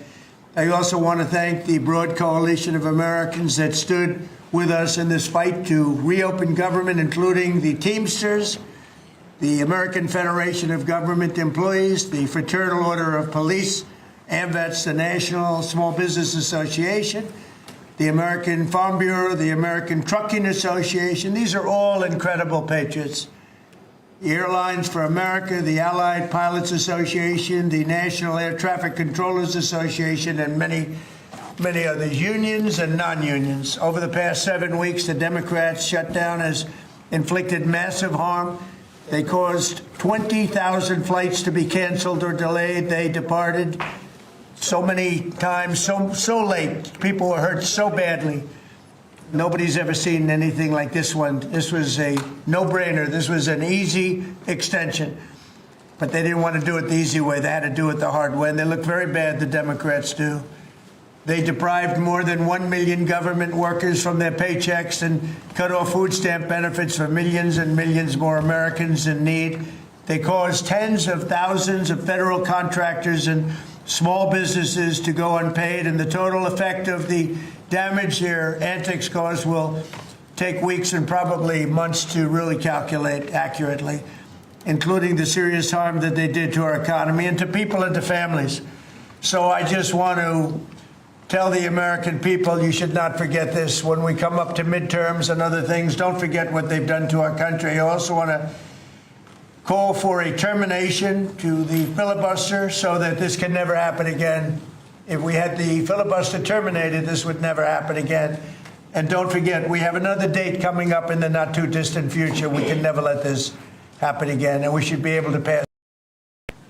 I also want to thank the broad coalition of Americans that stood with us in this fight to reopen government, including the Teamsters, the American Federation of Government Employees, the Fraternal Order of Police, AMVETS, the National Small Business Association, the American Farm Bureau, the American Trucking Association. These are all incredible patriots. The Airlines for America, the Allied Pilots Association, the National Air Traffic Controllers Association, and many others, unions and non-unions. Over the past 7 weeks, the Democrats' shutdown has inflicted massive harm. They caused 20,000 flights to be canceled or delayed. They departed so many times, so late. People were hurt so badly. Nobody's ever seen anything like this one. This was a no-brainer. This was an easy extension. But they didn't want to do it the easy way. They had to do it the hard way. And they look very bad, the Democrats do. They deprived more than 1 million government workers from their paychecks and cut off food stamp benefits for millions and millions more Americans in need. They caused tens of thousands of federal contractors and small businesses to go unpaid, and the total effect of the damage their antics caused will take weeks and probably months to really calculate accurately, including the serious harm that they did to our economy and to people and to families. So I just want to tell the American people, you should not forget this. When we come up to midterms and other things, don't forget what they've done to our country. I also want to call for a termination to the filibuster so that this can never happen again. If we had the filibuster terminated, this would never happen again. And don't forget, we have another date coming up in the not-too-distant future. We can never let this happen again, and we should be able to pass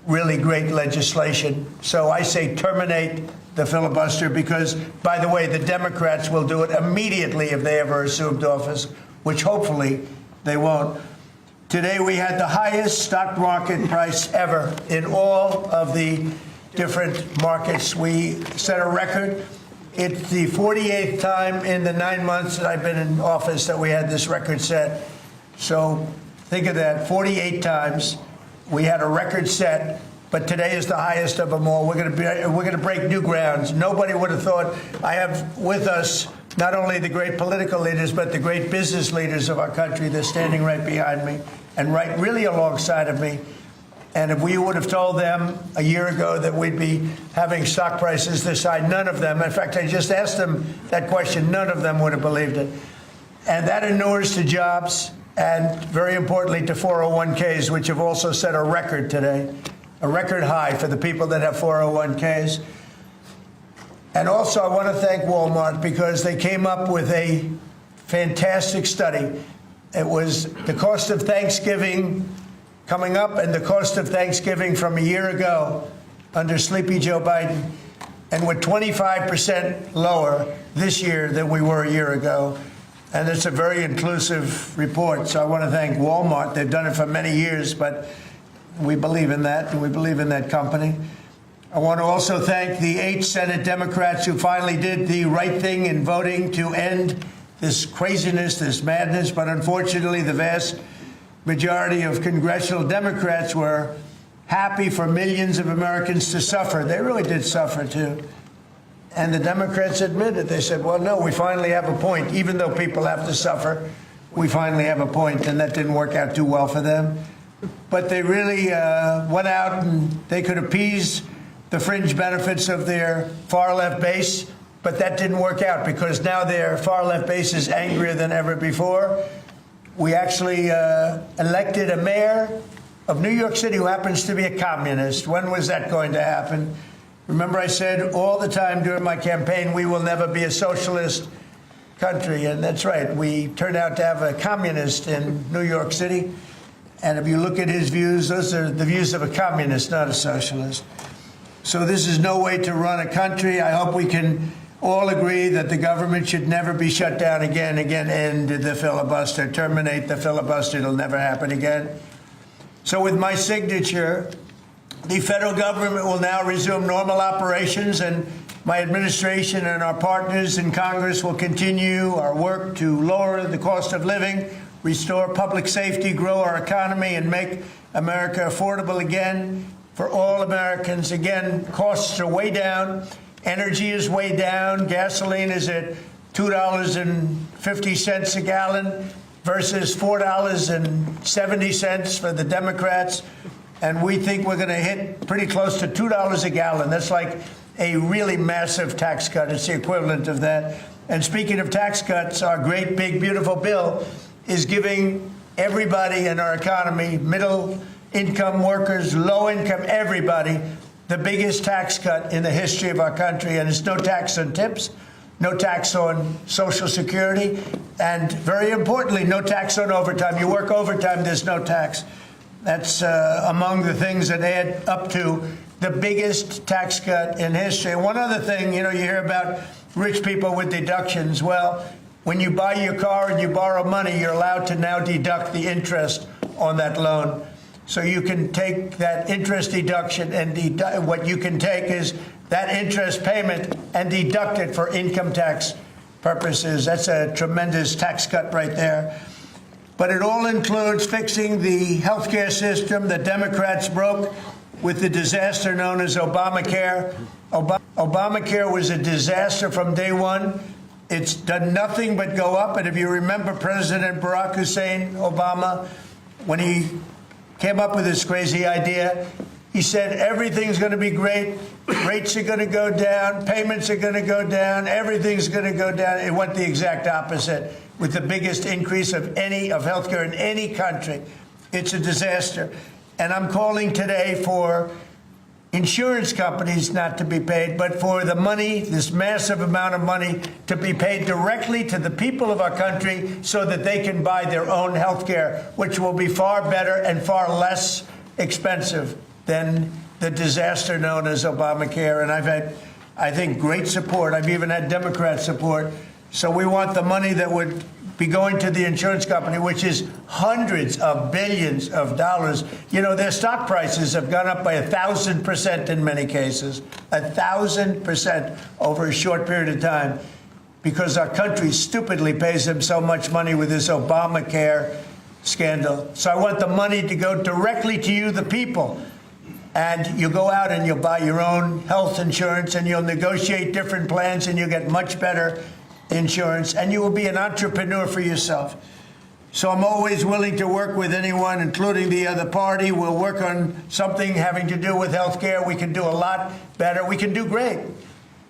really great legislation. So I say terminate the filibuster because, by the way, the Democrats will do it immediately if they ever assumed office, which hopefully they won't. Today we had the highest stock market price ever in all of the different markets. We set a record. It's the 48th time in the 9 months that I've been in office that we had this record set. So think of that, 48 times we had a record set, but today is the highest of them all. We're going to break new grounds. Nobody would have thought. I have with us not only the great political leaders, but the great business leaders of our country. They're standing right behind me and right really alongside of me. And if we would have told them a year ago that we'd be having stock prices this high, none of them, in fact, I just asked them that question, none of them would have believed it. And that inures to jobs and, very importantly, to 401ks, which have also set a record today, a record high for the people that have 401ks. And also, I want to thank Walmart because they came up with a fantastic study It was the cost of Thanksgiving coming up and the cost of Thanksgiving from a year ago under Sleepy Joe Biden. And we're 25% lower this year than we were a year ago. And it's a very inclusive report. So I want to thank Walmart. They've done it for many years, but we believe in that, and we believe in that company. I want to also thank the 8 Senate Democrats who finally did the right thing in voting to end this craziness, this madness. But unfortunately, the vast majority of congressional Democrats were happy for millions of Americans to suffer. They really did suffer, too. And the Democrats admitted, they said, well, no, we finally have a point. Even though people have to suffer, we finally have a point. And that didn't work out too well for them. But they really went out and they could appease the fringe benefits of their far-left base. But that didn't work out because now their far-left base is angrier than ever before. We actually elected a mayor of New York City who happens to be a communist. When was that going to happen? Remember, I said all the time during my campaign, we will never be a socialist country. And that's right. We turned out to have a communist in New York City. And if you look at his views, those are the views of a communist, not a socialist. So this is no way to run a country. I hope we can all agree that the government should never be shut down again. End the filibuster, terminate the filibuster. It'll never happen again. So with my signature, the federal government will now resume normal operations, and my administration and our partners in Congress will continue our work to lower the cost of living, restore public safety, grow our economy, and make America affordable again for all Americans. Again, costs are way down. Energy is way down. Gasoline is at $2.50 a gallon versus $4.70 for the Democrats. And we think we're going to hit pretty close to $2 a gallon. That's like a really massive tax cut. It's the equivalent of that. And speaking of tax cuts, our great, big, beautiful bill is giving everybody in our economy, middle-income workers, low-income, everybody, the biggest tax cut in the history of our country. And it's no tax on tips, no tax on Social Security, and very importantly, no tax on overtime. You work overtime, there's no tax. That's among the things that add up to the biggest tax cut in history. And one other thing, you hear about rich people with deductions. Well, when you buy your car and you borrow money, you're allowed to now deduct the interest on that loan. So you can take that interest deduction, and what you can take is that interest payment and deduct it for income tax purposes. That's a tremendous tax cut right there. But it all includes fixing the health care system that Democrats broke with the disaster known as Obamacare. Obamacare was a disaster from day one. It's done nothing but go up. And if you remember President Barack Hussein Obama, when he came up with this crazy idea, he said everything's going to be great, rates are going to go down, payments are going to go down, everything's going to go down. It went the exact opposite, with the biggest increase of healthcare in any country. It's a disaster. And I'm calling today for insurance companies not to be paid, but for the money, this massive amount of money, to be paid directly to the people of our country so that they can buy their own health care, which will be far better and far less expensive than the disaster known as Obamacare. And I've had, I think, great support. I've even had Democrat support. So we want the money that would be going to the insurance company, which is hundreds of billions of dollars. Their stock prices have gone up by 1,000% in many cases, 1,000% over a short period of time, because our country stupidly pays them so much money with this Obamacare scandal. So I want the money to go directly to you, the people. And you go out and you'll buy your own health insurance, and you'll negotiate different plans, and you'll get much better insurance, and you will be an entrepreneur for yourself. So I'm always willing to work with anyone, including the other party. We'll work on something having to do with health care. We can do a lot better. We can do great.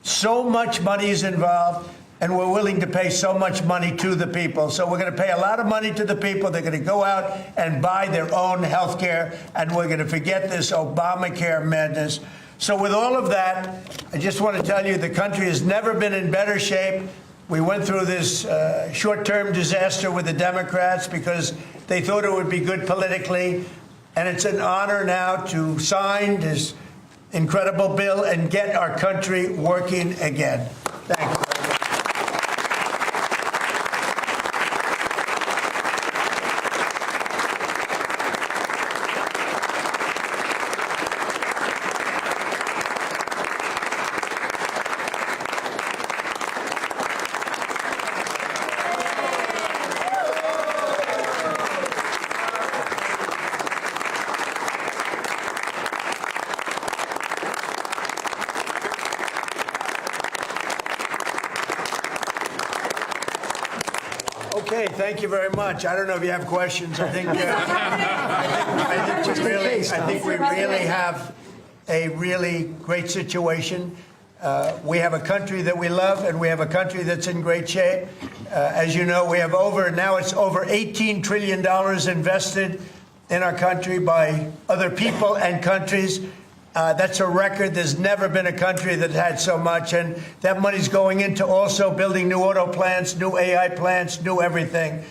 So much money is involved, and we're willing to pay so much money to the people. So we're going to pay a lot of money to the people. They're going to go out and buy their own health care, and we're going to forget this Obamacare madness. So with all of that, I just want to tell you the country has never been in better shape. We went through this short-term disaster with the Democrats because they thought it would be good politically. And it's an honor now to sign this incredible bill and get our country working again. Thank you. Okay, thank you very much. I don't know if you have questions. I think we really have a really great situation. We have a country that we love, and we have a country that's in great shape. As you know, we have now it's over $18 trillion invested in our country by other people and countries. That's a record. There's never been a country that had so much, and that money's going into also building new auto plants, new AI plants, new everything.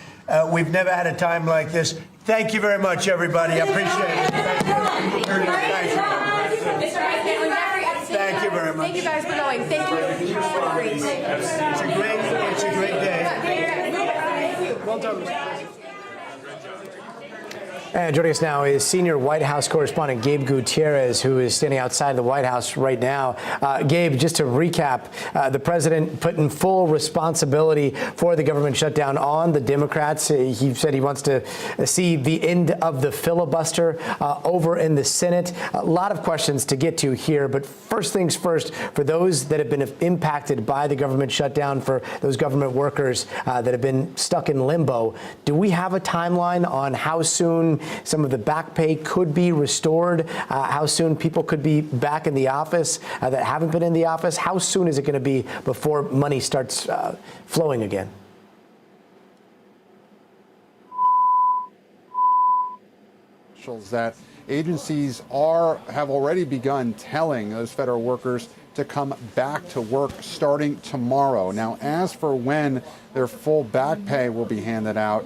We've never had a time like this. Thank you very much, everybody. I appreciate it. Thank you very much. Thank you guys for going. Thank you. It's a great day. Well done. And joining us now is senior White House correspondent Gabe Gutierrez, who is standing outside the White House right now. Gabe, just to recap, the president putting full responsibility for the government shutdown on the Democrats. He said he wants to see the end of the filibuster over in the Senate. A lot of questions to get to here, but first things first, for those that have been impacted by the government shutdown, for those government workers that have been stuck in limbo, do we have a timeline on how soon some of the back pay could be restored, how soon people could be back in the office that haven't been in the office? How soon is it going to be before money starts flowing again? That agencies have already begun telling those federal workers to come back to work starting tomorrow. Now, as for when their full back pay will be handed out,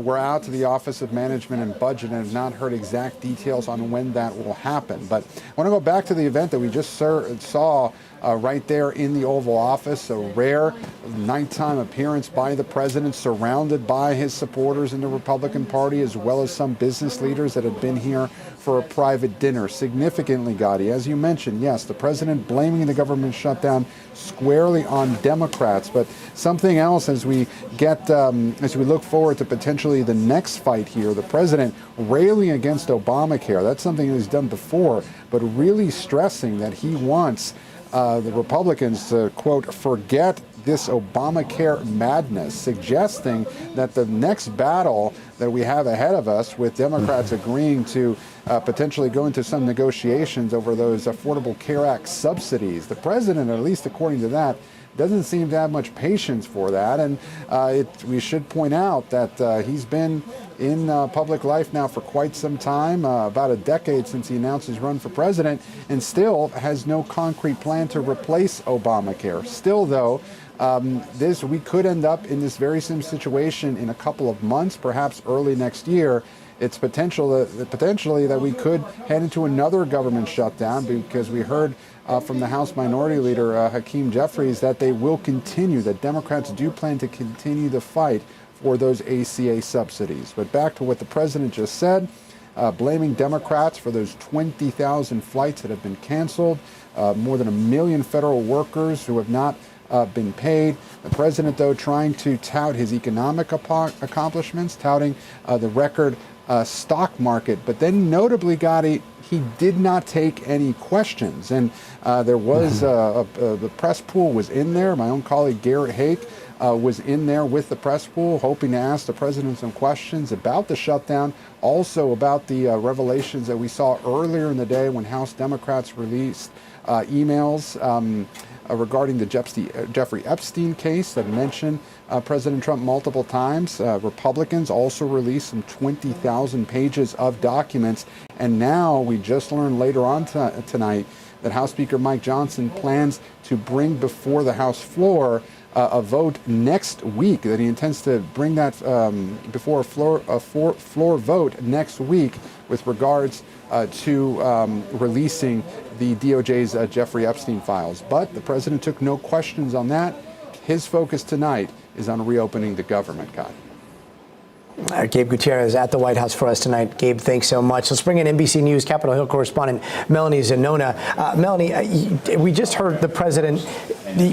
we're out to the Office of Management and Budget and have not heard exact details on when that will happen. But I want to go back to the event that we just saw right there in the Oval Office, a rare nighttime appearance by the president, surrounded by his supporters in the Republican Party, as well as some business leaders that had been here for a private dinner. Significantly, Gotti, as you mentioned, yes, the president blaming the government shutdown squarely on Democrats, but something else as we look forward to potentially the next fight here, the president railing against Obamacare. That's something he's done before, but really stressing that he wants the Republicans to, quote, forget this Obamacare madness, suggesting that the next battle that we have ahead of us, with Democrats agreeing to potentially go into some negotiations over those Affordable Care Act subsidies. The president, at least according to that, doesn't seem to have much patience for that. And we should point out that he's been in public life now for quite some time, about a decade since he announced his run for president, and still has no concrete plan to replace Obamacare. Still, though, we could end up in this very same situation in a couple of months, perhaps early next year. It's potentially that we could head into another government shutdown, because we heard from the House Minority Leader, Hakeem Jeffries, that they will continue, that Democrats do plan to continue the fight for those ACA subsidies. But back to what the president just said, blaming Democrats for those 20,000 flights that have been canceled, more than 1 million federal workers who have not been paid. The president, though, trying to tout his economic accomplishments, touting the record stock market. But then notably, Gotti, he did not take any questions. And there was the press pool was in there. My own colleague Garrett Hake was in there with the press pool, hoping to ask the president some questions about the shutdown, also about the revelations that we saw earlier in the day when House Democrats released emails regarding the Jeffrey Epstein case that mentioned President Trump multiple times. Republicans also released some 20,000 pages of documents. And now we just learned later on tonight that House Speaker Mike Johnson plans to bring before the House floor a vote next week, that he intends to bring that before a floor vote next week with regards to releasing the DOJ's Jeffrey Epstein files. But the president took no questions on that. His focus tonight is on reopening the government, Kai. Gabe Gutierrez at the White House for us tonight. Gabe, thanks so much. Let's bring in NBC News Capitol Hill correspondent Melanie Zanona. Melanie, we just heard the president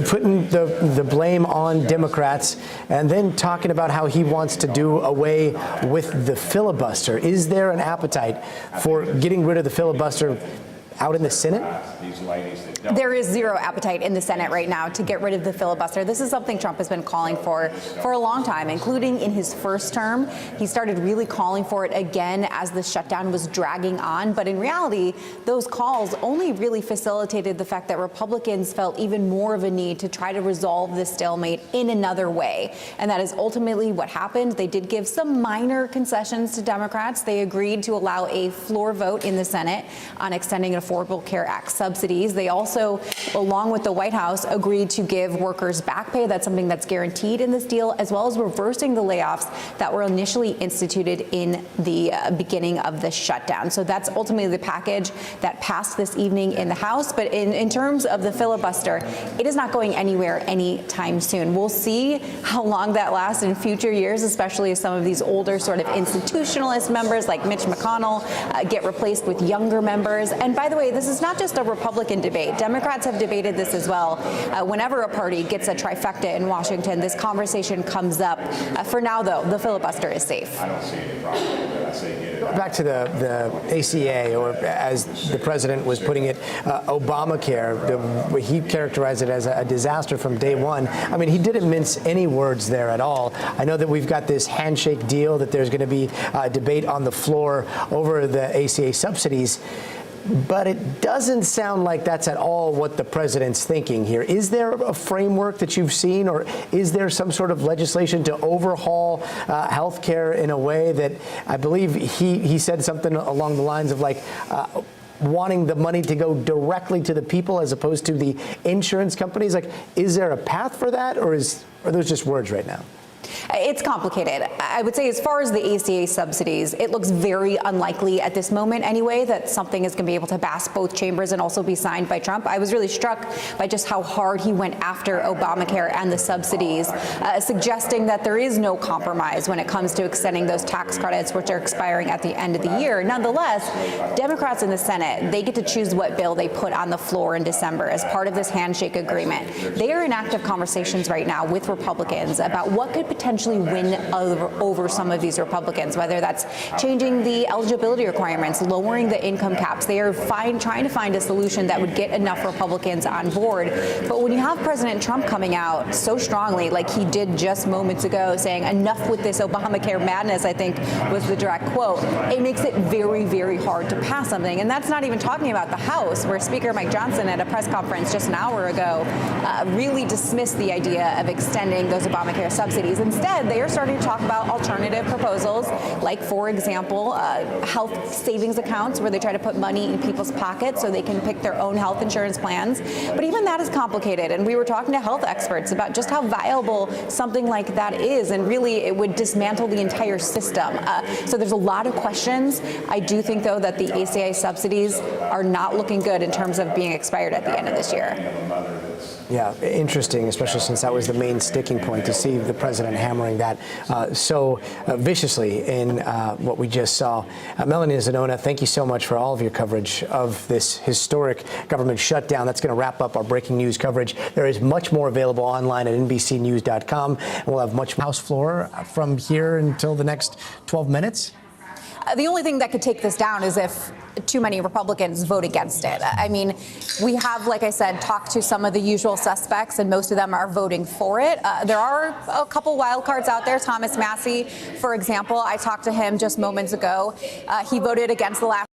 putting the blame on Democrats and then talking about how he wants to do away with the filibuster. Is there an appetite for getting rid of the filibuster out in the Senate? There is zero appetite in the Senate right now to get rid of the filibuster. This is something Trump has been calling for a long time, including in his first term. He started really calling for it again as the shutdown was dragging on. But in reality, those calls only really facilitated the fact that Republicans felt even more of a need to try to resolve this stalemate in another way. And that is ultimately what happened. They did give some minor concessions to Democrats. They agreed to allow a floor vote in the Senate on extending Affordable Care Act subsidies. They also, along with the White House, agreed to give workers back pay. That's something that's guaranteed in this deal, as well as reversing the layoffs that were initially instituted in the beginning of the shutdown. So that's ultimately the package that passed this evening in the House. But in terms of the filibuster, it is not going anywhere anytime soon. We'll see how long that lasts in future years, especially as some of these older sort of institutionalist members like Mitch McConnell get replaced with younger members. And by the way, this is not just a Republican debate. Democrats have debated this as well. Whenever a party gets a trifecta in Washington, this conversation comes up. For now, though, the filibuster is safe. I don't see any problem. Back to the ACA, or as the president was putting it, Obamacare. He characterized it as a disaster from day one. I mean, he didn't mince any words there at all. I know that we've got this handshake deal, that there's going to be a debate on the floor over the ACA subsidies. But it doesn't sound like that's at all what the president's thinking here. Is there a framework that you've seen, or is there some sort of legislation to overhaul health care in a way that I believe he said something along the lines of like wanting the money to go directly to the people as opposed to the insurance companies? Like, is there a path for that, or are those just words right now? It's complicated. I would say as far as the ACA subsidies, it looks very unlikely at this moment anyway that something is going to be able to pass both chambers and also be signed by Trump. I was really struck by just how hard he went after Obamacare and the subsidies, suggesting that there is no compromise when it comes to extending those tax credits, which are expiring at the end of the year. Nonetheless, Democrats in the Senate, they get to choose what bill they put on the floor in December as part of this handshake agreement. They are in active conversations right now with Republicans about what could potentially win over some of these Republicans, whether that's changing the eligibility requirements, lowering the income caps. They are trying to find a solution that would get enough Republicans on board. But when you have President Trump coming out so strongly, like he did just moments ago, saying enough with this Obamacare madness, I think was the direct quote, it makes it very, very hard to pass something. And that's not even talking about the House, where Speaker Mike Johnson at a press conference just an hour ago really dismissed the idea of extending those Obamacare subsidies. Instead, they are starting to talk about alternative proposals, like, for example, health savings accounts, where they try to put money in people's pockets so they can pick their own health insurance plans. But even that is complicated. And we were talking to health experts about just how viable something like that is. And really, it would dismantle the entire system. So there's a lot of questions. I do think, though, that the ACA subsidies are not looking good in terms of being expired at the end of this year. Yeah, interesting, especially since that was the main sticking point, to see the president hammering that so viciously in what we just saw. Melanie Zanona, thank you so much for all of your coverage of this historic government shutdown. That's going to wrap up our breaking news coverage. There is much more available online at NBCnews.com. We'll have much House floor from here until the next 12 minutes. The only thing that could take this down is if too many Republicans vote against it. I mean, we have, like I said, talked to some of the usual suspects, and most of them are voting for it. There are a couple wild cards out there. Thomas Massey, for example, I talked to him just moments ago. He voted against the last